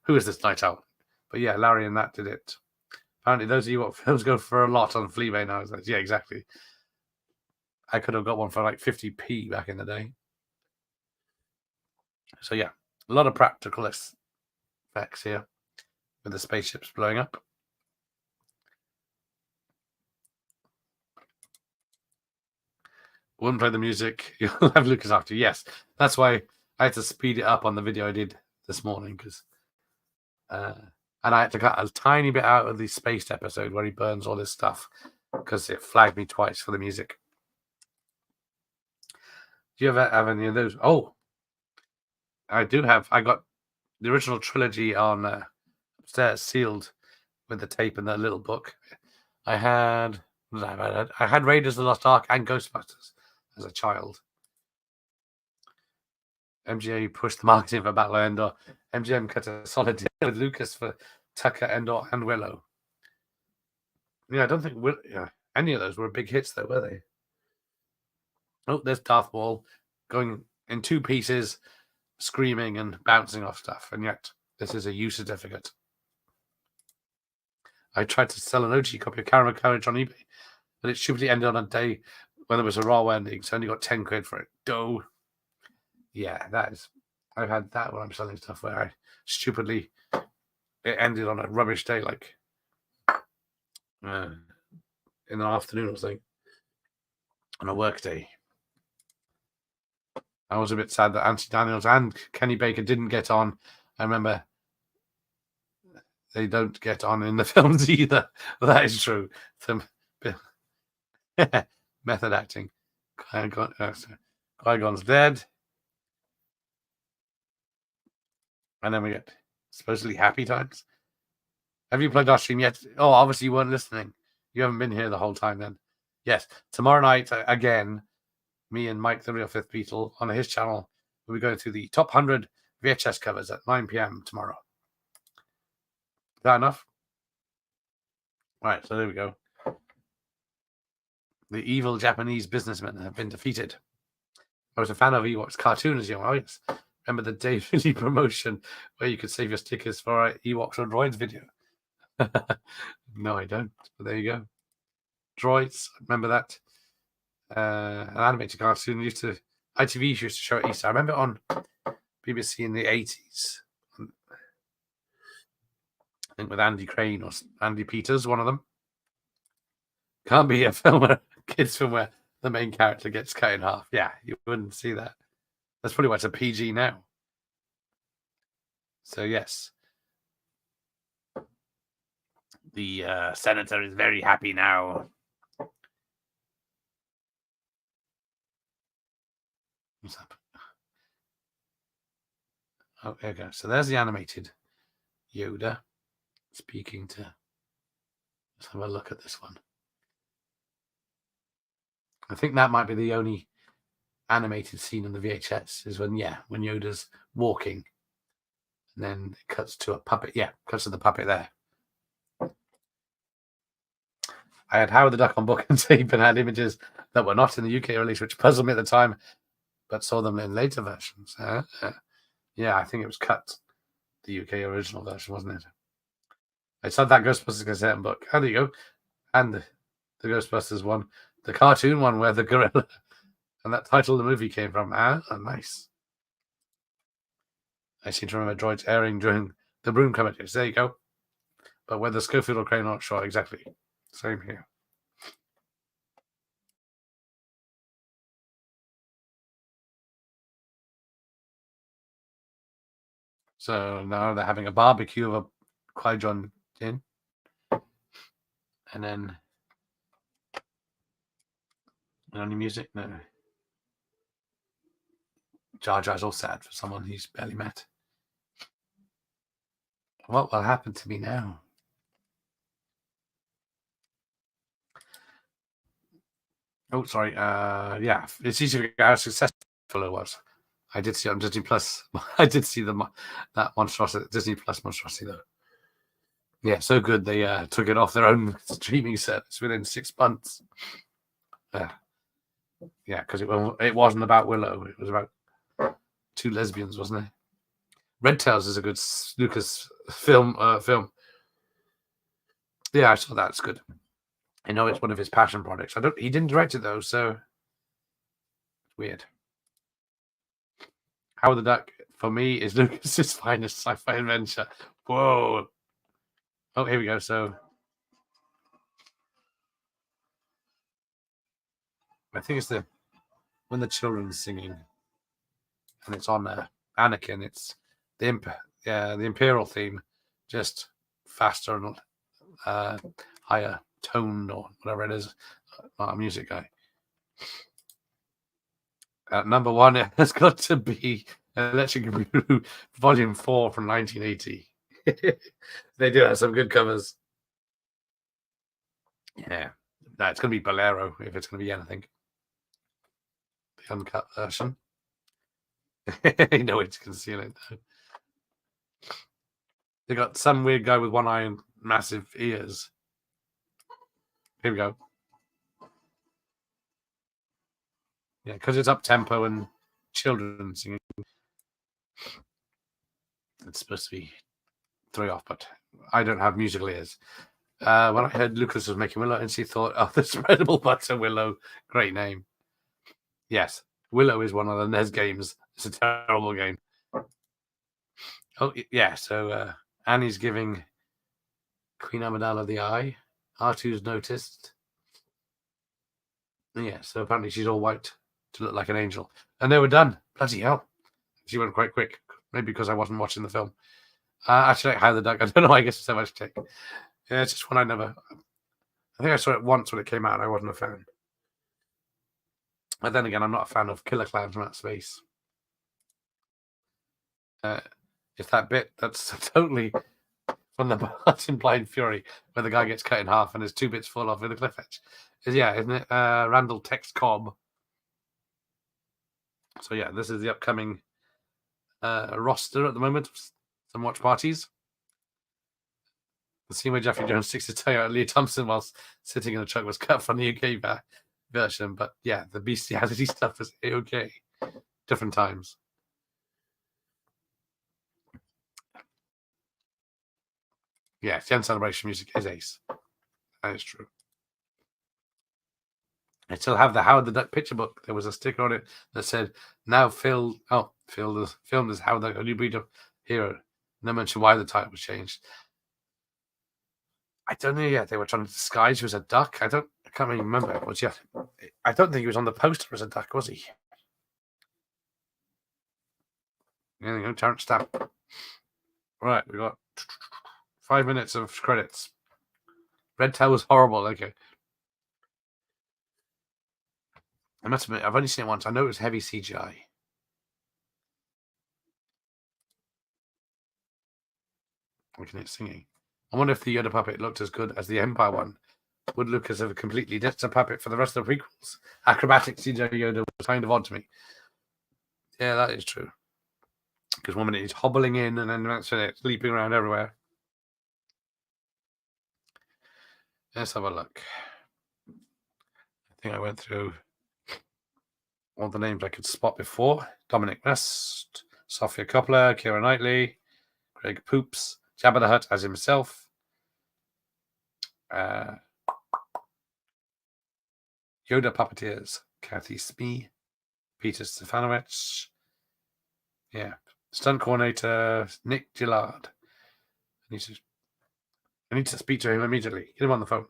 Who is this Night Owl? But yeah, Larry and that did it. Apparently, those of you what films go for a lot on Fleabane now. Like, yeah, exactly. I could have got one for like 50p back in the day. So yeah, a lot of practical effects here with the spaceships blowing up. Wouldn't play the music. You'll have Lucas after. Yes, that's why I had to speed it up on the video I did this morning because, and I had to cut a tiny bit out of the spaced episode where he burns all this stuff because it flagged me twice for the music. Do you ever have any of those? Oh, I do have. I got the original trilogy on upstairs, sealed with the tape and the little book. I had Raiders of the Lost Ark and Ghostbusters as a child. MGA pushed the marketing for Battle of Endor. MGM cut a solid deal with Lucas for Tucker, Endor, and Willow. Yeah, I don't think any of those were big hits, though, were they? Oh, there's Darth Maul going in two pieces, screaming and bouncing off stuff, and yet this is a U certificate. I tried to sell an OG copy of Caramel Courage on eBay, but it stupidly ended on a day when there was a raw ending, so I only got 10 quid for it. Dough. Yeah, I've had that when I'm selling stuff where I stupidly, it ended on a rubbish day, like in the afternoon or something, on a work day. I was a bit sad that Anthony Daniels and Kenny Baker didn't get on. I remember they don't get on in the films either. That is true. Some method acting. Qui-Gon's dead. And then we get supposedly happy times. Have you played our stream yet? Oh, obviously you weren't listening. You haven't been here the whole time then. Yes. Tomorrow night, again, me and Mike, the Real Fifth Beatle, on his channel, we'll be going through the top 100 VHS covers at 9 p.m. tomorrow. Is that enough? Right, so there we go. The evil Japanese businessmen have been defeated. I was a fan of Ewok's cartoon as young. Oh, yes. Remember the daily promotion where you could save your stickers for our Ewoks or Droids video? No, I don't. But there you go. Droids, remember that? An animated cartoon ITV used to show at Easter. I remember on BBC in the 80s. I think with Andy Crane or Andy Peters, one of them. Can't be a kids film where the main character gets cut in half. Yeah, you wouldn't see that. That's probably why it's a PG now. So yes, the senator is very happy now. What's up? Oh, there we go. So there's the animated Yoda speaking to. Let's have a look at this one. I think that might be the only animated scene in the VHS is when Yoda's walking, and then it cuts to a puppet. Yeah, cuts to the puppet there. I had Howard the Duck on book and tape and had images that were not in the UK release, which puzzled me at the time, but saw them in later versions. Yeah, I think it was cut, the UK original version, wasn't it? I saw that Ghostbusters cassette and book. How do you go? And the Ghostbusters one, the cartoon one where the gorilla and that title of the movie came from. Nice. I seem to remember droids airing during the Broom commentaries. There you go. But whether Schofield or Crane, not sure exactly. Same here. So now they're having a barbecue of a Qui-Gon Jinn. And then any music? No. Jar Jar's all sad for someone he's barely met. What will happen to me now? Oh, sorry. Yeah, it's easy to figure out how successful it was. I did see it on Disney Plus. I did see that monstrosity, Disney Plus monstrosity, though. Yeah, so good they took it off their own streaming service within 6 months. Yeah, because it wasn't about Willow. It was about two lesbians, wasn't it? Red Tails is a good Lucas film. Yeah, I saw that. It's good. I know it's one of his passion projects. He didn't direct it though, so it's weird. Howard the Duck for me is Lucas's finest sci-fi adventure. Whoa! Oh, here we go. So I think it's when the children's singing, and it's on Anakin. It's the Imperial theme, just faster and higher toned or whatever it is. Not a music guy. Number one has got to be Electric Blue Volume 4 from 1980. They do have some good covers. Yeah. No, it's going to be Bolero if it's going to be anything. The uncut version. You know it's concealing though. They got some weird guy with one eye and massive ears. Here we go. Yeah, because it's up tempo and children singing. It's supposed to be throw you off, but I don't have musical ears. When I heard Lucas was making Willow, and she thought, "Oh, the spreadable butter Willow, great name." Yes, Willow is one of the NES games. It's a terrible game. Oh yeah, so Annie's giving Queen Amidala the eye. R2's noticed. Yeah, so apparently she's all white to look like an angel. And they were done. Bloody hell. She went quite quick. Maybe because I wasn't watching the film. Actually, Howard the Duck. I don't know. I guess it's so much to take. Yeah, it's just one I think I saw it once when it came out and I wasn't a fan. But then again, I'm not a fan of Killer Clowns from Outer Space. It's that bit that's totally from the part in Blind Fury where the guy gets cut in half and his two bits fall off with a cliff edge. Isn't it? Randall Tex Cobb. So yeah, this is the upcoming roster at the moment. Some watch parties. The scene where Jeffrey Jones sticks his toe out Leah Thompson whilst sitting in the truck was cut from the UK version. But yeah, the bestiality stuff is okay. Different times. Yeah, the end celebration music is ace. That is true. I still have the Howard the Duck picture book. There was a sticker on it that said, "Now filmed as Howard the Duck, a new breed of hero." No mention why the title was changed. I don't know yet. They were trying to disguise he was a duck. I can't really remember. It was yet. I don't think he was on the poster as a duck, was he? There you go, Terrence Stamp. Right, we got 5 minutes of credits. Red Tail was horrible. Okay. I must admit, I've only seen it once. I know it was heavy CGI. Looking at singing. I wonder if the Yoda puppet looked as good as the Empire one. Would look as a completely different puppet for the rest of the prequels. Acrobatic CGI Yoda was kind of odd to me. Yeah, that is true. Because 1 minute he's hobbling in, and then that's it, leaping around everywhere. Let's have a look. I think I went through all the names I could spot before. Dominic West, Sophia Coppola, Keira Knightley, Greg Poops, Jabba the Hutt as himself. Yoda puppeteers, Kathy Smee, Peter Stefanovich. Yeah. Stunt coordinator, Nick Gillard. I need to speak to him immediately. Get him on the phone.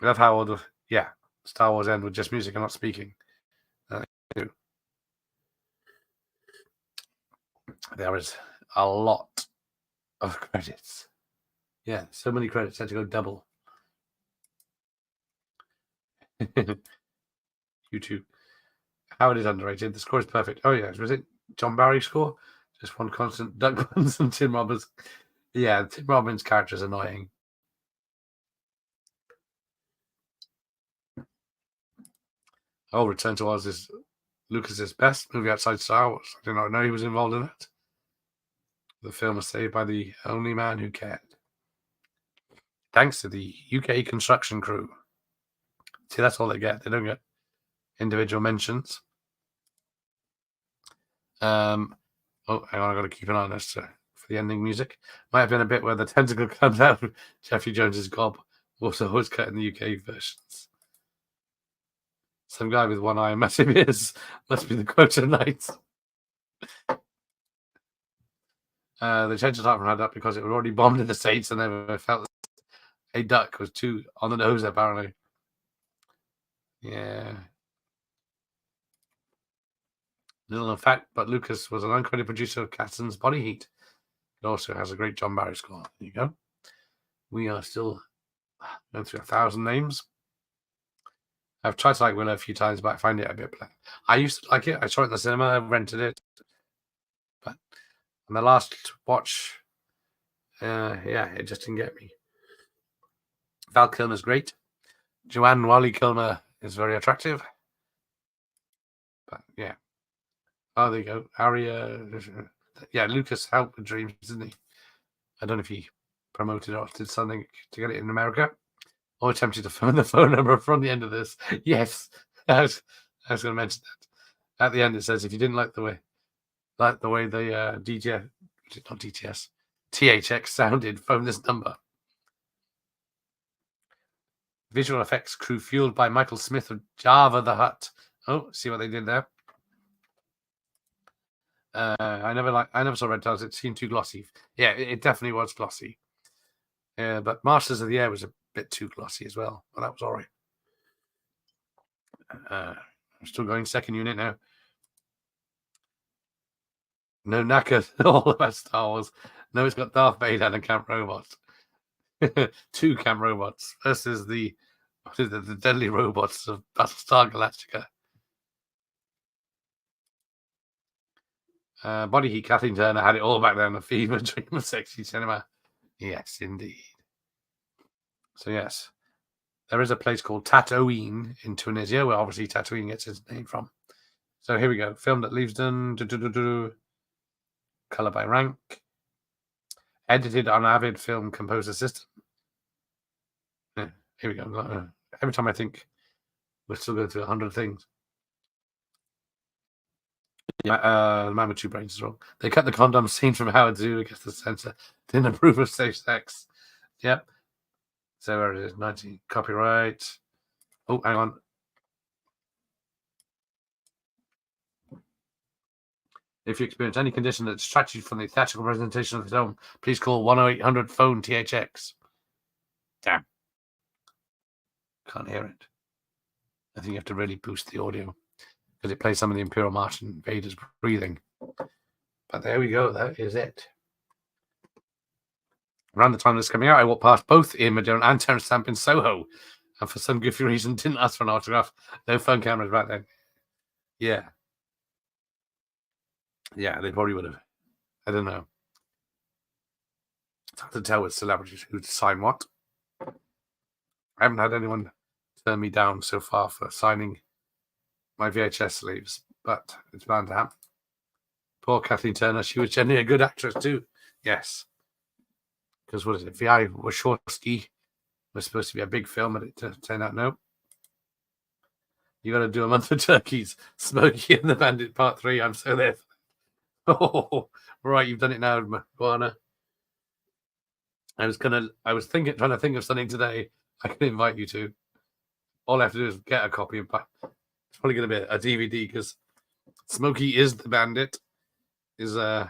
I love how all the Star Wars end with just music and not speaking. There is a lot of credits. Yeah, so many credits had to go double. YouTube. Howard is underrated. The score is perfect. Oh yeah, was it John Barry's score? Just one constant. Doug Buns and Tim Robbins. Yeah, Tim Robbins' character is annoying. Oh, Return to Oz is Lucas's best movie outside Star Wars. I did not know he was involved in it. The film was saved by the only man who cared. Thanks to the UK construction crew. See, that's all they get. They don't get individual mentions. Oh, hang on, I've got to keep an eye on this for the ending music. Might have been a bit where the tentacle comes out of Jeffrey Jones's gob. Also was cut in the UK versions. Some guy with one eye and massive ears must be the Quota Knight. They changed the title from Up because it was already bombed in the States and they felt that a duck was too on the nose, apparently. Yeah. Little known fact, but Lucas was an uncredited producer of Catson's Body Heat. It also has a great John Barry score. There you go. We are still going through 1,000 names. I've tried to like Willow a few times, but I find it a bit bland. I used to like it. I saw it in the cinema. I rented it. But on the last watch, it just didn't get me. Val Kilmer's great. Joanne Wally Kilmer is very attractive. But yeah. Oh, there you go. Aria. Yeah, Lucas helped with Dreams, didn't he? I don't know if he promoted or did something to get it in America. Or attempted to phone the phone number from the end of this. Yes. I was going to mention that. At the end, it says if you didn't like the way the DJS, not DTS, THX sounded, phone this number. Visual effects crew fueled by Michael Smith of Java the Hutt. Oh, see what they did there. I never saw Red Tails. It seemed too glossy. Yeah, it definitely was glossy. But Masters of the Air was a bit too glossy as well. But that was all right. I'm still going second unit now. No knackers all about Star Wars. No, it's got Darth Vader and a camp robot. 2 camp robots versus the deadly robots of Battlestar Galactica. Body Heat, Kathleen Turner had it all back then. A fever dream of sexy cinema. Yes, indeed. So yes, there is a place called Tatooine in Tunisia, where obviously Tatooine gets its name from. So here we go. Filmed at Leavesden. Color by rank. Edited on Avid Film Composer System. Yeah, here we go. Every time I think we're still going through 100 things. Yeah, the man with 2 brains is wrong. They cut the condom scene from Howard Zoo against the censor. Didn't approve of safe sex. Yep. So where it is, 19 copyright. Oh, hang on. If you experience any condition that distracts you from the theatrical presentation of the film, please call 1-800 phone THX. Damn. Can't hear it. I think you have to really boost the audio because it plays some of the Imperial March and Vader's breathing. But there we go. That is it. Around the time this coming out, I walked past both Ian McDiarmid and Terence Stamp in Soho, and for some goofy reason didn't ask for an autograph. No phone cameras back then. Yeah. Yeah, they probably would have. I don't know. It's hard to tell with celebrities who sign what. I haven't had anyone turn me down so far for signing my VHS sleeves, but it's bound to happen. Poor Kathleen Turner. She was generally a good actress too. Yes. Because what is it? V.I. Wachowski was supposed to be a big film, and it turned out no. You got to do a month of turkeys. Smokey and the Bandit Part 3. I'm so there. Oh, right. You've done it now, Guana. I was trying to think of something today I can invite you to. All I have to do is get a copy of. It's probably going to be a DVD because Smokey is the Bandit. I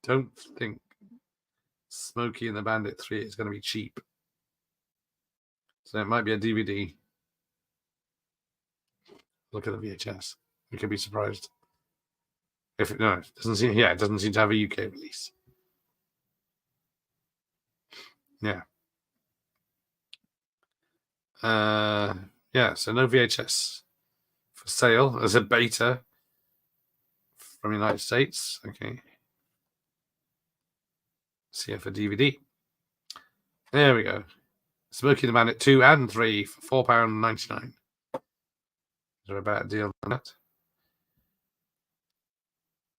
don't think Smokey and the Bandit 3 is going to be cheap. So it might be a DVD. Look at the VHS. We could be surprised. It doesn't seem to have a UK release. Yeah. So no VHS for sale. There's a beta from the United States. Okay. See it for DVD. There we go. Smokey the Bandit 2 and 3 for £4.99. Is there a better deal than that?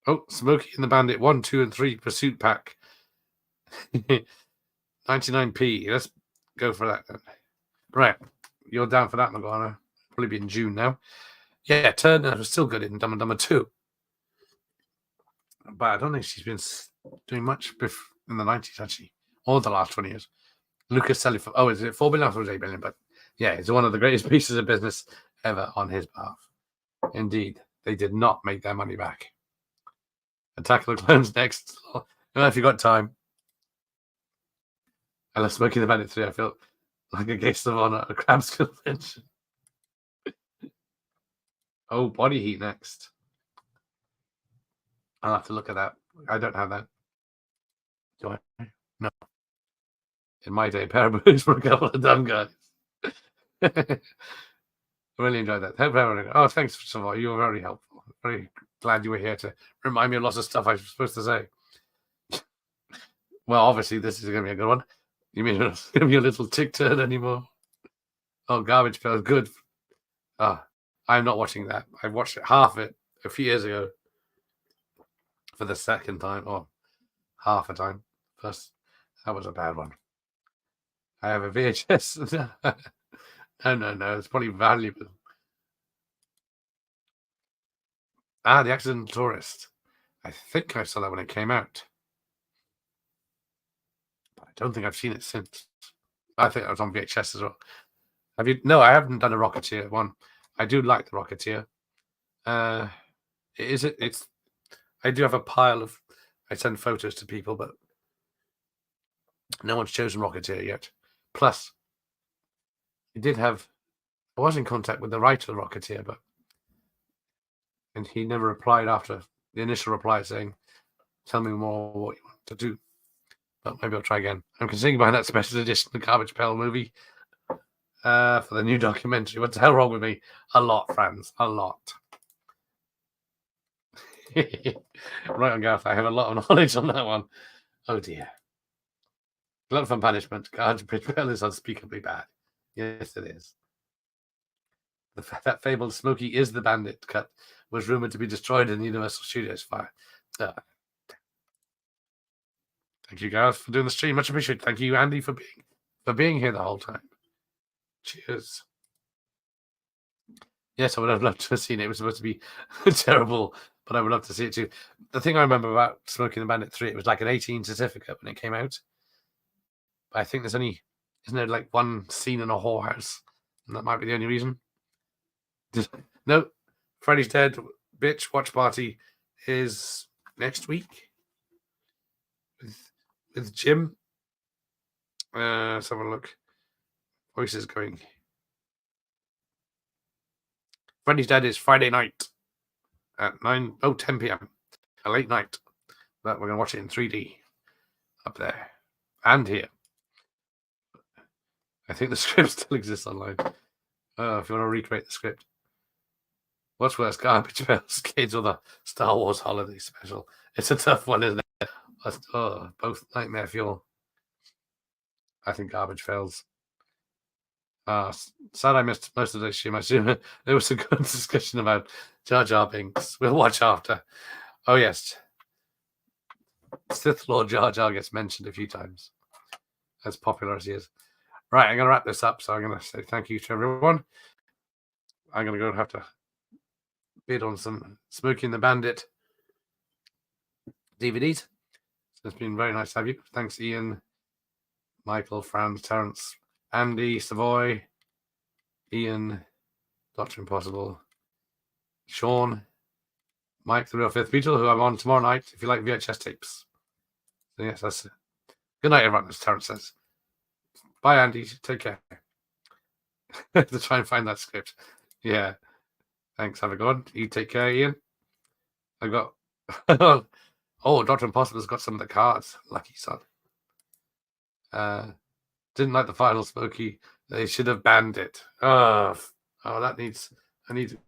Oh, Smokey and the Bandit 1, 2, and 3 Pursuit Pack. 99p. Let's go for that then. Right. You're down for that, Magana. Probably be in June now. Yeah, Turner was still good in Dumb and Dumber 2. But I don't think she's been doing much in the 90s, actually. Or the last 20 years. Lucas selling for, is it 4 billion or 8 billion? But yeah, it's one of the greatest pieces of business ever on his behalf. Indeed, they did not make their money back. Attack of the Clones next. If you got time. I love Smokey the Bandit 3. I feel like a guest of honor at a Crabs convention. Oh, Body Heat next. I'll have to look at that. I don't have that. Do I? No. In my day, pair of boots for a couple of dumb guys. I really enjoyed that. Oh, thanks for some more. You were very helpful. Very glad you were here to remind me of lots of stuff I was supposed to say. Well, obviously, this is going to be a good one. You mean it's going to be a little tick turn anymore? Oh, Garbage Pail, good. I'm not watching that. I watched half it a few years ago for the second time, or half a time. First, that was a bad one. I have a VHS. No. It's probably valuable. The Accidental Tourist. I think I saw that when it came out. But I don't think I've seen it since. I think I was on VHS as well. Have you? No, I haven't done a Rocketeer one. I do like the Rocketeer. It's. I do have a pile of. I send photos to people, but no one's chosen Rocketeer yet. Plus, I was in contact with the writer of Rocketeer, and he never replied after the initial reply saying, "Tell me more what you want to do." But maybe I'll try again. I'm considering buying that special edition, the Garbage Pail movie, for the new documentary. What the hell wrong with me? A lot, friends. A lot. Right on, Gareth. I have a lot of knowledge on that one. Oh, dear. Glutton for Punishment. Garbage Pail is unspeakably bad. Yes, it is. That fabled Smokey is the Bandit cut was rumored to be destroyed in the Universal Studios fire. Thank you, Gareth, for doing the stream. Much appreciated. Thank you, Andy, for being here the whole time. Cheers. Yes, I would have loved to have seen it. It was supposed to be terrible, but I would love to see it too. The thing I remember about Smokey and the Bandit 3, it was like an 18 certificate when it came out. But I think isn't there like one scene in a whorehouse? And that might be the only reason. No, Freddy's Dead bitch watch party is next week with Jim. Let's have a look. Voices going. Freddy's Dead is Friday night at 10 p.m. A late night. But we're going to watch it in 3D up there and here. I think the script still exists online. If you want to recreate the script. What's worse, Garbage Pails Kids or the Star Wars Holiday Special? It's a tough one, isn't it? Both nightmare fuel. I think Garbage Pails. Sad I missed most of this stream. I assume there was a good discussion about Jar Jar Binks. We'll watch after. Oh, yes. Sith Lord Jar Jar gets mentioned a few times. As popular as he is. Right, I'm going to wrap this up. So I'm going to say thank you to everyone. I'm going to go have to bid on some Smokey and the Bandit DVDs. So it's been very nice to have you. Thanks, Ian, Michael, Franz, Terence, Andy, Savoy, Ian, Dr. Impossible, Sean, Mike, the Real Fifth Beatle, who I'm on tomorrow night if you like VHS tapes. So, yes, that's it. Good night, everyone, as Terence says. Bye, Andy. Take care. To try and find that script. Yeah. Thanks. Have a good one. You take care, Ian. I got. Oh, Dr. Impossible's got some of the cards. Lucky son. Didn't like the final Smokey. They should have banned it. That needs. I need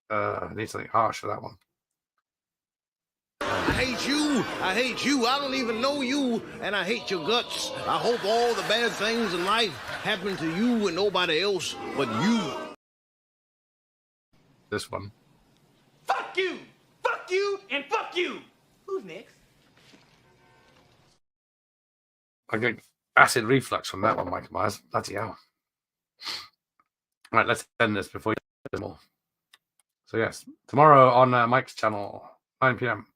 something harsh for that one. I hate you. I hate you. I don't even know you, and I hate your guts. I hope all the bad things in life happen to you and nobody else but you. This one. Fuck you, and fuck you. Who's next? I get acid reflux from that one, Michael Myers. Bloody hell. Right, let's end this before you more. So yes, tomorrow on Mike's channel, 9 p.m.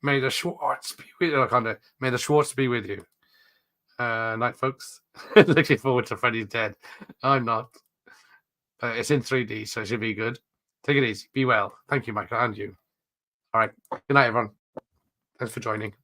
may the Schwartz be with you. May the Schwartz be with you. Night, folks. Looking forward to Freddy's Dead. I'm not. It's in 3D, so it should be good. Take it easy. Be well. Thank you, Michael, and you. All right. Good night, everyone. Thanks for joining.